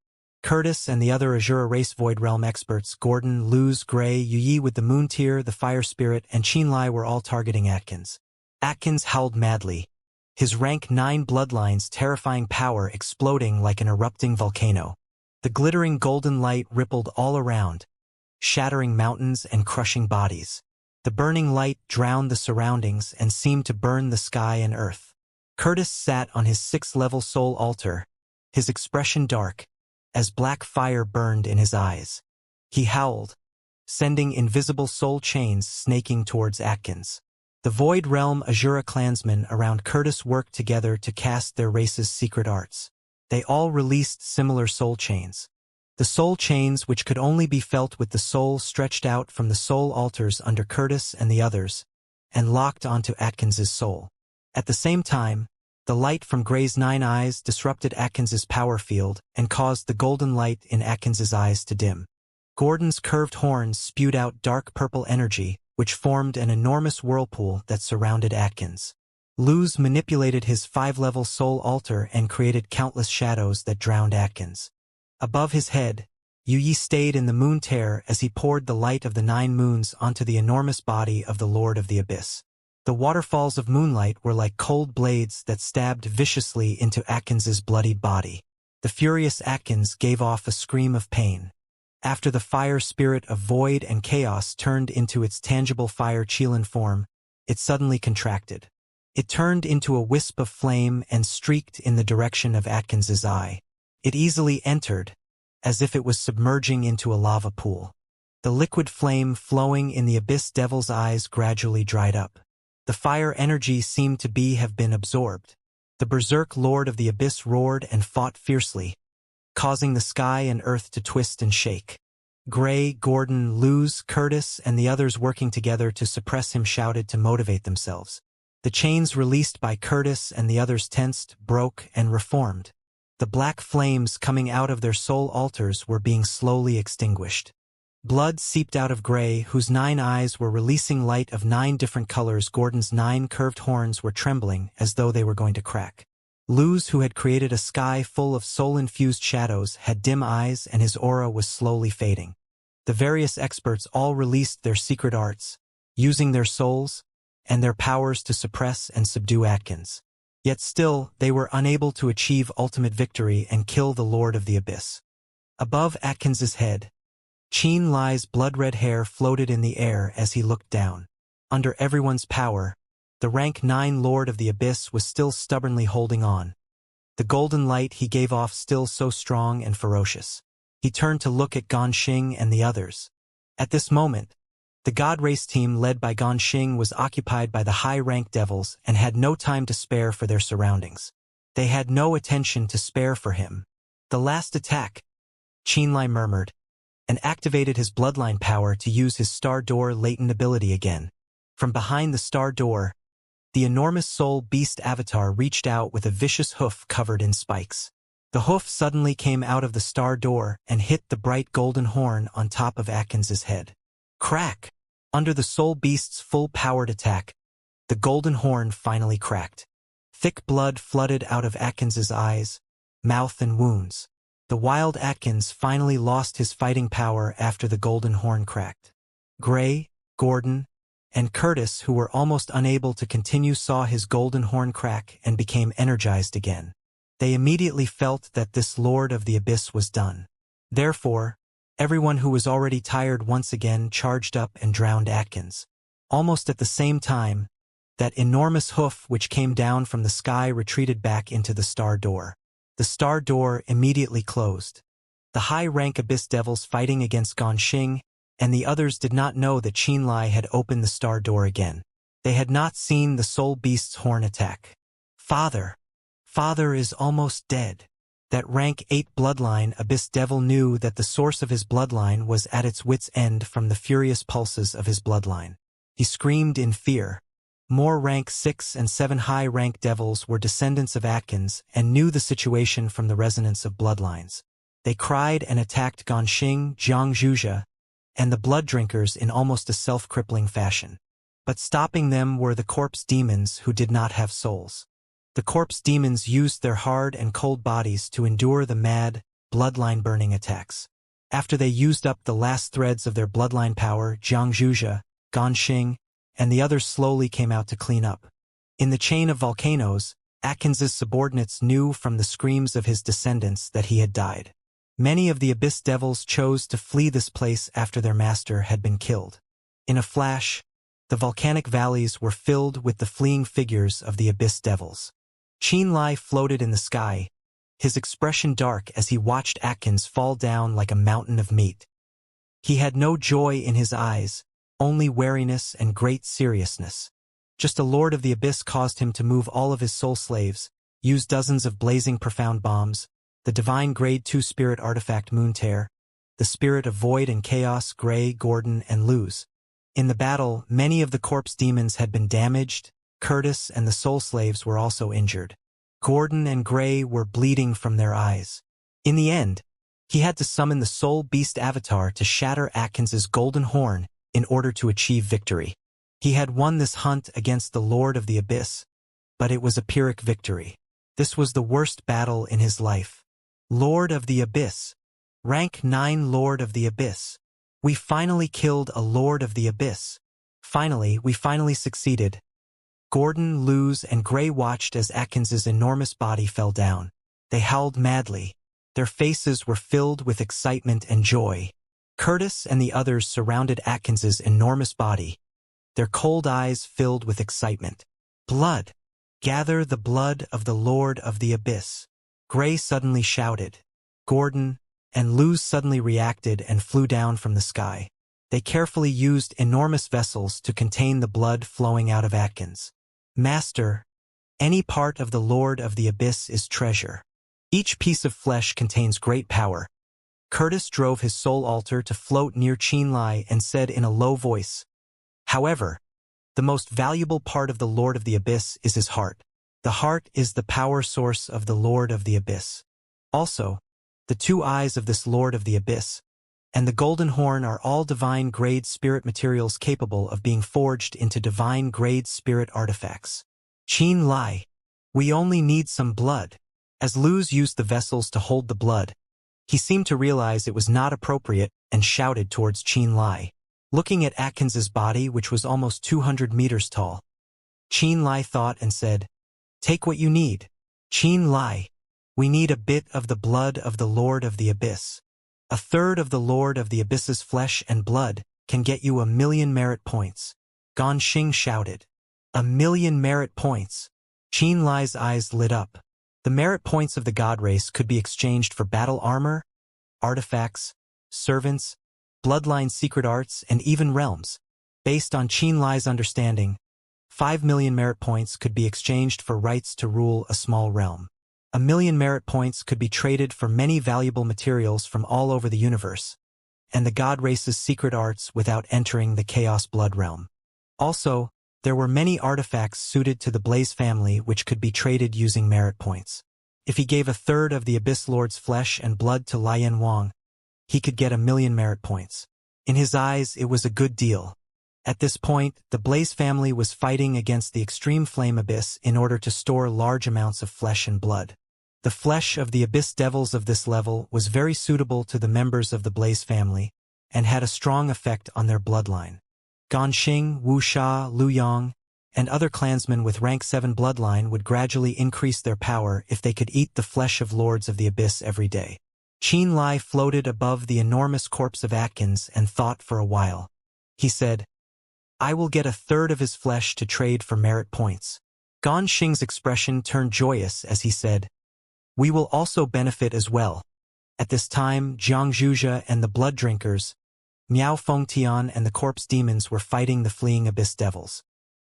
Curtis and the other Azura race Void Realm experts, Gordon, Luz, Gray, Yi with the Moontear, the Fire Spirit, and Qin Lai were all targeting Atkins. Atkins howled madly, his rank 9 bloodline's terrifying power exploding like an erupting volcano. The glittering golden light rippled all around, shattering mountains and crushing bodies. The burning light drowned the surroundings and seemed to burn the sky and earth. Curtis sat on his 6th-level soul altar, his expression dark, as black fire burned in his eyes. He howled, sending invisible soul chains snaking towards Atkins. The Void Realm Azura clansmen around Curtis worked together to cast their race's secret arts. They all released similar soul chains. The soul chains which could only be felt with the soul stretched out from the soul altars under Curtis and the others, and locked onto Atkins's soul. At the same time, The light from Gray's 9 eyes disrupted Atkins's power field and caused the golden light in Atkins's eyes to dim. Gordon's curved horns spewed out dark purple energy, which formed an enormous whirlpool that surrounded Atkins. Luz manipulated his 5-level soul altar and created countless shadows that drowned Atkins. Above his head, Yi stayed in the moon tear as he poured the light of the 9 moons onto the enormous body of the Lord of the Abyss. The waterfalls of moonlight were like cold blades that stabbed viciously into Atkins's bloodied body. The furious Atkins gave off a scream of pain. After the fire spirit of void and chaos turned into its tangible fire Qilin form, it suddenly contracted. It turned into a wisp of flame and streaked in the direction of Atkins's eye. It easily entered, as if it was submerging into a lava pool. The liquid flame flowing in the Abyss Devil's eyes gradually dried up. The fire energy seemed to have been absorbed. The Berserk Lord of the Abyss roared and fought fiercely, causing the sky and earth to twist and shake. Gray, Gordon, Luz, Curtis, and the others working together to suppress him shouted to motivate themselves. The chains released by Curtis and the others tensed, broke, and reformed. The black flames coming out of their soul altars were being slowly extinguished. Blood seeped out of Gray, whose 9 eyes were releasing light of 9 different colors. Gordon's 9 curved horns were trembling as though they were going to crack. Luz, who had created a sky full of soul-infused shadows, had dim eyes and his aura was slowly fading. The various experts all released their secret arts, using their souls and their powers to suppress and subdue Atkins. Yet still, they were unable to achieve ultimate victory and kill the Lord of the Abyss. Above Atkins's head, Qianlai's blood-red hair floated in the air as he looked down. Under everyone's power, the rank 9 Lord of the Abyss was still stubbornly holding on. The golden light he gave off still so strong and ferocious. He turned to look at Ganxing and the others. At this moment, the God Race team led by Ganxing was occupied by the high-rank devils and had no time to spare for their surroundings. They had no attention to spare for him. The last attack, Qianlai murmured, and activated his bloodline power to use his Star Door latent ability again. From behind the Star Door, the enormous soul beast avatar reached out with a vicious hoof covered in spikes. The hoof suddenly came out of the Star Door and hit the bright golden horn on top of Atkins's head. Crack! Under the soul beast's full-powered attack, the golden horn finally cracked. Thick blood flooded out of Atkins's eyes, mouth and wounds. The wild Atkins finally lost his fighting power after the golden horn cracked. Gray, Gordon, and Curtis, who were almost unable to continue, saw his golden horn crack and became energized again. They immediately felt that this Lord of the Abyss was done. Therefore, everyone who was already tired once again charged up and drowned Atkins. Almost at the same time, that enormous hoof which came down from the sky retreated back into the Star Door. The Star Door immediately closed. The high-rank Abyss Devils fighting against Ganxing and the others did not know that Qianlai had opened the Star Door again. They had not seen the Soul Beast's horn attack. Father is almost dead. That rank 8 bloodline Abyss Devil knew that the source of his bloodline was at its wit's end from the furious pulses of his bloodline. He screamed in fear. More rank 6 and 7 high-rank devils were descendants of Atkins and knew the situation from the resonance of bloodlines. They cried and attacked Ganxing, Xianxia, and the blood drinkers in almost a self-crippling fashion. But stopping them were the corpse demons who did not have souls. The corpse demons used their hard and cold bodies to endure the mad, bloodline-burning attacks. After they used up the last threads of their bloodline power, Xianxia, Ganxing, and the others slowly came out to clean up. In the chain of volcanoes, Atkins's subordinates knew from the screams of his descendants that he had died. Many of the Abyss Devils chose to flee this place after their master had been killed. In a flash, the volcanic valleys were filled with the fleeing figures of the Abyss Devils. Qianlai floated in the sky, his expression dark as he watched Atkins fall down like a mountain of meat. He had no joy in his eyes, only wariness and great seriousness. Just a Lord of the Abyss caused him to move all of his soul slaves, use dozens of blazing profound bombs, the divine grade 2 spirit artifact Moontear, the spirit of void and chaos Gray, Gordon, and Luz. In the battle, many of the corpse demons had been damaged. Curtis and the soul slaves were also injured. Gordon and Gray were bleeding from their eyes. In the end, he had to summon the Soul Beast avatar to shatter Atkins's golden horn in order to achieve victory. He had won this hunt against the Lord of the Abyss, but it was a Pyrrhic victory. This was the worst battle in his life. Lord of the Abyss. Rank 9 Lord of the Abyss. We finally killed a Lord of the Abyss. We finally succeeded. Gordon, Luz, and Gray watched as Atkins's enormous body fell down. They howled madly. Their faces were filled with excitement and joy. Curtis and the others surrounded Atkins's enormous body, their cold eyes filled with excitement. Blood! Gather the blood of the Lord of the Abyss. Gray suddenly shouted. Gordon and Luz suddenly reacted and flew down from the sky. They carefully used enormous vessels to contain the blood flowing out of Atkins. Master, any part of the Lord of the Abyss is treasure. Each piece of flesh contains great power. Curtis drove his soul altar to float near Qianlai and said in a low voice, however, the most valuable part of the Lord of the Abyss is his heart. The heart is the power source of the Lord of the Abyss. Also, the 2 eyes of this Lord of the Abyss and the golden horn are all divine-grade spirit materials capable of being forged into divine-grade spirit artifacts. Qianlai, we only need some blood. As Luz used the vessels to hold the blood, he seemed to realize it was not appropriate and shouted towards Qianlai. Looking at Atkins's body, which was almost 200 meters tall, Qianlai thought and said, take what you need. Qianlai, we need a bit of the blood of the Lord of the Abyss. A third of the Lord of the Abyss's flesh and blood can get you 1,000,000 merit points. Ganxing shouted. 1,000,000 merit points. Qianlai's eyes lit up. The merit points of the god race could be exchanged for battle armor, artifacts, servants, bloodline secret arts, and even realms. Based on Qianlai's understanding, 5,000,000 merit points could be exchanged for rights to rule a small realm. 1,000,000 merit points could be traded for many valuable materials from all over the universe, and the god race's secret arts without entering the Chaos Blood realm. Also, there were many artifacts suited to the Blaze family which could be traded using merit points. If he gave a third of the Abyss Lord's flesh and blood to Lian Wang, he could get 1,000,000 merit points. In his eyes, it was a good deal. At this point, the Blaze family was fighting against the extreme flame abyss in order to store large amounts of flesh and blood. The flesh of the Abyss Devils of this level was very suitable to the members of the Blaze family and had a strong effect on their bloodline. Ganxing, Wuxia, Luyang, and other clansmen with rank 7 bloodline would gradually increase their power if they could eat the flesh of Lords of the Abyss every day. Qianlai floated above the enormous corpse of Atkins and thought for a while. He said, I will get a third of his flesh to trade for merit points. Ganxing's expression turned joyous as he said, we will also benefit as well. At this time, Jiang Zhuzhe and the Blood Drinkers, Miao Fengtian and the Corpse Demons were fighting the fleeing Abyss Devils.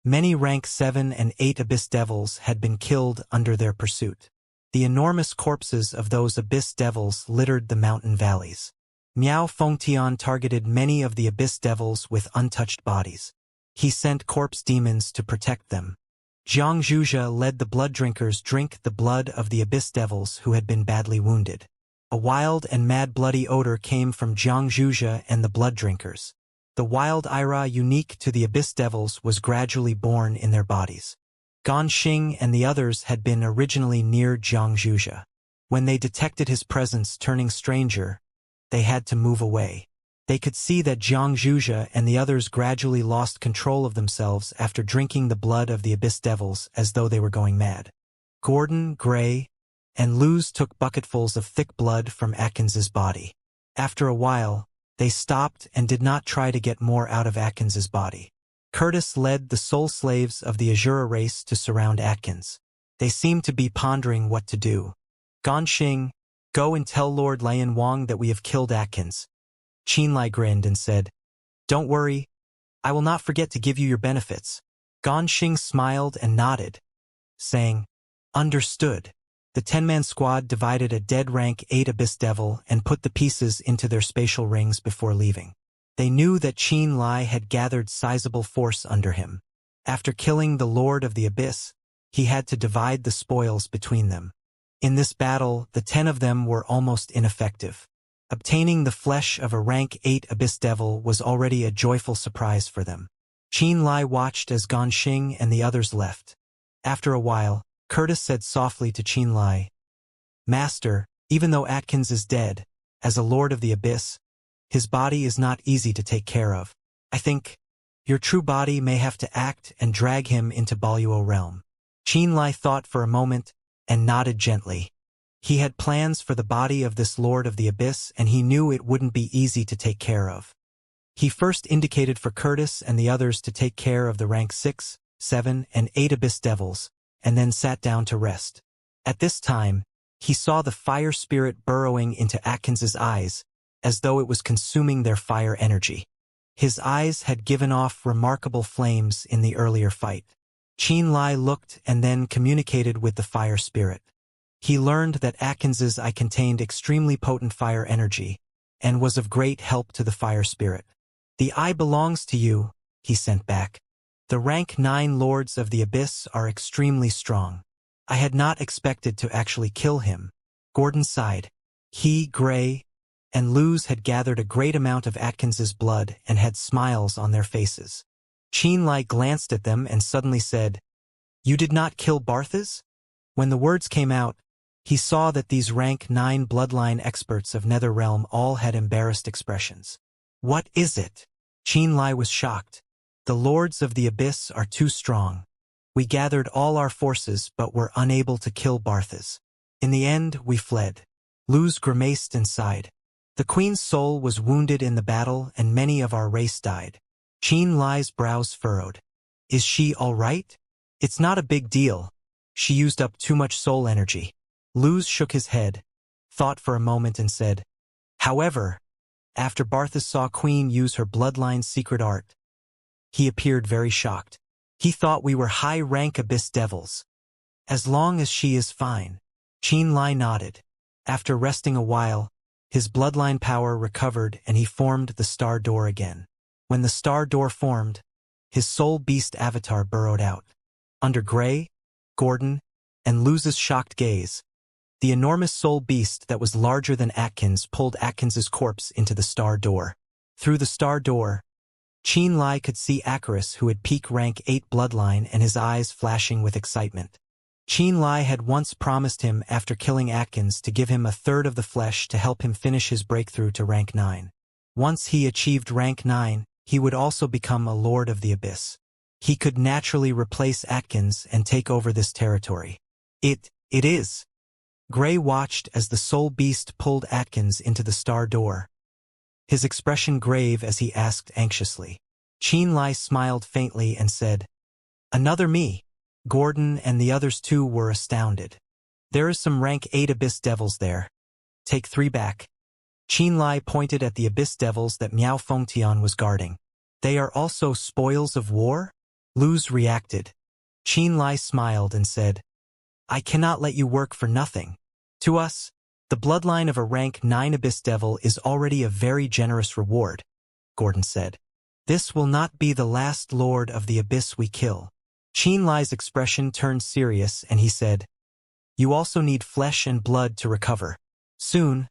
Many rank 7 and 8 Abyss Devils had been killed under their pursuit. The enormous corpses of those Abyss Devils littered the mountain valleys. Miao Fengtian targeted many of the Abyss Devils with untouched bodies. He sent Corpse Demons to protect them. Jiang Zhuzhe led the Blood Drinkers drink the blood of the Abyss Devils who had been badly wounded. A wild and mad bloody odor came from Jiang Zhuzhe and the Blood Drinkers. The wild ira unique to the Abyss Devils was gradually born in their bodies. Ganxing and the others had been originally near Jiang Zhuzhe. When they detected his presence turning stranger, they had to move away. They could see that Jiang Zhuzhe and the others gradually lost control of themselves after drinking the blood of the Abyss Devils as though they were going mad. Gordon, Gray, and Luz took bucketfuls of thick blood from Atkins's body. After a while, they stopped and did not try to get more out of Atkins's body. Curtis led the soul slaves of the Azura race to surround Atkins. They seemed to be pondering what to do. Ganxing, go and tell Lord Lian Wang that we have killed Atkins. Qianlai grinned and said, don't worry, I will not forget to give you your benefits. Ganxing smiled and nodded, saying, understood. The 10-man squad divided a dead rank 8 Abyss Devil and put the pieces into their spatial rings before leaving. They knew that Qianlai had gathered sizable force under him. After killing the Lord of the Abyss, he had to divide the spoils between them. In this battle, the 10 of them were almost ineffective. Obtaining the flesh of a rank 8 Abyss Devil was already a joyful surprise for them. Qin Lai watched as Ganxing and the others left. After a while, Curtis said softly to Qin Lai, "Master, even though Atkins is dead, as a Lord of the Abyss, his body is not easy to take care of. I think your true body may have to act and drag him into Baluo realm." Qin Lai thought for a moment and nodded gently. He had plans for the body of this Lord of the Abyss, and he knew it wouldn't be easy to take care of. He first indicated for Curtis and the others to take care of the rank 6, 7, and 8 Abyss Devils, and then sat down to rest. At this time, he saw the fire spirit burrowing into Atkins's eyes, as though it was consuming their fire energy. His eyes had given off remarkable flames in the earlier fight. Qin Lai looked and then communicated with the fire spirit. He learned that Atkins's eye contained extremely potent fire energy, and was of great help to the fire spirit. "The eye belongs to you," he sent back. "The rank 9 Lords of the Abyss are extremely strong. I had not expected to actually kill him." Gordon sighed. He, Gray, and Luz had gathered a great amount of Atkins's blood and had smiles on their faces. Qin Lai glanced at them and suddenly said, "You did not kill Barthas?" When the words came out, he saw that these rank 9 bloodline experts of Netherrealm all had embarrassed expressions. "What is it?" Qin Lai was shocked. "The Lords of the Abyss are too strong. We gathered all our forces but were unable to kill Barthas. In the end, we fled." Luz grimaced and sighed. "The Queen's soul was wounded in the battle and many of our race died." Qin Lai's brows furrowed. "Is she all right?" "It's not a big deal. She used up too much soul energy." Luz shook his head, thought for a moment and said, "However, after Barthas saw Queen use her bloodline's secret art, he appeared very shocked. He thought we were high-rank Abyss Devils. As long as she is fine." Qin Lai nodded. After resting a while, his bloodline power recovered and he formed the Star Door again. When the Star Door formed, his soul beast avatar burrowed out. Under Gray, Gordon, and Luz's shocked gaze, the enormous soul beast that was larger than Atkins pulled Atkins's corpse into the Star Door. Through the Star Door, Qin Lai could see Acarus, who had peak rank 8 bloodline and his eyes flashing with excitement. Qin Lai had once promised him after killing Atkins to give him a third of the flesh to help him finish his breakthrough to rank 9. Once he achieved rank 9, he would also become a Lord of the Abyss. He could naturally replace Atkins and take over this territory. It is. Gray watched as the soul beast pulled Atkins into the Star Door, his expression grave as he asked anxiously. Qin Lai smiled faintly and said, "Another me." Gordon and the others too were astounded. "There is some rank 8 Abyss Devils there. Take 3 back." Qin Lai pointed at the Abyss Devils that Miao Fengtian was guarding. "They are also spoils of war?" Luz reacted. Qin Lai smiled and said, "I cannot let you work for nothing. To us, the bloodline of a rank 9 Abyss Devil is already a very generous reward," Gordon said. "This will not be the last Lord of the Abyss we kill." Qin Lai's expression turned serious and he said, "You also need flesh and blood to recover. Soon,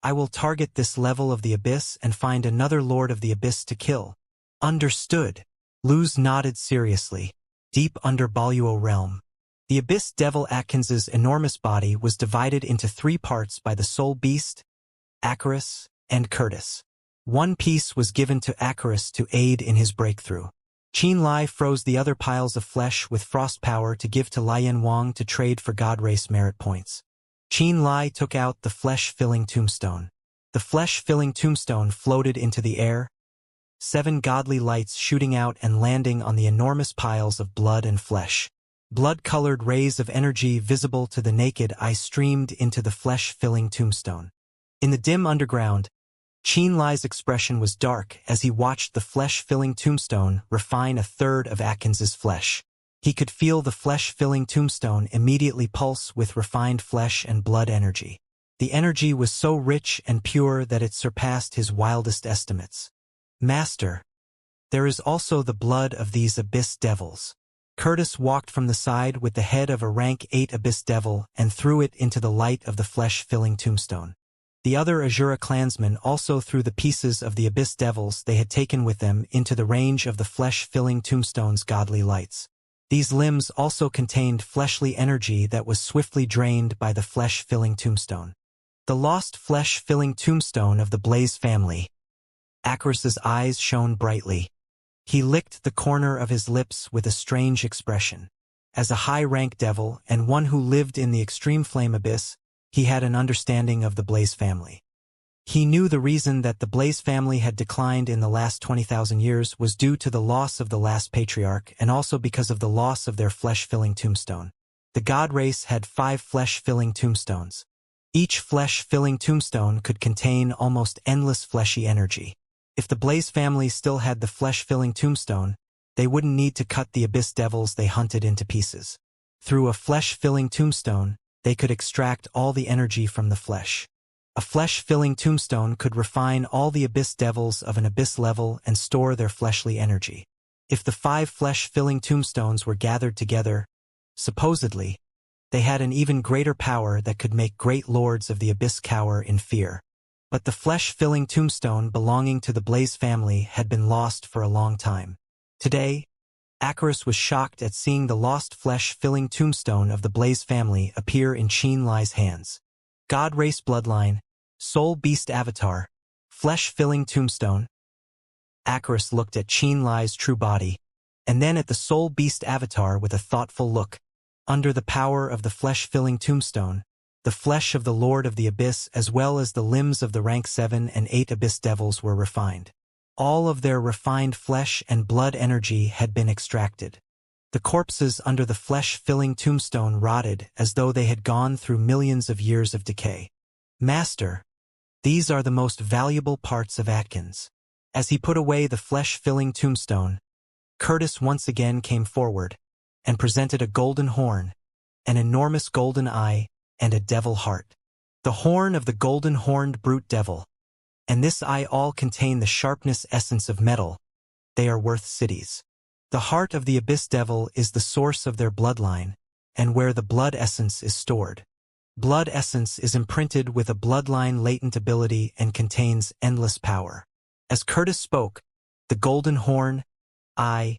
I will target this level of the Abyss and find another Lord of the Abyss to kill." "Understood." Luz nodded seriously. Deep under Baluo realm, the Abyss Devil Atkins's enormous body was divided into 3 parts by the Soul Beast, Acarus, and Curtis. One piece was given to Acarus to aid in his breakthrough. Qin Lai froze the other piles of flesh with frost power to give to Lian Wang to trade for God Race merit points. Qin Lai took out the flesh-filling tombstone. The flesh-filling tombstone floated into the air, 7 godly lights shooting out and landing on the enormous piles of blood and flesh. Blood-colored rays of energy visible to the naked eye streamed into the flesh-filling tombstone. In the dim underground, Qin Lai's expression was dark as he watched the flesh-filling tombstone refine a third of Atkins's flesh. He could feel the flesh-filling tombstone immediately pulse with refined flesh and blood energy. The energy was so rich and pure that it surpassed his wildest estimates. "Master, there is also the blood of these Abyss Devils." Curtis walked from the side with the head of a rank 8 Abyss Devil and threw it into the light of the flesh-filling tombstone. The other Azura clansmen also threw the pieces of the Abyss Devils they had taken with them into the range of the flesh-filling tombstone's godly lights. These limbs also contained fleshly energy that was swiftly drained by the flesh-filling tombstone. The lost flesh-filling tombstone of the Blaze family. Akrus's eyes shone brightly. He licked the corner of his lips with a strange expression. As a high-rank devil and one who lived in the extreme flame abyss, he had an understanding of the Blaze family. He knew the reason that the Blaze family had declined in the last 20,000 years was due to the loss of the last patriarch and also because of the loss of their flesh-filling tombstone. The god race had 5 flesh-filling tombstones. Each flesh-filling tombstone could contain almost endless fleshy energy. If the Blaze family still had the flesh-filling tombstone, they wouldn't need to cut the Abyss Devils they hunted into pieces. Through a flesh-filling tombstone, they could extract all the energy from the flesh. A flesh-filling tombstone could refine all the Abyss Devils of an Abyss level and store their fleshly energy. If the 5 flesh-filling tombstones were gathered together, supposedly, they had an even greater power that could make great lords of the Abyss cower in fear. But the flesh-filling tombstone belonging to the Blaze family had been lost for a long time. Today, Akrus was shocked at seeing the lost flesh-filling tombstone of the Blaze family appear in Xianxia's hands. God Race Bloodline, Soul Beast Avatar, Flesh-Filling Tombstone. Akrus looked at Xianxia's true body, and then at the Soul Beast Avatar with a thoughtful look. Under the power of the flesh-filling tombstone, the flesh of the Lord of the Abyss as well as the limbs of the rank 7 and 8 Abyss Devils were refined. All of their refined flesh and blood energy had been extracted. The corpses under the flesh-filling tombstone rotted as though they had gone through millions of years of decay. Master, these are the most valuable parts of Atkins. As he put away the flesh-filling tombstone, Curtis once again came forward and presented a golden horn, an enormous golden eye, and a devil heart. The horn of the golden-horned brute devil, and this eye all contain the sharpness essence of metal. They are worth cities. The heart of the Abyss Devil is the source of their bloodline, and where the blood essence is stored. Blood essence is imprinted with a bloodline latent ability and contains endless power. As Curtis spoke, the golden horn, eye,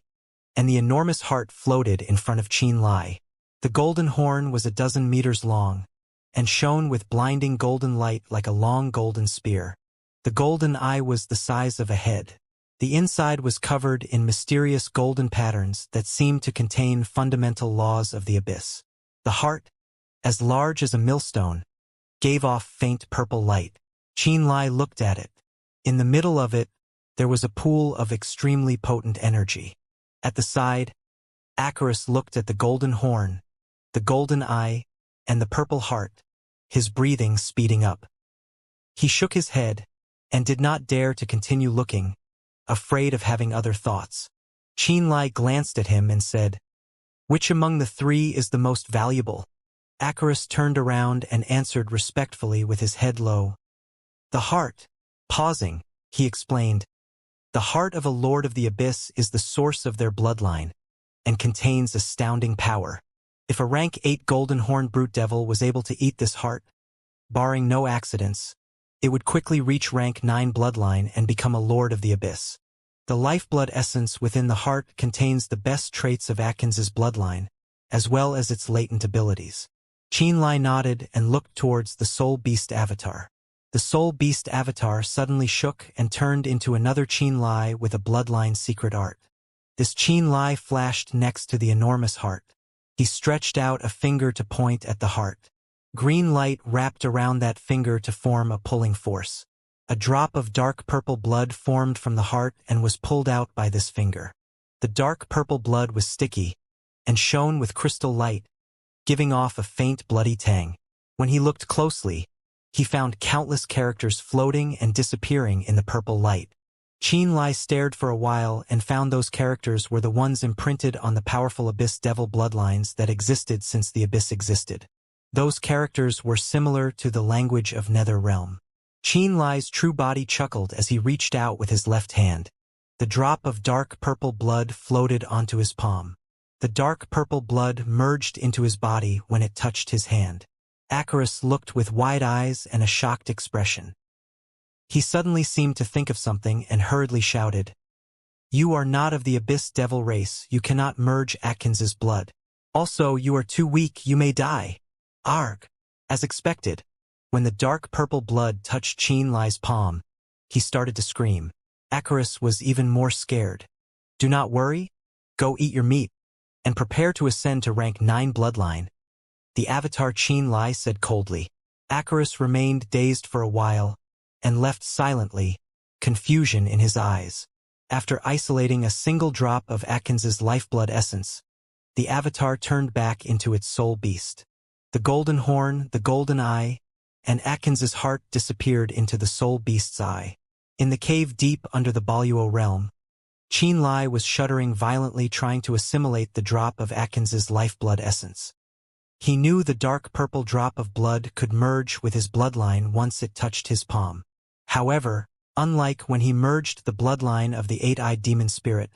and the enormous heart floated in front of Xianxia. The golden horn was 12 meters long, and shone with blinding golden light like a long golden spear. The golden eye was the size of a head. The inside was covered in mysterious golden patterns that seemed to contain fundamental laws of the abyss. The heart, as large as a millstone, gave off faint purple light. Xianxia looked at it. In the middle of it, there was a pool of extremely potent energy. At the side, Akrus looked at the golden horn, the golden eye, and the purple heart, his breathing speeding up. He shook his head and did not dare to continue looking, afraid of having other thoughts. Xianxia glanced at him and said, "Which among the 3 is the most valuable?" Akrus turned around and answered respectfully with his head low. "The heart." Pausing, he explained, "The heart of a Lord of the Abyss is the source of their bloodline, and contains astounding power. If a rank 8 golden horned brute devil was able to eat this heart, barring no accidents, it would quickly reach rank 9 bloodline and become a Lord of the Abyss. The lifeblood essence within the heart contains the best traits of Atkins's bloodline, as well as its latent abilities." Xianxia nodded and looked towards the Soul Beast Avatar. The Soul Beast Avatar suddenly shook and turned into another Xianxia with a bloodline secret art. This Xianxia flashed next to the enormous heart. He stretched out a finger to point at the heart. Green light wrapped around that finger to form a pulling force. A drop of dark purple blood formed from the heart and was pulled out by this finger. The dark purple blood was sticky and shone with crystal light, giving off a faint bloody tang. When he looked closely, he found countless characters floating and disappearing in the purple light. Xianxia stared for a while and found those characters were the ones imprinted on the powerful Abyss Devil bloodlines that existed since the Abyss existed. Those characters were similar to the language of Nether Realm. Xianxia's true body chuckled as he reached out with his left hand. The drop of dark purple blood floated onto his palm. The dark purple blood merged into his body when it touched his hand. Icarus looked with wide eyes and a shocked expression. He suddenly seemed to think of something and hurriedly shouted, "You are not of the Abyss Devil race, you cannot merge Atkins's blood. Also, you are too weak, you may die." Arg! As expected, when the dark purple blood touched Qianlai's palm, he started to scream. Icarus was even more scared. "Do not worry, go eat your meat, and prepare to ascend to rank 9 bloodline," the avatar Qianlai said coldly. Icarus remained dazed for a while, and left silently, confusion in his eyes. After isolating a single drop of Atkins's lifeblood essence, the avatar turned back into its soul beast. The golden horn, the golden eye, and Atkins's heart disappeared into the soul beast's eye. In the cave deep under the Boluo realm, Qianlai was shuddering violently, trying to assimilate the drop of Atkins's lifeblood essence. He knew the dark purple drop of blood could merge with his bloodline once it touched his palm. However, unlike when he merged the bloodline of the 8-eyed demon spirit,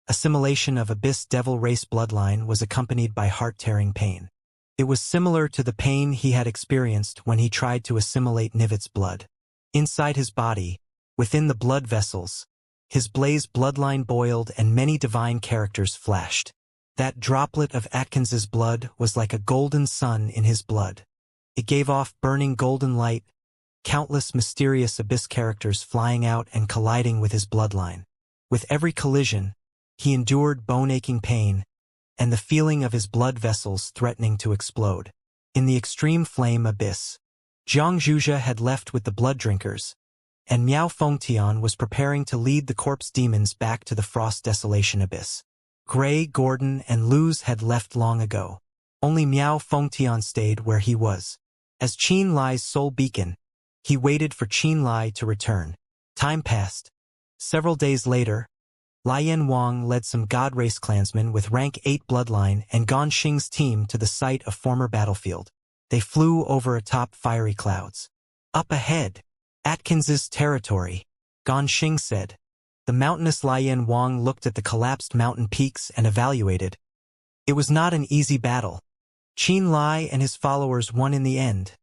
assimilation of Abyss Devil race bloodline was accompanied by heart-tearing pain. It was similar to the pain he had experienced when he tried to assimilate Nivit's blood. Inside his body, within the blood vessels, his blazed bloodline boiled and many divine characters flashed. That droplet of Atkins's blood was like a golden sun in his blood. It gave off burning golden light, countless mysterious abyss characters flying out and colliding with his bloodline. With every collision, he endured bone-aching pain, and the feeling of his blood vessels threatening to explode. In the extreme flame abyss, Jiang Zhuzhe had left with the blood drinkers, and Miao Fengtian was preparing to lead the corpse demons back to the Frost Desolation abyss. Gray, Gordon, and Luz had left long ago. Only Miao Fengtian stayed where he was. As Qianlai's sole beacon, he waited for Qianlai to return. Time passed. Several days later, Lian Wang led some God Race clansmen with rank 8 bloodline and Ganxing's team to the site of former battlefield. They flew over atop fiery clouds. "Up ahead, Atkins's territory," Ganxing said. The mountainous Lian Wang looked at the collapsed mountain peaks and evaluated. It was not an easy battle. Qianlai and his followers won in the end,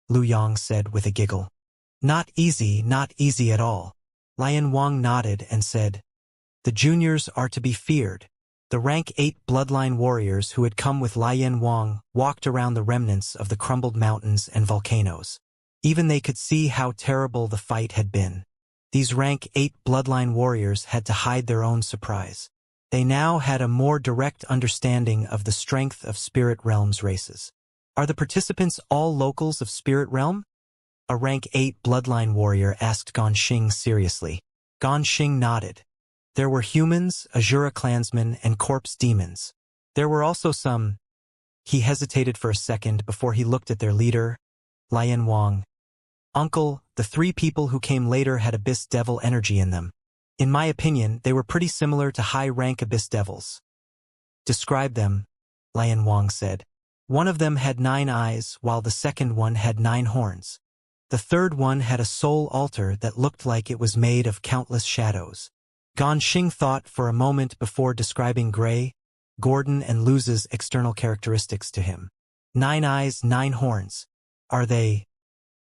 Lu Yang said with a giggle. Not easy at all." Lian Wang nodded and said, "The juniors are to be feared." The rank 8 bloodline warriors who had come with Lian Wang walked around the remnants of the crumbled mountains and volcanoes. Even they could see how terrible the fight had been. These rank 8 bloodline warriors had to hide their own surprise. They now had a more direct understanding of the strength of Spirit Realm's races. "Are the participants all locals of Spirit Realm?" a rank 8 bloodline warrior asked Ganxing seriously. Ganxing nodded. There were humans, Azura clansmen, and corpse demons. There were also some... He hesitated for a second before he looked at their leader, Lian Wang. "Uncle, the 3 people who came later had Abyss Devil energy in them. In my opinion, they were pretty similar to high-rank Abyss Devils." "Describe them," Lian Wang said. "One of them had 9 eyes, while the second one had 9 horns. The third one had a soul altar that looked like it was made of countless shadows." Ganxing thought for a moment before describing Gray, Gordon, and Luz's external characteristics to him. 9 eyes, 9 horns. Are they...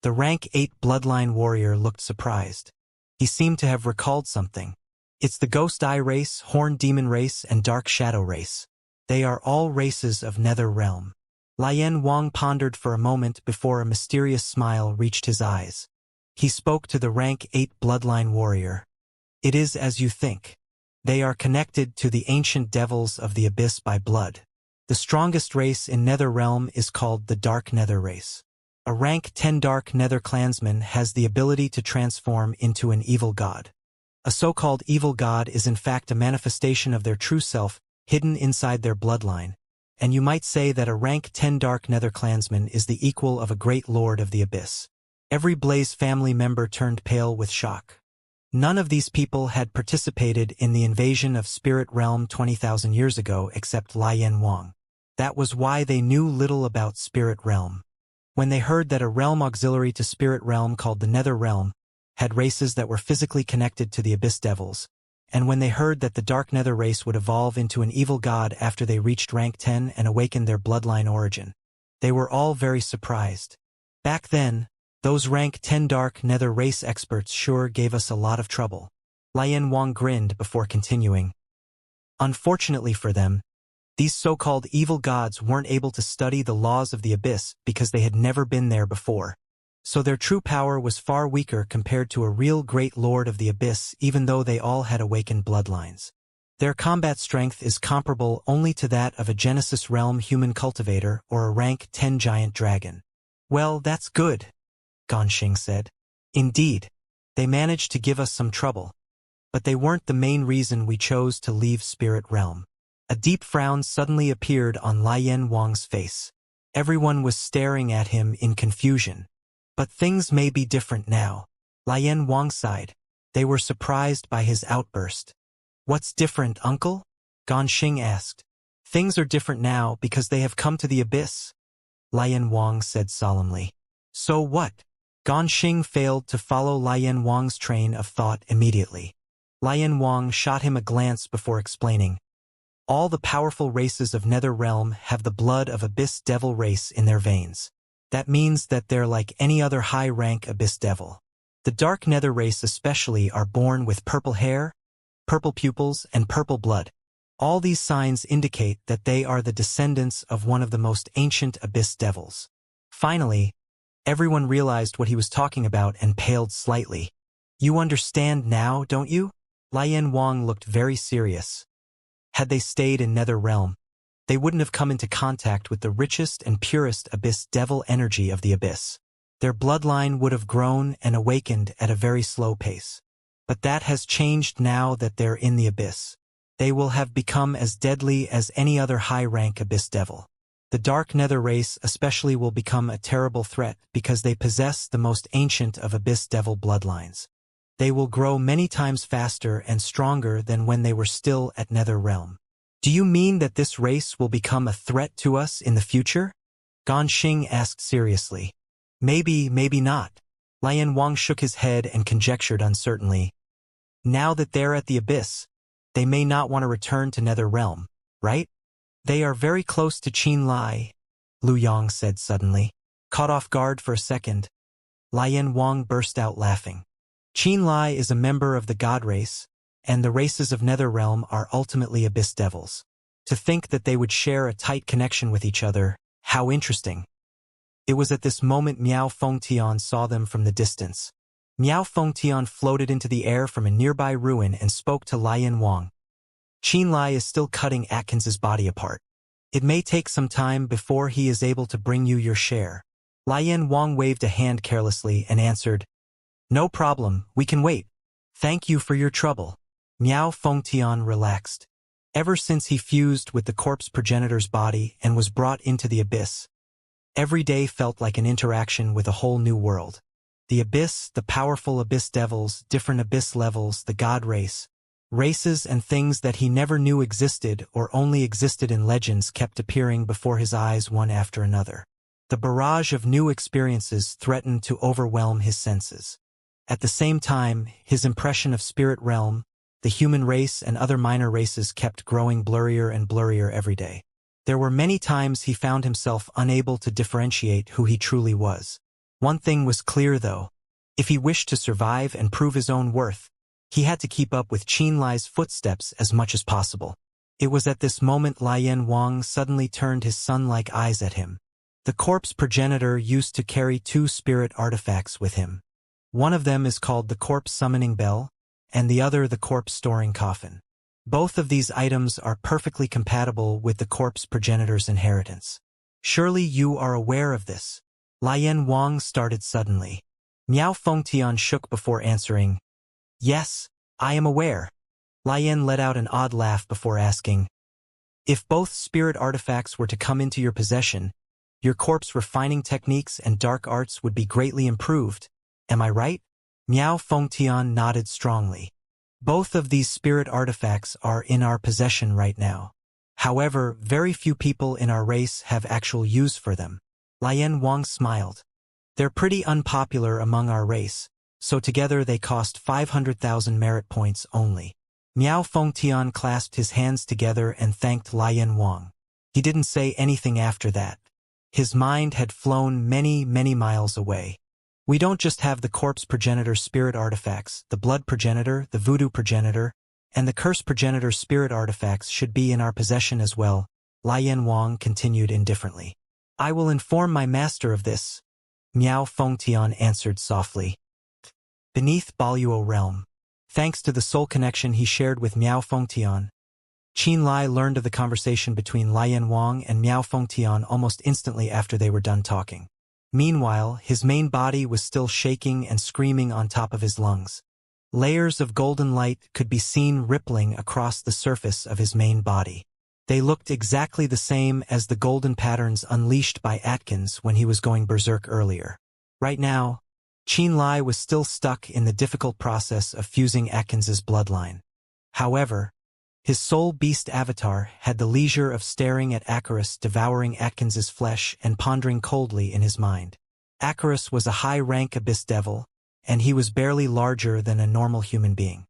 The rank 8 bloodline warrior looked surprised. He seemed to have recalled something. "It's the Ghost Eye race, Horn Demon race, and Dark Shadow race. They are all races of Nether Realm." Lian Wang pondered for a moment before a mysterious smile reached his eyes. He spoke to the rank 8 bloodline warrior. "It is as you think. They are connected to the ancient devils of the abyss by blood. The strongest race in Nether Realm is called the Dark Nether race. A rank 10 Dark Nether clansman has the ability to transform into an evil god. A so-called evil god is in fact a manifestation of their true self hidden inside their bloodline, and you might say that a rank 10 Dark Nether clansman is the equal of a great lord of the abyss." Every Blaze family member turned pale with shock. None of these people had participated in the invasion of Spirit Realm 20,000 years ago except Lian Wang. That was why they knew little about Spirit Realm. When they heard that a realm auxiliary to Spirit Realm called the Nether Realm had races that were physically connected to the Abyss Devils, and when they heard that the Dark Nether race would evolve into an evil god after they reached rank 10 and awakened their bloodline origin, they were all very surprised. Back then, those rank 10 Dark Nether race experts sure gave us a lot of trouble. Lian Wang grinned before continuing. Unfortunately for them, these so-called evil gods weren't able to study the laws of the abyss because they had never been there before. So their true power was far weaker compared to a real great lord of the abyss, even though they all had awakened bloodlines. Their combat strength is comparable only to that of a Genesis realm human cultivator or a rank 10 giant dragon. Well, that's good, Ganxing said. Indeed, they managed to give us some trouble. But they weren't the main reason we chose to leave Spirit Realm. A deep frown suddenly appeared on Lian Wang's face. Everyone was staring at him in confusion. But things may be different now. Lian Wang sighed. They were surprised by his outburst. What's different, uncle? Ganxing asked. Things are different now because they have come to the abyss, Lian Wang said solemnly. So what? Ganxing failed to follow Lian Wang's train of thought immediately. Lian Wang shot him a glance before explaining. All the powerful races of Nether Realm have the blood of Abyss Devil race in their veins. That means that they're like any other high-rank Abyss Devil. The Dark Nether race especially are born with purple hair, purple pupils, and purple blood. All these signs indicate that they are the descendants of one of the most ancient Abyss Devils. Finally, everyone realized what he was talking about and paled slightly. You understand now, don't you? Lian Wang looked very serious. Had they stayed in Nether Realm, they wouldn't have come into contact with the richest and purest Abyss Devil energy of the Abyss. Their bloodline would have grown and awakened at a very slow pace. But that has changed now that they're in the Abyss. They will have become as deadly as any other high-rank Abyss Devil. The Dark Nether race especially will become a terrible threat because they possess the most ancient of Abyss Devil bloodlines. They will grow many times faster and stronger than when they were still at Nether Realm. Do you mean that this race will become a threat to us in the future? Ganxing asked seriously. Maybe, maybe not. Lian Wang shook his head and conjectured uncertainly. Now that they're at the Abyss, they may not want to return to Nether Realm, right? They are very close to Qin Lai, Lu Yang said suddenly. Caught off guard for a second, Lian Wang burst out laughing. Qin Lai is a member of the God race, and the races of Nether Realm are ultimately Abyss Devils. To think that they would share a tight connection with each other, how interesting. It was at this moment Miao Fengtian saw them from the distance. Miao Fengtian floated into the air from a nearby ruin and spoke to Lian Wang. Qin Lai is still cutting Atkins's body apart. It may take some time before he is able to bring you your share. Lian Wang waved a hand carelessly and answered, No problem, we can wait. Thank you for your trouble. Miao Fengtian relaxed. Ever since he fused with the corpse progenitor's body and was brought into the Abyss, every day felt like an interaction with a whole new world. The Abyss, the powerful Abyss Devils, different Abyss levels, the God race, races and things that he never knew existed or only existed in legends kept appearing before his eyes one after another. The barrage of new experiences threatened to overwhelm his senses. At the same time, his impression of Spirit Realm, the human race and other minor races kept growing blurrier and blurrier every day. There were many times he found himself unable to differentiate who he truly was. One thing was clear though. If he wished to survive and prove his own worth, he had to keep up with Qin Lai's footsteps as much as possible. It was at this moment Lian Wang suddenly turned his sun-like eyes at him. The corpse progenitor used to carry 2 spirit artifacts with him. One of them is called the corpse summoning bell, and the other the corpse storing coffin. Both of these items are perfectly compatible with the corpse progenitor's inheritance. Surely you are aware of this. Lian Wang started suddenly. Miao Fengtian shook before answering. Yes, I am aware. Lian let out an odd laugh before asking. If both spirit artifacts were to come into your possession, your corpse refining techniques and dark arts would be greatly improved. Am I right? Miao Fengtian nodded strongly. Both of these spirit artifacts are in our possession right now. However, very few people in our race have actual use for them. Lian Wang smiled. They're pretty unpopular among our race, so together they cost 500,000 merit points only. Miao Fengtian clasped his hands together and thanked Lian Wang. He didn't say anything after that. His mind had flown many, many miles away. We don't just have the corpse progenitor spirit artifacts, the blood progenitor, the voodoo progenitor, and the curse progenitor spirit artifacts should be in our possession as well, Lian Wang continued indifferently. I will inform my master of this, Miao Fengtian answered softly. Beneath Baluo realm. Thanks to the soul connection he shared with Miao Fengtian, Qin Lai learned of the conversation between Lian Wang and Miao Fengtian almost instantly after they were done talking. Meanwhile, his main body was still shaking and screaming on top of his lungs. Layers of golden light could be seen rippling across the surface of his main body. They looked exactly the same as the golden patterns unleashed by Atkins when he was going berserk earlier. Right now, Qin Lai was still stuck in the difficult process of fusing Atkins's bloodline. However, his soul beast avatar had the leisure of staring at Icarus devouring Atkins's flesh and pondering coldly in his mind. Icarus was a high-rank abyss devil, and he was barely larger than a normal human being.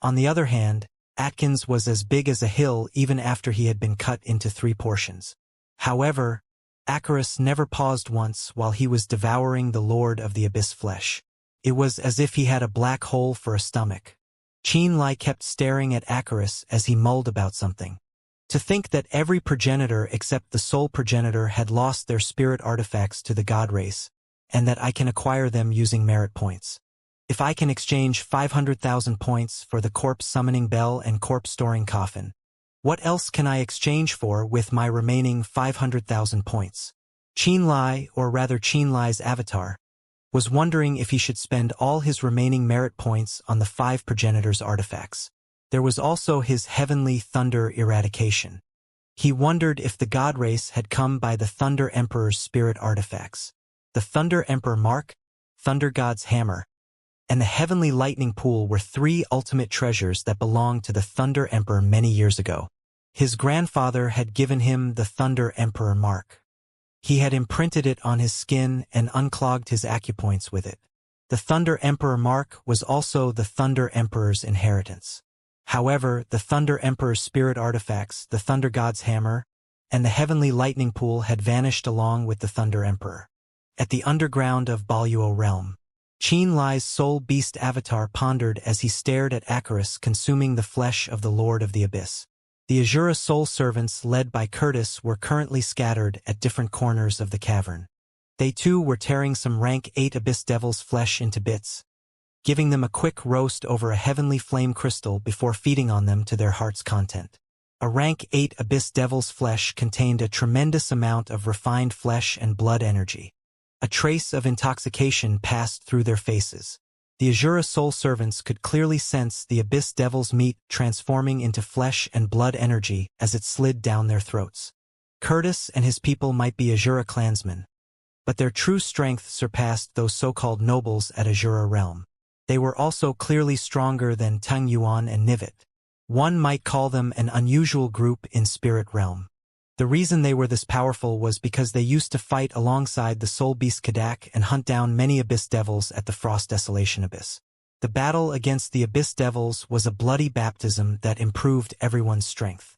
On the other hand, Atkins was as big as a hill even after he had been cut into 3 portions. However, Icarus never paused once while he was devouring the Lord of the Abyss flesh. It was as if he had a black hole for a stomach. Qin Lai kept staring at Icarus as he mulled about something. To think that every progenitor except the soul progenitor had lost their spirit artifacts to the god race, and that I can acquire them using merit points. If I can exchange 500,000 points for the corpse summoning bell and corpse storing coffin, what else can I exchange for with my remaining 500,000 points? Qin Lai, or rather Qin Lai's avatar, was wondering if he should spend all his remaining merit points on the 5 progenitors' artifacts. There was also his heavenly thunder eradication. He wondered if the god race had come by the Thunder Emperor's spirit artifacts. The Thunder Emperor Mark, Thunder God's Hammer, and the Heavenly Lightning Pool were 3 ultimate treasures that belonged to the Thunder Emperor many years ago. His grandfather had given him the Thunder Emperor Mark. He had imprinted it on his skin and unclogged his acupoints with it. The Thunder Emperor Mark was also the Thunder Emperor's inheritance. However, the Thunder Emperor's spirit artifacts, the Thunder God's Hammer, and the Heavenly Lightning Pool had vanished along with the Thunder Emperor. At the underground of Baluo realm, Qin Lai's soul beast avatar pondered as he stared at Icarus consuming the flesh of the Lord of the Abyss. The Azura soul servants led by Curtis were currently scattered at different corners of the cavern. They too were tearing some rank 8 Abyss Devil's flesh into bits, giving them a quick roast over a heavenly flame crystal before feeding on them to their heart's content. A rank 8 Abyss Devil's flesh contained a tremendous amount of refined flesh and blood energy. A trace of intoxication passed through their faces. The Azura soul servants could clearly sense the Abyss Devil's meat transforming into flesh and blood energy as it slid down their throats. Curtis and his people might be Azura clansmen, but their true strength surpassed those so-called nobles at Azura realm. They were also clearly stronger than Tang Yuan and Nivit. One might call them an unusual group in spirit realm. The reason they were this powerful was because they used to fight alongside the Soul Beast Kadak and hunt down many Abyss Devils at the Frost Desolation Abyss. The battle against the Abyss Devils was a bloody baptism that improved everyone's strength.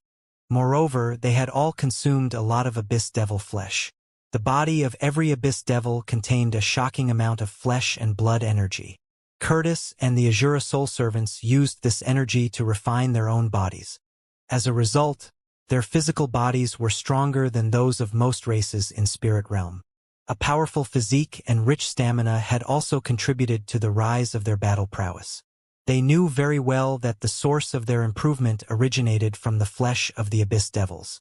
Moreover, they had all consumed a lot of Abyss Devil flesh. The body of every Abyss Devil contained a shocking amount of flesh and blood energy. Curtis and the Azura soul servants used this energy to refine their own bodies. As a result, their physical bodies were stronger than those of most races in spirit realm. A powerful physique and rich stamina had also contributed to the rise of their battle prowess. They knew very well that the source of their improvement originated from the flesh of the Abyss Devils.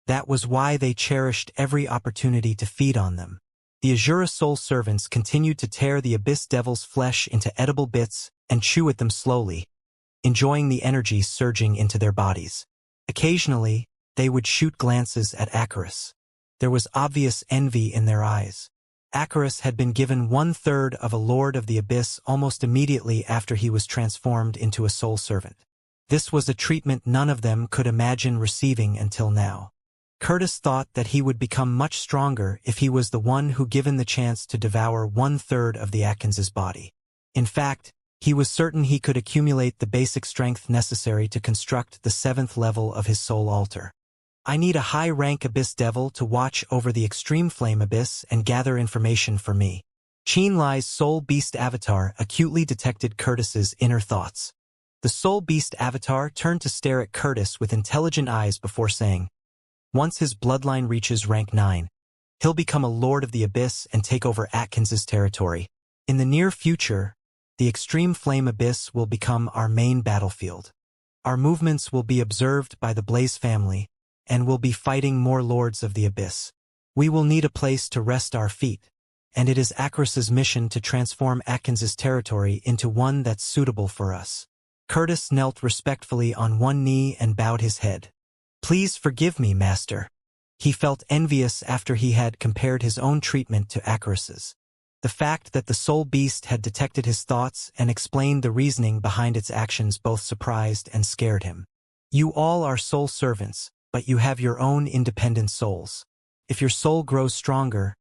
That was why they cherished every opportunity to feed on them. The Azura soul servants continued to tear the Abyss Devil's flesh into edible bits and chew at them slowly, enjoying the energy surging into their bodies. Occasionally, they would shoot glances at Icarus. There was obvious envy in their eyes. Icarus had been given 1/3 of a Lord of the Abyss almost immediately after he was transformed into a soul servant. This was a treatment none of them could imagine receiving until now. Curtis thought that he would become much stronger if he was the one who given the chance to devour 1/3 of the Atkins's body. In fact, He was certain he could accumulate the basic strength necessary to construct the 7th level of his soul altar. I need a high-rank Abyss Devil to watch over the Extreme Flame Abyss and gather information for me. Qian Lai's Soul Beast avatar acutely detected Curtis's inner thoughts. The Soul Beast avatar turned to stare at Curtis with intelligent eyes before saying, once his bloodline reaches rank 9, he'll become a Lord of the Abyss and take over Atkins's territory. In the near future, the Extreme Flame Abyss will become our main battlefield. Our movements will be observed by the Blaze family, and we'll be fighting more Lords of the Abyss. We will need a place to rest our feet, and it is Akris's mission to transform Atkins's territory into one that's suitable for us. Curtis knelt respectfully on one knee and bowed his head. Please forgive me, Master. He felt envious after he had compared his own treatment to Akris's. The fact that the Soul Beast had detected his thoughts and explained the reasoning behind its actions both surprised and scared him. You all are soul servants, but you have your own independent souls. If your soul grows stronger,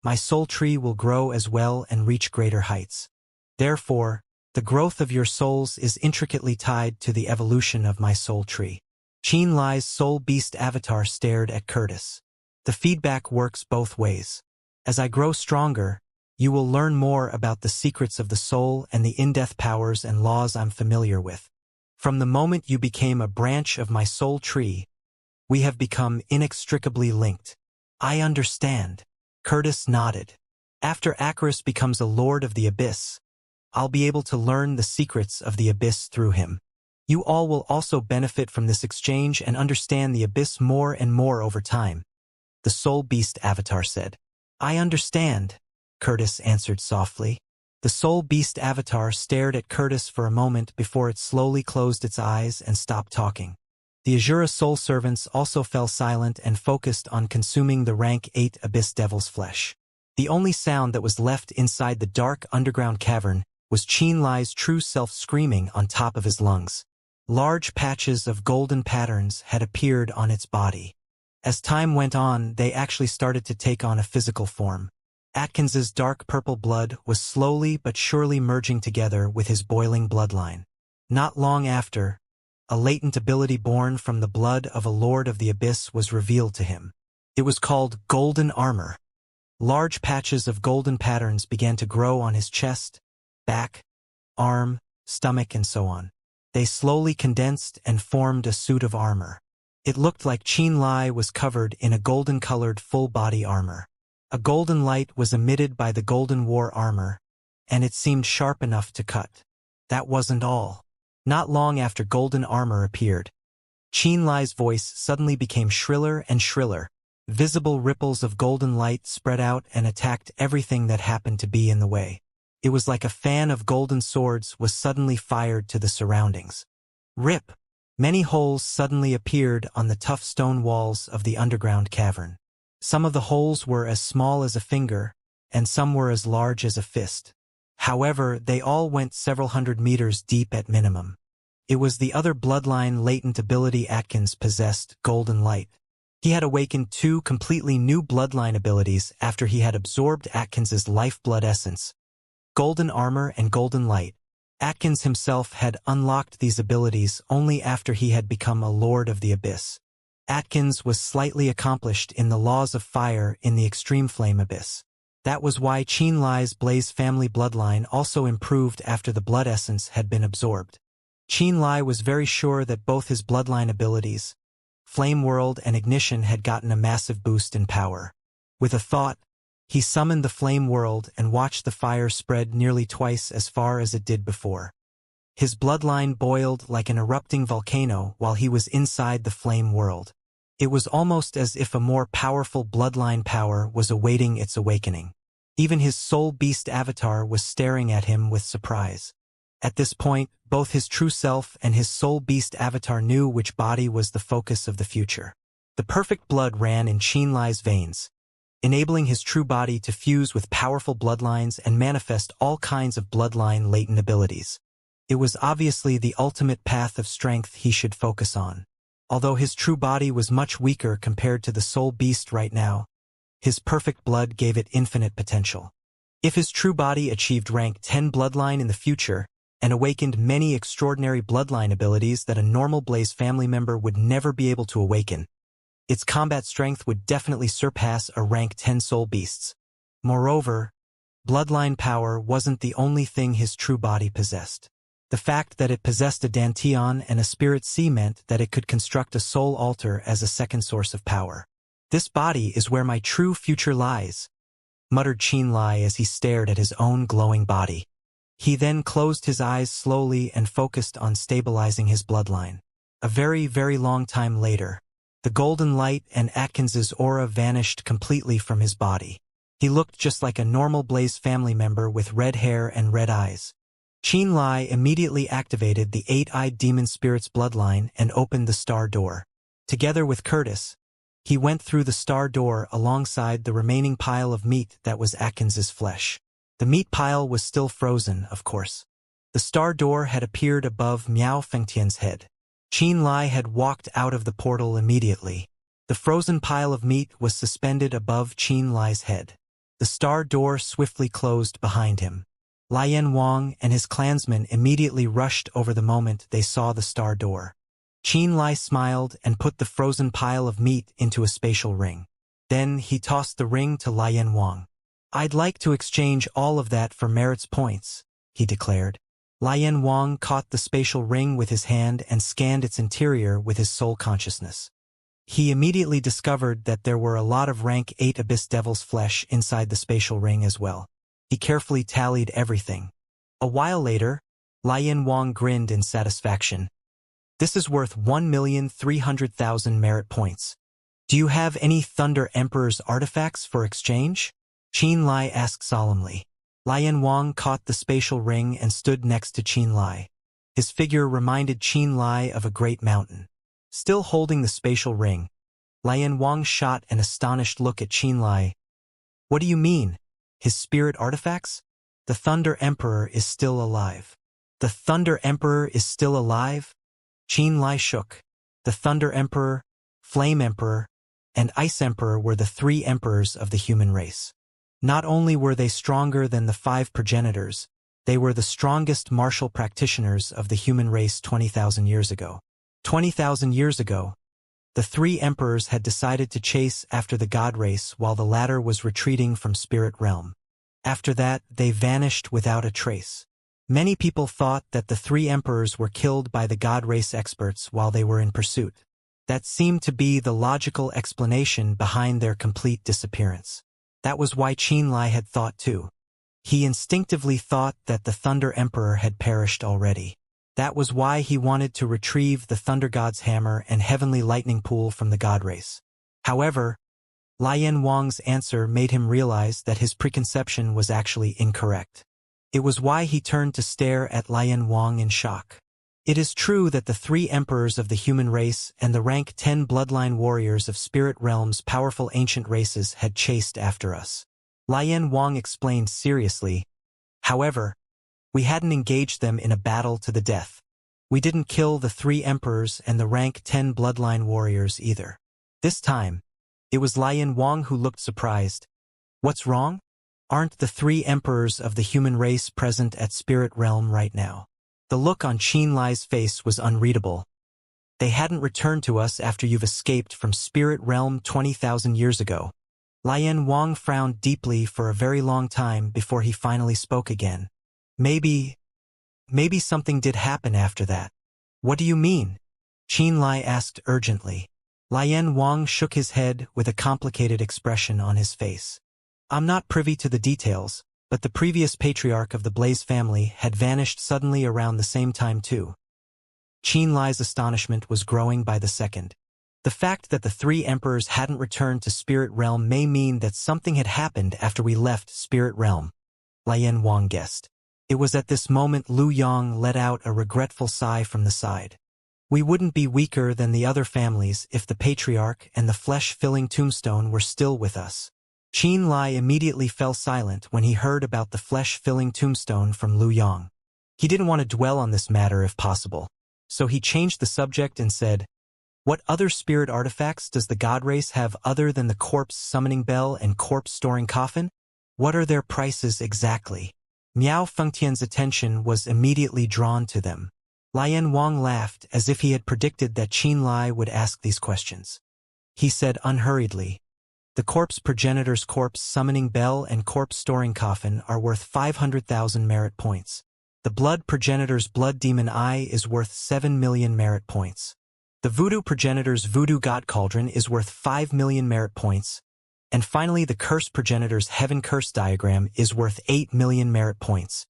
my soul tree will grow as well and reach greater heights. Therefore, the growth of your souls is intricately tied to the evolution of my soul tree. Qian Lai's Soul Beast avatar stared at Curtis. The feedback works both ways. As I grow stronger, you will learn more about the secrets of the soul and the in-depth powers and laws I'm familiar with. From the moment you became a branch of my soul tree, we have become inextricably linked. I understand. Curtis nodded. After Akris becomes a Lord of the Abyss, I'll be able to learn the secrets of the Abyss through him. You all will also benefit from this exchange and understand the Abyss more and more over time. The Soul Beast avatar said. I understand, Curtis answered softly. The Soul Beast avatar stared at Curtis for a moment before it slowly closed its eyes and stopped talking. The Azura soul servants also fell silent and focused on consuming the rank 8 Abyss Devil's flesh. The only sound that was left inside the dark underground cavern was Qian Lai's true self screaming on top of his lungs. Large patches of golden patterns had appeared on its body. As time went on, they actually started to take on a physical form. Atkins's dark purple blood was slowly but surely merging together with his boiling bloodline. Not long after, a latent ability born from the blood of a Lord of the Abyss was revealed to him. It was called Golden Armor. Large patches of golden patterns began to grow on his chest, back, arm, stomach, and so on. They slowly condensed and formed a suit of armor. It looked like Qian Lai was covered in a golden-colored full-body armor. A golden light was emitted by the golden war armor, and it seemed sharp enough to cut. That wasn't all. Not long after golden armor appeared, Qian Lai's voice suddenly became shriller and shriller. Visible ripples of golden light spread out and attacked everything that happened to be in the way. It was like a fan of golden swords was suddenly fired to the surroundings. Rip! Many holes suddenly appeared on the tough stone walls of the underground cavern. Some of the holes were as small as a finger, and some were as large as a fist. However, they all went several hundred meters deep at minimum. It was the other bloodline latent ability Atkins possessed, Golden Light. He had awakened 2 completely new bloodline abilities after he had absorbed Atkins's lifeblood essence, Golden Armor and Golden Light. Atkins himself had unlocked these abilities only after he had become a Lord of the Abyss. Atkins was slightly accomplished in the laws of fire in the Extreme Flame Abyss. That was why Qian Lai's Blaze family bloodline also improved after the blood essence had been absorbed. Qian Lai was very sure that both his bloodline abilities, Flame World and Ignition, had gotten a massive boost in power. With a thought, he summoned the Flame World and watched the fire spread nearly twice as far as it did before. His bloodline boiled like an erupting volcano while he was inside the Flame World. It was almost as if a more powerful bloodline power was awaiting its awakening. Even his Soul Beast avatar was staring at him with surprise. At this point, both his true self and his Soul Beast avatar knew which body was the focus of the future. The perfect blood ran in Qian Lai's veins, enabling his true body to fuse with powerful bloodlines and manifest all kinds of bloodline latent abilities. It was obviously the ultimate path of strength he should focus on. Although his true body was much weaker compared to the Soul Beast right now, his perfect blood gave it infinite potential. If his true body achieved rank 10 bloodline in the future, and awakened many extraordinary bloodline abilities that a normal Blaze family member would never be able to awaken. Its combat strength would definitely surpass a rank 10 soul beast's. Moreover, bloodline power wasn't the only thing his true body possessed. The fact that it possessed a Dantian and a Spirit Sea meant that it could construct a soul altar as a second source of power. "This body is where my true future lies," muttered Xianxia as he stared at his own glowing body. He then closed his eyes slowly and focused on stabilizing his bloodline. A very, very long time later, the golden light and Atkins's aura vanished completely from his body. He looked just like a normal Blaze family member with red hair and red eyes. Xianxia immediately activated the 8-eyed demon spirit's bloodline and opened the star door. Together with Curtis, he went through the star door alongside the remaining pile of meat that was Atkins's flesh. The meat pile was still frozen, of course. The star door had appeared above Miao Fengtian's head. Xianxia had walked out of the portal immediately. The frozen pile of meat was suspended above Xianxia's head. The star door swiftly closed behind him. Lian Wang and his clansmen immediately rushed over the moment they saw the star door. Xianxia smiled and put the frozen pile of meat into a spatial ring. Then he tossed the ring to Lian Wang. "I'd like to exchange all of that for merits points," he declared. Lian Wang caught the spatial ring with his hand and scanned its interior with his soul consciousness. He immediately discovered that there were a lot of rank 8 Abyss Devil's flesh inside the spatial ring as well. He carefully tallied everything. A while later, Lian Wang grinned in satisfaction. "This is worth 1,300,000 merit points. Do you have any Thunder Emperor's artifacts for exchange?" Xianxia asked solemnly. Lian Wang caught the spatial ring and stood next to Xianxia. His figure reminded Xianxia of a great mountain. Still holding the spatial ring, Lian Wang shot an astonished look at Xianxia. "What do you mean? His spirit artifacts? The Thunder Emperor is still alive." "The Thunder Emperor is still alive?" Xianxia shook. The Thunder Emperor, Flame Emperor, and Ice Emperor were the 3 emperors of the human race. Not only were they stronger than the 5 progenitors, they were the strongest martial practitioners of the human race 20,000 years ago. 20,000 years ago, the 3 emperors had decided to chase after the god race while the latter was retreating from spirit realm. After that, they vanished without a trace. Many people thought that the 3 emperors were killed by the god race experts while they were in pursuit. That seemed to be the logical explanation behind their complete disappearance. That was why Xianxia had thought too. He instinctively thought that the Thunder Emperor had perished already. That was why he wanted to retrieve the Thunder God's hammer and heavenly lightning pool from the god race. However, Lian Wang's answer made him realize that his preconception was actually incorrect. It was why he turned to stare at Lian Wang in shock. "It is true that the 3 emperors of the human race and the rank 10 bloodline warriors of spirit realm's powerful ancient races had chased after us," Lian Wang explained seriously. "However, we hadn't engaged them in a battle to the death. We didn't kill the 3 emperors and the rank 10 bloodline warriors either." This time, it was Lian Wang who looked surprised. "What's wrong? Aren't the 3 emperors of the human race present at spirit realm right now?" The look on Xianxia's face was unreadable. "They hadn't returned to us after you've escaped from spirit realm 20,000 years ago." Lian Wang frowned deeply for a very long time before he finally spoke again. Maybe something did happen after that." "What do you mean?" Xianxia asked urgently. Lian Wang shook his head with a complicated expression on his face. "I'm not privy to the details, but the previous patriarch of the Blaze family had vanished suddenly around the same time too." Xianxia's astonishment was growing by the second. The fact that the 3 emperors hadn't returned to spirit realm may mean that something had happened after we left spirit realm, Lian Wang guessed. It was at this moment Lu Yang let out a regretful sigh from the side. "We wouldn't be weaker than the other families if the patriarch and the flesh-filling tombstone were still with us." Xianxia immediately fell silent when he heard about the flesh-filling tombstone from Lu Yang. He didn't want to dwell on this matter if possible, so he changed the subject and said, "What other spirit artifacts does the god race have other than the corpse summoning bell and corpse storing coffin? What are their prices exactly?" Miao Fengtian's attention was immediately drawn to them. Lian Wang laughed as if he had predicted that Qin Lai would ask these questions. He said unhurriedly, "The corpse progenitor's corpse summoning bell and corpse storing coffin are worth 500,000 merit points. The blood progenitor's blood demon eye is worth 7 million merit points. The voodoo progenitor's voodoo god cauldron is worth 5 million merit points. And finally the curse progenitor's heaven curse diagram is worth 8 million merit points."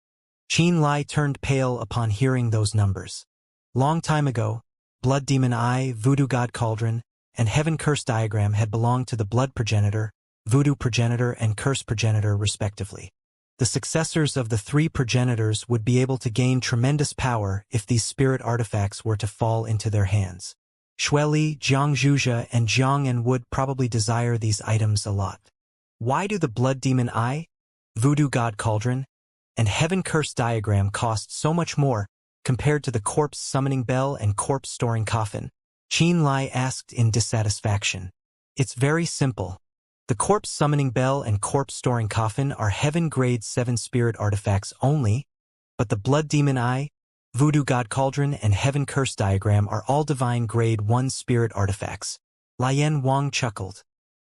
Qin Lai turned pale upon hearing those numbers. Long time ago, blood demon eye, voodoo god cauldron, and heaven curse diagram had belonged to the blood progenitor, voodoo progenitor, and curse progenitor respectively. The successors of the three progenitors would be able to gain tremendous power if these spirit artifacts were to fall into their hands. Xueli, Jiang Zhuzhe, and Jiang En would probably desire these items a lot. Why do the blood demon eye, voodoo god cauldron, and heaven curse diagram cost so much more compared to the corpse summoning bell and corpse storing coffin? Qin Lai asked in dissatisfaction. It's very simple. The corpse summoning bell and corpse storing coffin are heaven grade 7 spirit artifacts only, but the blood demon eye, voodoo god cauldron, and heaven curse diagram are all divine grade 1 spirit artifacts. Lian Wang chuckled.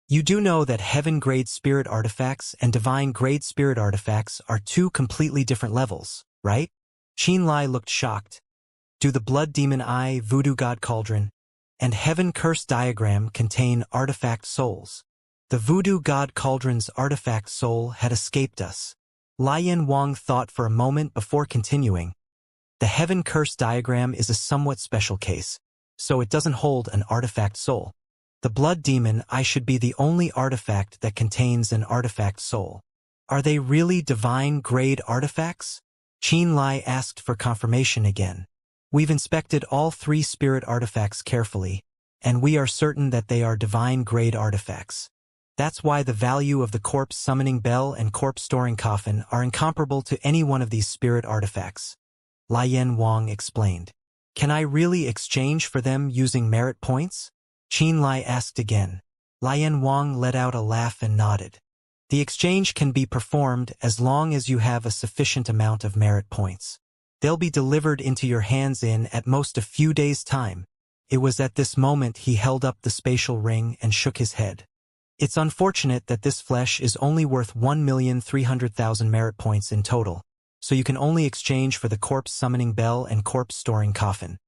You do know that heaven grade spirit artifacts and divine grade spirit artifacts are two completely different levels, right? Qin Lai looked shocked. Do the blood demon eye, voodoo god cauldron, and heaven curse diagram contain artifact souls? The voodoo god cauldron's artifact soul had escaped us. Lian Wang thought for a moment before continuing. The heaven curse diagram is a somewhat special case, so it doesn't hold an artifact soul. The blood demon eye should be the only artifact that contains an artifact soul. Are they really divine grade artifacts? Qin Lai asked for confirmation again. We've inspected all three spirit artifacts carefully, and we are certain that they are divine grade artifacts. That's why the value of the corpse summoning bell and corpse storing coffin are incomparable to any one of these spirit artifacts. Lian Wang explained. Can I really exchange for them using merit points? Qin Lai asked again. Lian Wang let out a laugh and nodded. The exchange can be performed as long as you have a sufficient amount of merit points. They'll be delivered into your hands in at most a few days' time. It was at this moment he held up the spatial ring and shook his head. It's unfortunate that this flesh is only worth 1,300,000 merit points in total, so you can only exchange for the corpse summoning bell and corpse storing coffin.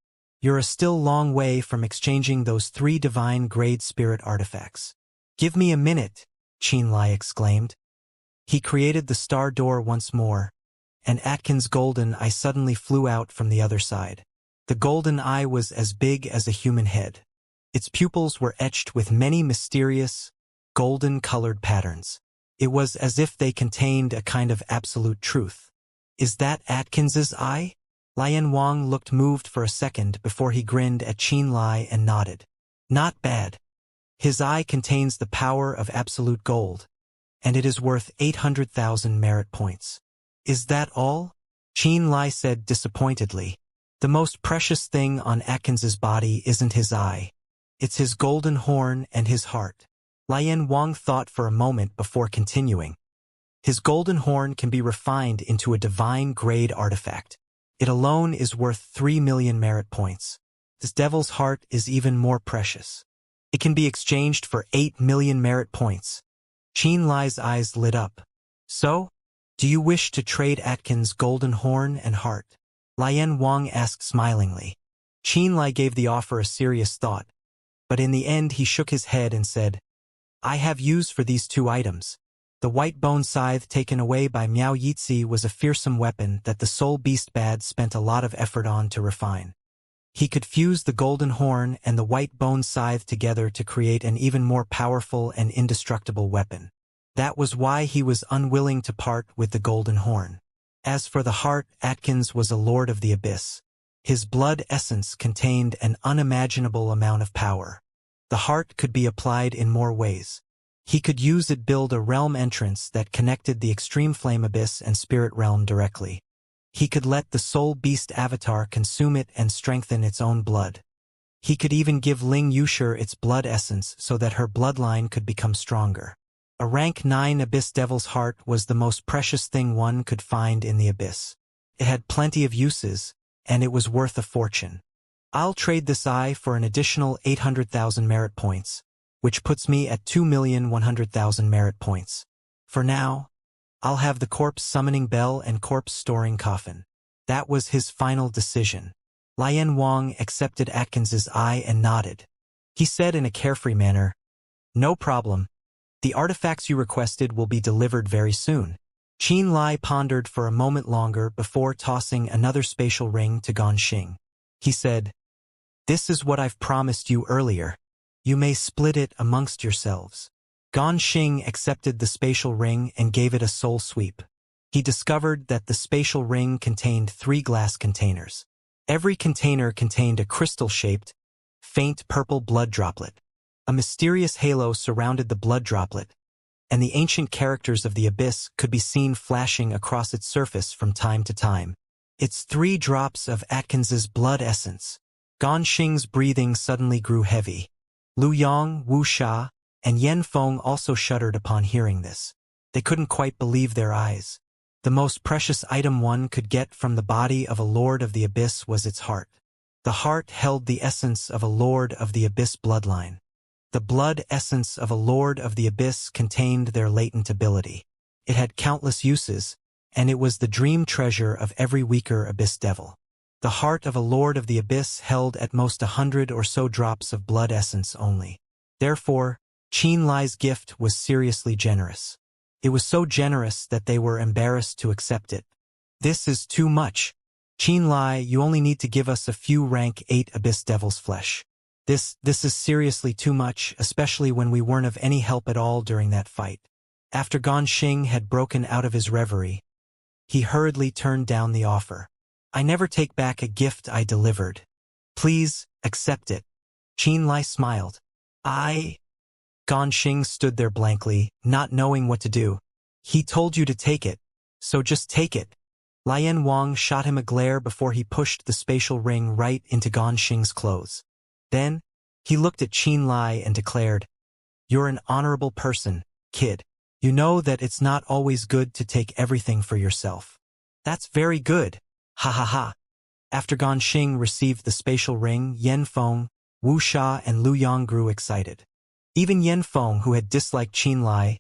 You're a still long way from exchanging those three divine grade spirit artifacts. Give me a minute, Qin Lai exclaimed. He created the star door once more, and Atkins' golden eye suddenly flew out from the other side. The golden eye was as big as a human head. Its pupils were etched with many mysterious, golden-colored patterns. It was as if they contained a kind of absolute truth. Is that Atkins's eye? Lian Wang looked moved for a second before he grinned at Qin Lai and nodded. Not bad. His eye contains the power of absolute gold, and it is worth 800,000 merit points. Is that all? Qin Lai said disappointedly. The most precious thing on Atkins's body isn't his eye. It's his golden horn and his heart. Lian Wang thought for a moment before continuing. His golden horn can be refined into a divine grade artifact. It alone is worth 3 million merit points. This devil's heart is even more precious. It can be exchanged for 8 million merit points. Qin Lai's eyes lit up. So, do you wish to trade Atkins' golden horn and heart? Lian Wang asked smilingly. Qin Lai gave the offer a serious thought, but in the end he shook his head and said, I have use for these two items. The white bone scythe taken away by Miao Yitzi was a fearsome weapon that the soul beast bad spent a lot of effort on to refine. He could fuse the golden horn and the white bone scythe together to create an even more powerful and indestructible weapon. That was why he was unwilling to part with the golden horn. As for the heart, Atkins was a lord of the abyss. His blood essence contained an unimaginable amount of power. The heart could be applied in more ways. He could use it build a realm entrance that connected the extreme flame abyss and spirit realm directly. He could let the soul beast avatar consume it and strengthen its own blood. He could even give Ling Yushir its blood essence so that her bloodline could become stronger. A rank 9 Abyss Devil's heart was the most precious thing one could find in the Abyss. It had plenty of uses, and it was worth a fortune. I'll trade this eye for an additional 800,000 merit points, which puts me at 2,100,000 merit points. For now, I'll have the corpse summoning bell and corpse storing coffin. That was his final decision. Lian Wang accepted Atkins's eye and nodded. He said in a carefree manner, "No problem. The artifacts you requested will be delivered very soon." Qin Lai pondered for a moment longer before tossing another spatial ring to Ganxing. He said, "This is what I've promised you earlier. You may split it amongst yourselves." Ganxing accepted the spatial ring and gave it a soul sweep. He discovered that the spatial ring contained 3 glass containers. Every container contained a crystal-shaped, faint purple blood droplet. A mysterious halo surrounded the blood droplet, and the ancient characters of the abyss could be seen flashing across its surface from time to time. It's 3 drops of Atkins's blood essence. Ganxing's breathing suddenly grew heavy. Lu Yang, Wuxia, and Yen Feng also shuddered upon hearing this. They couldn't quite believe their eyes. The most precious item one could get from the body of a Lord of the Abyss was its heart. The heart held the essence of a Lord of the Abyss bloodline. The blood essence of a Lord of the Abyss contained their latent ability. It had countless uses, and it was the dream treasure of every weaker Abyss devil. The heart of a Lord of the Abyss held at most 100 or so drops of blood essence only. Therefore, Qin Lai's gift was seriously generous. It was so generous that they were embarrassed to accept it. "This is too much. Qin Lai, you only need to give us a few rank 8 Abyss Devil's flesh. This is seriously too much, especially when we weren't of any help at all during that fight." After Ganxing had broken out of his reverie, he hurriedly turned down the offer. "I never take back a gift I delivered. Please, accept it." Qin Lai smiled. Ganxing stood there blankly, not knowing what to do. "He told you to take it, so just take it." Lian Wang shot him a glare before he pushed the spatial ring right into Ganxing's clothes. Then, he looked at Qin Lai and declared, "You're an honorable person, kid. You know that it's not always good to take everything for yourself." "That's very good. Ha ha ha." After Ganxing received the spatial ring, Yen Feng, Wuxia, and Lu Yang grew excited. Even Yen Feng, who had disliked Qin Lai,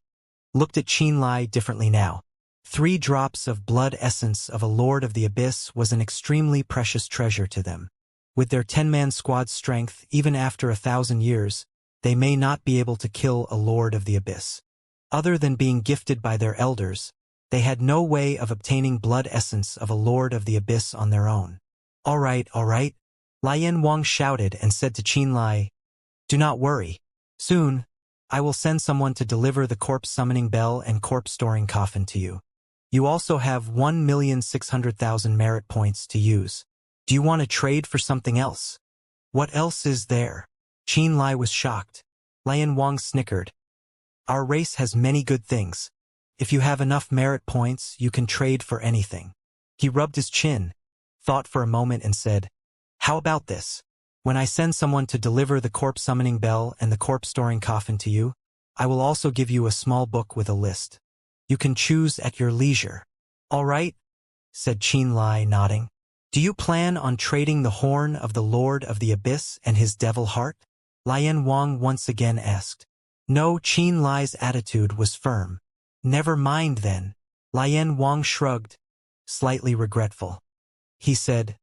looked at Qin Lai differently now. 3 drops of blood essence of a Lord of the Abyss was an extremely precious treasure to them. With their 10-man squad strength, even after 1,000 years, they may not be able to kill a Lord of the Abyss. Other than being gifted by their elders, they had no way of obtaining blood essence of a Lord of the Abyss on their own. All right. Lian Wang shouted and said to Qin Lai, "Do not worry. Soon, I will send someone to deliver the corpse summoning bell and corpse storing coffin to you. You also have 1,600,000 merit points to use. Do you want to trade for something else?" "What else is there?" Qin Lai was shocked. Lian Wang snickered. "Our race has many good things. If you have enough merit points, you can trade for anything." He rubbed his chin, thought for a moment and said, "How about this? When I send someone to deliver the corpse summoning bell and the corpse storing coffin to you, I will also give you a small book with a list. You can choose at your leisure." "All right," said Qin Lai, nodding. "Do you plan on trading the horn of the Lord of the Abyss and his devil heart?" Lian Wang once again asked. No, Qin Lai's attitude was firm. "Never mind then." Lian Wang shrugged, slightly regretful. He said,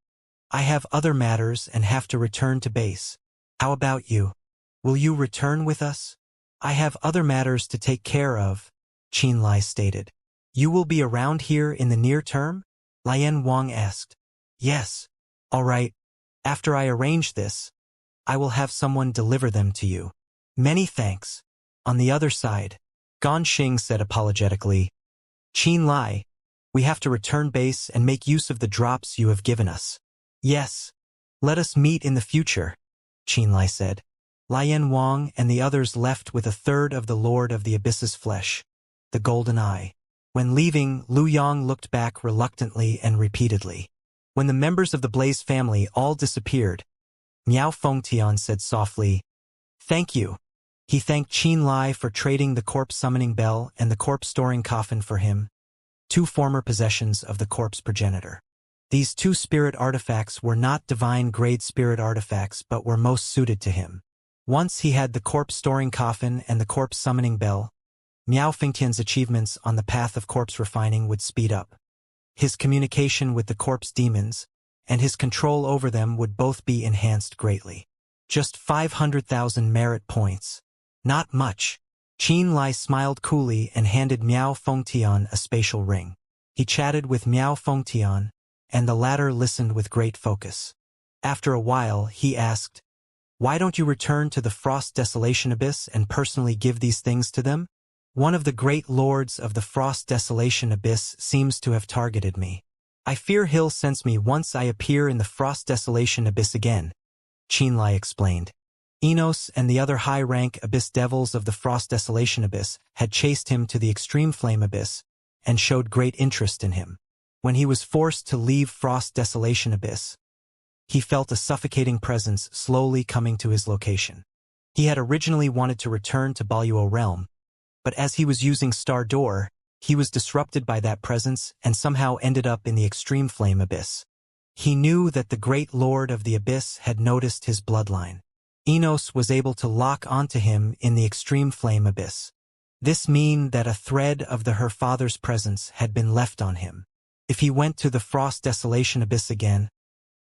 "I have other matters and have to return to base. How about you? Will you return with us?" "I have other matters to take care of," Qin Lai stated. "You will be around here in the near term?" Lian Wang asked. "Yes." "All right. After I arrange this, I will have someone deliver them to you." "Many thanks." On the other side, Ganxing said apologetically, "Qin Lai, we have to return base and make use of the drops you have given us." "Yes. Let us meet in the future," Qin Lai said. Lian Wang and the others left with 1/3 of the Lord of the Abyss's flesh, the golden eye. When leaving, Lu Yang looked back reluctantly and repeatedly. When the members of the Blaze family all disappeared, Miao Fengtian said softly, "Thank you. He thanked Qin Lai for trading the corpse summoning bell and the corpse storing coffin for him, two former possessions of the corpse progenitor. These two spirit artifacts were not divine-grade spirit artifacts but were most suited to him. Once he had the corpse storing coffin and the corpse summoning bell, Miao Fengtian's achievements on the path of corpse refining would speed up. His communication with the corpse demons and his control over them would both be enhanced greatly. Just 500,000 merit points. Not much. Qin Lai smiled coolly and handed Miao Fengtian a spatial ring. He chatted with Miao Fengtian, and the latter listened with great focus. After a while, he asked, "Why don't you return to the Frost Desolation Abyss and personally give these things to them? One of the great lords of the Frost Desolation Abyss seems to have targeted me. I fear he'll sense me once I appear in the Frost Desolation Abyss again," Qin Lai explained. Enos and the other high-rank Abyss Devils of the Frost Desolation Abyss had chased him to the Extreme Flame Abyss and showed great interest in him. When he was forced to leave Frost Desolation Abyss, he felt a suffocating presence slowly coming to his location. He had originally wanted to return to Baluo Realm, but as he was using Star Door, he was disrupted by that presence and somehow ended up in the Extreme Flame Abyss. He knew that the Great Lord of the Abyss had noticed his bloodline. Enos was able to lock onto him in the Extreme Flame Abyss. This meant that a thread of her father's presence had been left on him. If he went to the Frost Desolation Abyss again,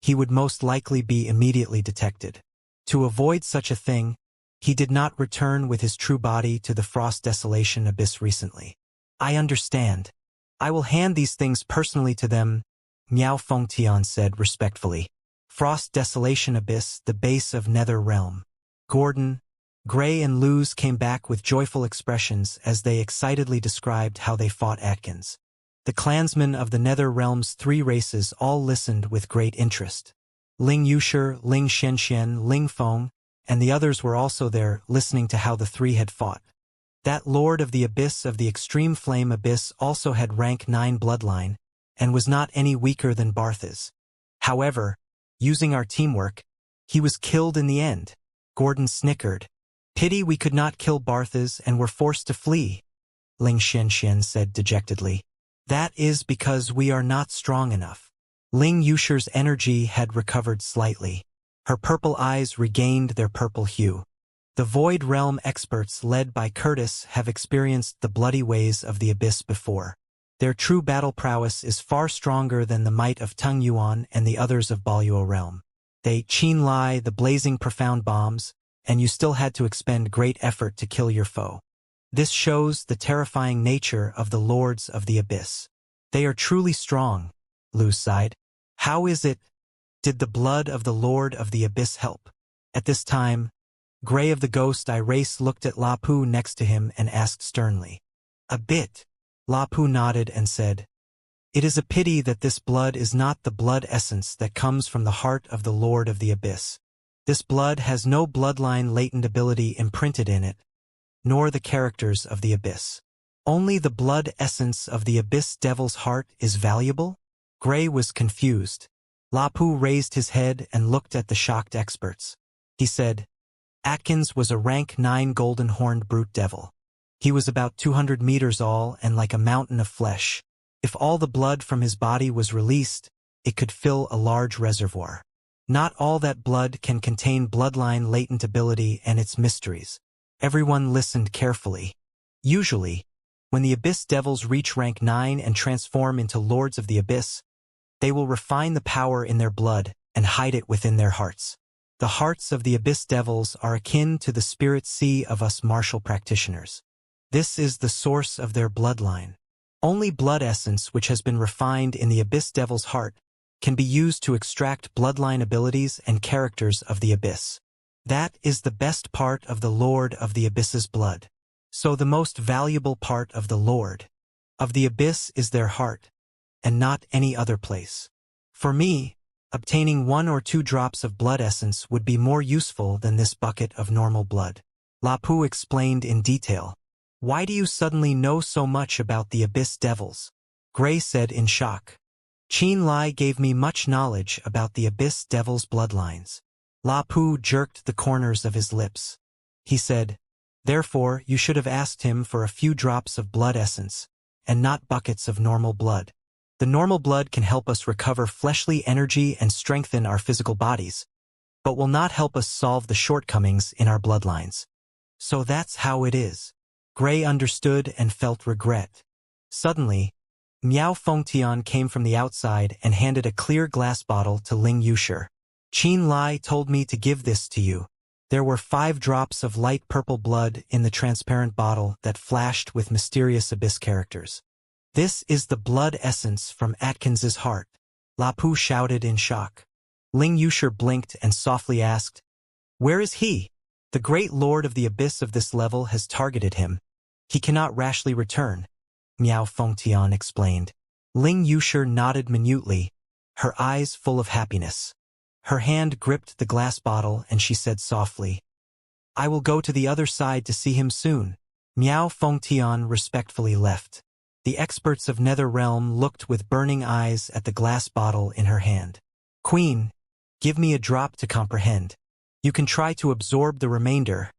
he would most likely be immediately detected. To avoid such a thing, he did not return with his true body to the Frost Desolation Abyss recently. "I understand. I will hand these things personally to them," Miao Fengtian said respectfully. Frost Desolation Abyss, the base of Nether Realm. Gordon, Gray and Luz came back with joyful expressions as they excitedly described how they fought Atkins. The clansmen of the Nether Realm's three races all listened with great interest. Ling Yushi, Ling Xianxia, Ling Feng, and the others were also there, listening to how the three had fought. That Lord of the Abyss of the Extreme Flame Abyss also had rank 9 bloodline, and was not any weaker than Barthas. However, using our teamwork, he was killed in the end. Gordon snickered. "Pity we could not kill Barthas and were forced to flee," Ling Xianxia said dejectedly. "That is because we are not strong enough." Ling Yushi's energy had recovered slightly. Her purple eyes regained their purple hue. The Void Realm experts led by Curtis have experienced the bloody ways of the Abyss before. Their true battle prowess is far stronger than the might of Tung Yuan and the others of Baluo Realm. They Qin Lai the blazing profound bombs, and you still had to expend great effort to kill your foe. This shows the terrifying nature of the Lords of the Abyss. "They are truly strong," Lu sighed. "How is it? Did the blood of the Lord of the Abyss help?" At this time, Gray of the Ghost Race looked at La Pu next to him and asked sternly. "A bit." La Pu nodded and said, "It is a pity that this blood is not the blood essence that comes from the heart of the Lord of the Abyss. This blood has no bloodline latent ability imprinted in it, nor the characters of the Abyss. Only the blood essence of the Abyss Devil's heart is valuable?" Gray was confused. La Pu raised his head and looked at the shocked experts. He said, "Atkins was a rank 9 golden-horned brute devil. He was about 200 meters tall and like a mountain of flesh. If all the blood from his body was released, it could fill a large reservoir. Not all that blood can contain bloodline latent ability and its mysteries." Everyone listened carefully. Usually, when the Abyss Devils reach rank 9 and transform into Lords of the Abyss, they will refine the power in their blood and hide it within their hearts. The hearts of the Abyss Devils are akin to the spirit sea of us martial practitioners. This is the source of their bloodline. Only blood essence which has been refined in the Abyss Devil's heart can be used to extract bloodline abilities and characters of the Abyss. That is the best part of the Lord of the Abyss's blood. So the most valuable part of the Lord of the Abyss is their heart, and not any other place. For me, obtaining 1 or 2 drops of blood essence would be more useful than this bucket of normal blood. La Pu explained in detail. "Why do you suddenly know so much about the Abyss Devils?" Gray said in shock. "Qin Lai gave me much knowledge about the Abyss Devils' bloodlines." La Pu jerked the corners of his lips. He said, Therefore, you should have asked him for a few drops of blood essence, and not buckets of normal blood. The normal blood can help us recover fleshly energy and strengthen our physical bodies, but will not help us solve the shortcomings in our bloodlines. So that's how it is. Gray understood and felt regret. Suddenly, Miao Fengtian came from the outside and handed a clear glass bottle to Ling Yushi. Qin Lai told me to give this to you. There were 5 drops of light purple blood in the transparent bottle that flashed with mysterious abyss characters. This is the blood essence from Atkins's heart. Lapu shouted in shock. Ling Yushi blinked and softly asked, "Where is he? The great lord of the abyss of this level has targeted him. He cannot rashly return," Miao Fengtian explained. Ling Yushi nodded minutely, her eyes full of happiness. Her hand gripped the glass bottle and she said softly, "I will go to the other side to see him soon." Miao Fengtian respectfully left. The experts of Nether Realm looked with burning eyes at the glass bottle in her hand. "Queen, give me a drop to comprehend. You can try to absorb the remainder,"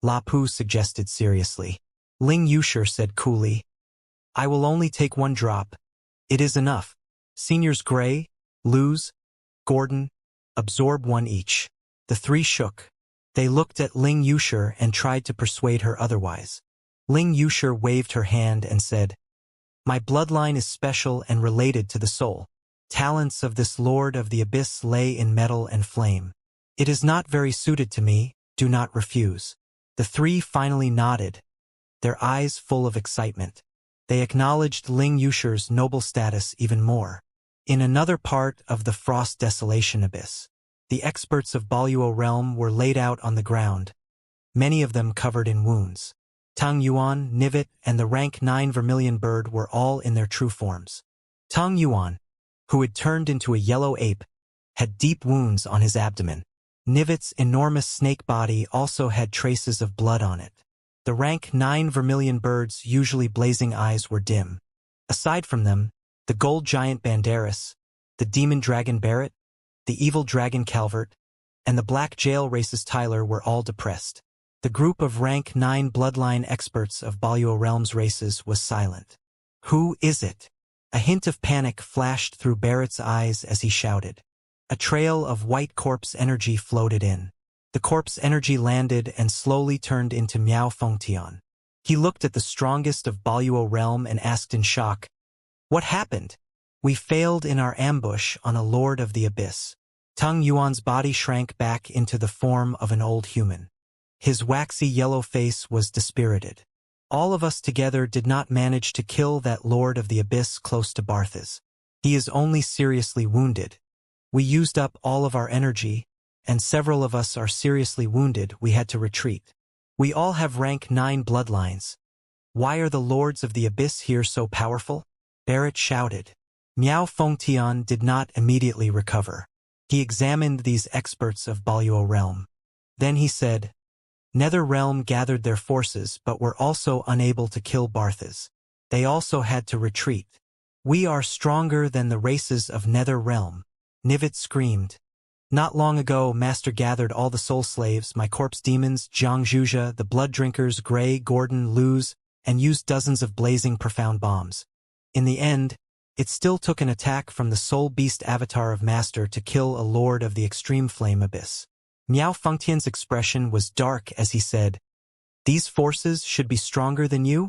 Lapu suggested seriously. Ling Yushi said coolly, "I will only take 1 drop. It is enough. Seniors Gray, Luz, Gordon, absorb 1 each." The 3 shook. They looked at Ling Yushi and tried to persuade her otherwise. Ling Yushi waved her hand and said, "My bloodline is special and related to the soul. Talents of this Lord of the Abyss lay in metal and flame. It is not very suited to me, do not refuse." The 3 finally nodded, their eyes full of excitement. They acknowledged Ling Yushi's noble status even more. In another part of the Frost Desolation Abyss, the experts of Boluo Realm were laid out on the ground, many of them covered in wounds. Tang Yuan, Nivet, and the rank 9 vermilion bird were all in their true forms. Tang Yuan, who had turned into a yellow ape, had deep wounds on his abdomen. Nivet's enormous snake body also had traces of blood on it. The rank 9 vermilion bird's usually blazing eyes were dim. Aside from them, the gold giant Banderas, the demon dragon Barrett, the evil dragon Calvert, and the black jail race's Tyler were all depressed. The group of rank 9 bloodline experts of Boluo Realm's races was silent. "Who is it?" A hint of panic flashed through Barrett's eyes as he shouted. A trail of white corpse energy floated in. The corpse energy landed and slowly turned into Miao Fengtian. He looked at the strongest of Boluo Realm and asked in shock, "What happened?" "We failed in our ambush on a Lord of the Abyss." Tang Yuan's body shrank back into the form of an old human. His waxy yellow face was dispirited. "All of us together did not manage to kill that Lord of the Abyss close to Barthas. He is only seriously wounded. We used up all of our energy, and several of us are seriously wounded. We had to retreat. We all have rank 9 bloodlines. Why are the Lords of the Abyss here so powerful?" Barrett shouted. Miao Fengtian did not immediately recover. He examined these experts of Boluo Realm. Then he said, "Nether Realm gathered their forces but were also unable to kill Barthas. They also had to retreat. We are stronger than the races of Nether Realm." Nivet screamed. "Not long ago, Master gathered all the soul slaves, my corpse demons, Xianxia, the blood drinkers, Gray, Gordon, Luz, and used dozens of blazing profound bombs. In the end, it still took an attack from the soul beast avatar of Master to kill a Lord of the extreme flame abyss." Miao Fengtian's expression was dark as he said, "These forces should be stronger than you?"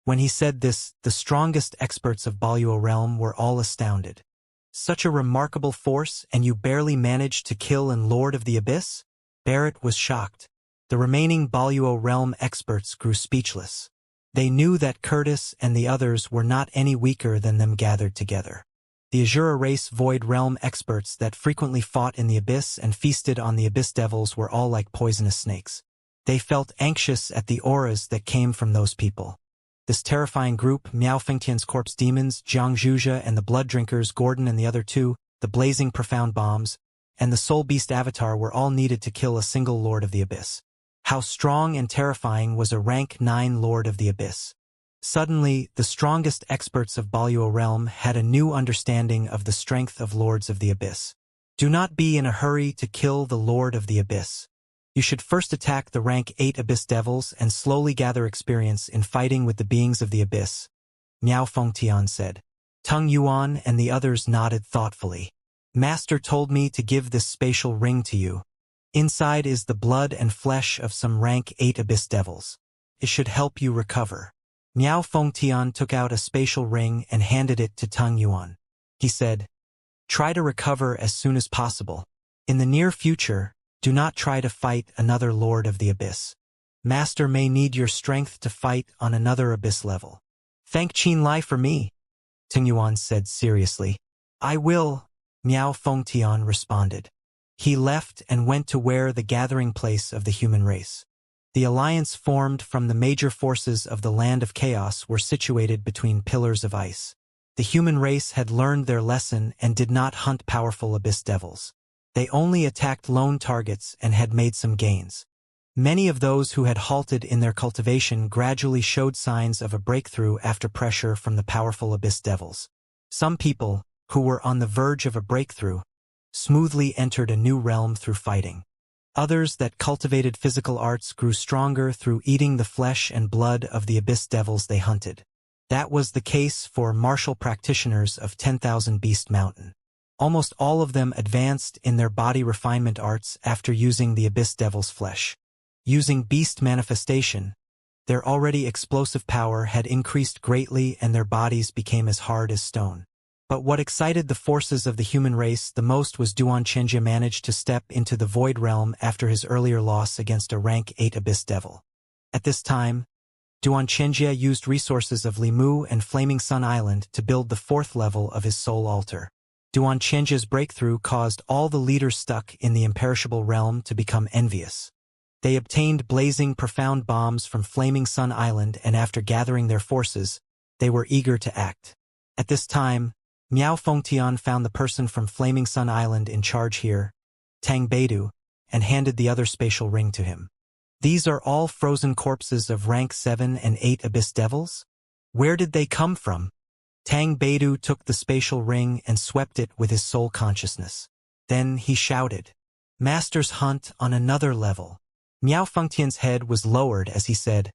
When he said this, the strongest experts of Boluo Realm were all astounded. "Such a remarkable force, and you barely managed to kill an Lord of the Abyss?" Barrett was shocked. The remaining Boluo Realm experts grew speechless. They knew that Curtis and the others were not any weaker than them gathered together. The Azura race Void Realm experts that frequently fought in the Abyss and feasted on the Abyss Devils were all like poisonous snakes. They felt anxious at the auras that came from those people. This terrifying group, Miao Fengtian's corpse demons, Xianxia and the blood drinkers, Gordon and the other 2, the blazing profound bombs, and the soul beast avatar were all needed to kill a single Lord of the Abyss. How strong and terrifying was a rank 9 Lord of the Abyss. Suddenly, the strongest experts of Boluo Realm had a new understanding of the strength of Lords of the Abyss. Do not be in a hurry to kill the Lord of the Abyss. You should first attack the rank 8 Abyss Devils and slowly gather experience in fighting with the beings of the Abyss, Miao Fengtian said. Tung Yuan and the others nodded thoughtfully. Master told me to give this spatial ring to you. Inside is the blood and flesh of some rank 8 Abyss Devils. It should help you recover. Miao Fengtian took out a spatial ring and handed it to Tung Yuan. He said, try to recover as soon as possible. In the near future, do not try to fight another Lord of the Abyss. Master may need your strength to fight on another Abyss level. Thank Qin Lai for me, Tung Yuan said seriously. I will, Miao Fengtian responded. He left and went to where the gathering place of the human race. The alliance formed from the major forces of the Land of Chaos were situated between pillars of ice. The human race had learned their lesson and did not hunt powerful Abyss Devils. They only attacked lone targets and had made some gains. Many of those who had halted in their cultivation gradually showed signs of a breakthrough after pressure from the powerful Abyss Devils. Some people, who were on the verge of a breakthrough, smoothly entered a new realm through fighting. Others that cultivated physical arts grew stronger through eating the flesh and blood of the Abyss Devils they hunted. That was the case for martial practitioners of 10,000 Beast Mountain. Almost all of them advanced in their body refinement arts after using the Abyss Devil's flesh. Using beast manifestation, their already explosive power had increased greatly and their bodies became as hard as stone. But what excited the forces of the human race the most was Xianxia managed to step into the Void Realm after his earlier loss against a rank 8 Abyss Devil. At this time, Xianxia used resources of Limu and Flaming Sun Island to build the 4th level of his soul altar. Xianxia's breakthrough caused all the leaders stuck in the imperishable realm to become envious. They obtained blazing profound bombs from Flaming Sun Island and after gathering their forces, they were eager to act. At this time, Miao Fengtian found the person from Flaming Sun Island in charge here, Tang Beidou, and handed the other spatial ring to him. These are all frozen corpses of rank 7 and 8 Abyss Devils? Where did they come from? Tang Beidou took the spatial ring and swept it with his soul consciousness. Then he shouted, Master's hunt on another level. Miao Fengtian's head was lowered as he said,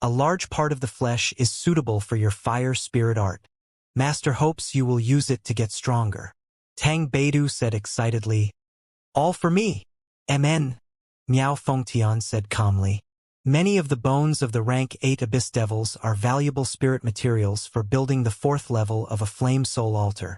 a large part of the flesh is suitable for your fire spirit art. Master hopes you will use it to get stronger. Tang Beidou said excitedly, all for me. Amen. Miao Fengtian said calmly. Many of the bones of the rank 8 Abyss Devils are valuable spirit materials for building the 4th level of a flame soul altar.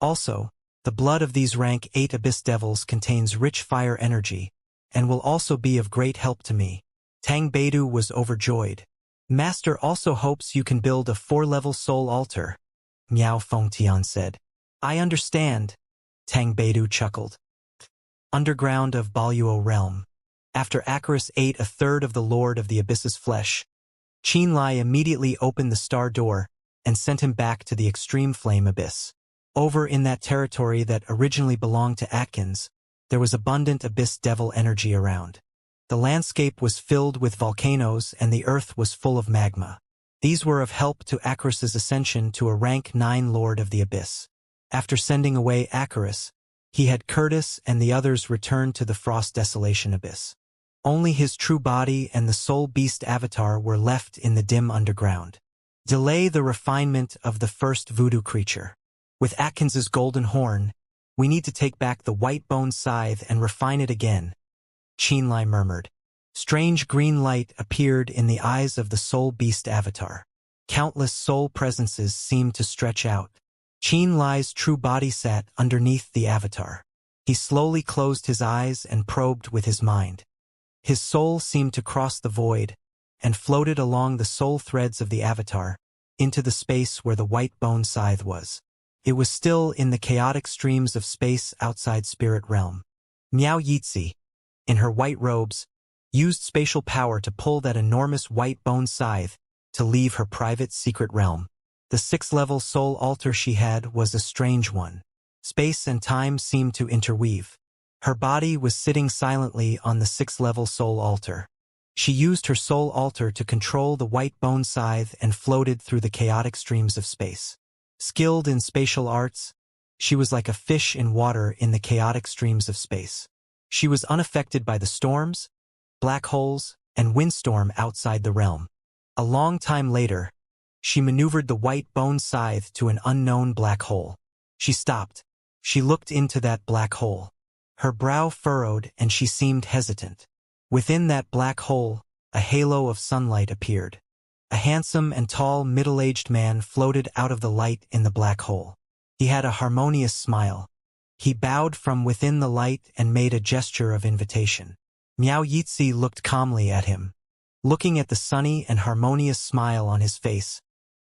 Also, the blood of these rank 8 Abyss Devils contains rich fire energy, and will also be of great help to me. Tang Beidou was overjoyed. Master also hopes you can build a 4-level soul altar, Miao Fengtian said. I understand, Tang Beidou chuckled. Underground of Baluo Realm. After Acarus ate a third of the Lord of the Abyss's flesh, Qin Lai immediately opened the star door and sent him back to the extreme flame abyss. Over in that territory that originally belonged to Atkins, there was abundant Abyss Devil energy around. The landscape was filled with volcanoes and the earth was full of magma. These were of help to Acarus's ascension to a rank 9 Lord of the Abyss. After sending away Acarus, he had Curtis and the others return to the Frost Desolation Abyss. Only his true body and the soul beast avatar were left in the dim underground. Delay the refinement of the first voodoo creature. With Atkins's golden horn, we need to take back the white bone scythe and refine it again, Qin Lai murmured. Strange green light appeared in the eyes of the soul beast avatar. Countless soul presences seemed to stretch out. Qin Lai's true body sat underneath the avatar. He slowly closed his eyes and probed with his mind. His soul seemed to cross the void and floated along the soul threads of the avatar into the space where the white bone scythe was. It was still in the chaotic streams of space outside spirit realm. Miao Yitzi, in her white robes, used spatial power to pull that enormous white bone scythe to leave her private secret realm. The 6th-level soul altar she had was a strange one. Space and time seemed to interweave. Her body was sitting silently on the 6th-level soul altar. She used her soul altar to control the white bone scythe and floated through the chaotic streams of space. Skilled in spatial arts, she was like a fish in water in the chaotic streams of space. She was unaffected by the storms, black holes, and windstorm outside the realm. A long time later, she maneuvered the white bone scythe to an unknown black hole. She stopped. She looked into that black hole. Her brow furrowed and she seemed hesitant. Within that black hole, a halo of sunlight appeared. A handsome and tall middle-aged man floated out of the light in the black hole. He had a harmonious smile. He bowed from within the light and made a gesture of invitation. Miao Yitzi looked calmly at him. Looking at the sunny and harmonious smile on his face,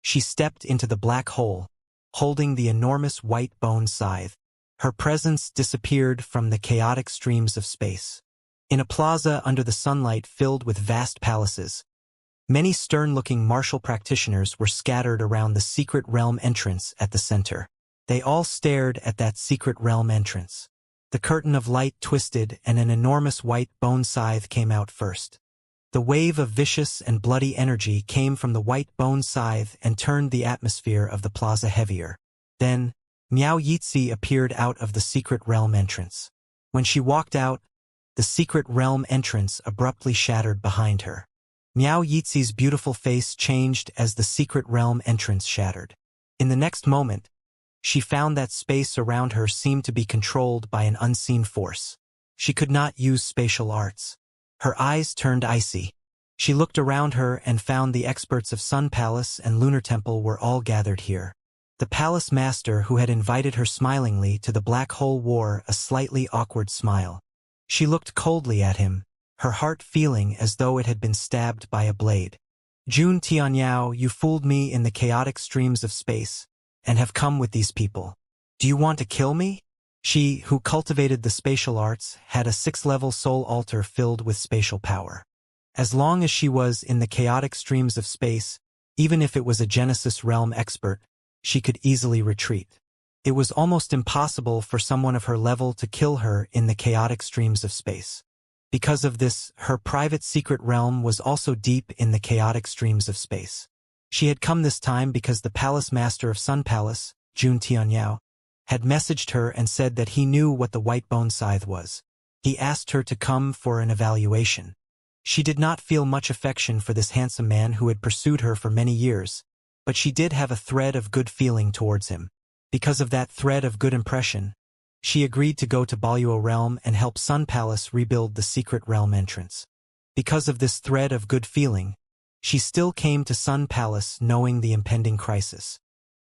she stepped into the black hole, holding the enormous white bone scythe. Her presence disappeared from the chaotic streams of space. In a plaza under the sunlight filled with vast palaces, many stern-looking martial practitioners were scattered around the secret realm entrance at the center. They all stared at that secret realm entrance. The curtain of light twisted and an enormous white bone scythe came out first. The wave of vicious and bloody energy came from the white bone scythe and turned the atmosphere of the plaza heavier. Then, Miao Yitzi appeared out of the secret realm entrance. When she walked out, the secret realm entrance abruptly shattered behind her. Miao Yitzi's beautiful face changed as the secret realm entrance shattered. In the next moment, she found that space around her seemed to be controlled by an unseen force. She could not use spatial arts. Her eyes turned icy. She looked around her and found the experts of Sun Palace and Lunar Temple were all gathered here. The palace master who had invited her smilingly to the black hole wore a slightly awkward smile. She looked coldly at him, her heart feeling as though it had been stabbed by a blade. Jun Tianyao, you fooled me in the chaotic streams of space, and have come with these people. Do you want to kill me? She, who cultivated the spatial arts, had a 6-level soul altar filled with spatial power. As long as she was in the chaotic streams of space, even if it was a Genesis realm expert, she could easily retreat. It was almost impossible for someone of her level to kill her in the chaotic streams of space. Because of this, her private secret realm was also deep in the chaotic streams of space. She had come this time because the palace master of Sun Palace, Jun Tianyao, had messaged her and said that he knew what the white bone scythe was. He asked her to come for an evaluation. She did not feel much affection for this handsome man who had pursued her for many years, but she did have a thread of good feeling towards him. Because of that thread of good impression, she agreed to go to Baluo realm and help Sun Palace rebuild the secret realm entrance. Because of this thread of good feeling, she still came to Sun Palace knowing the impending crisis.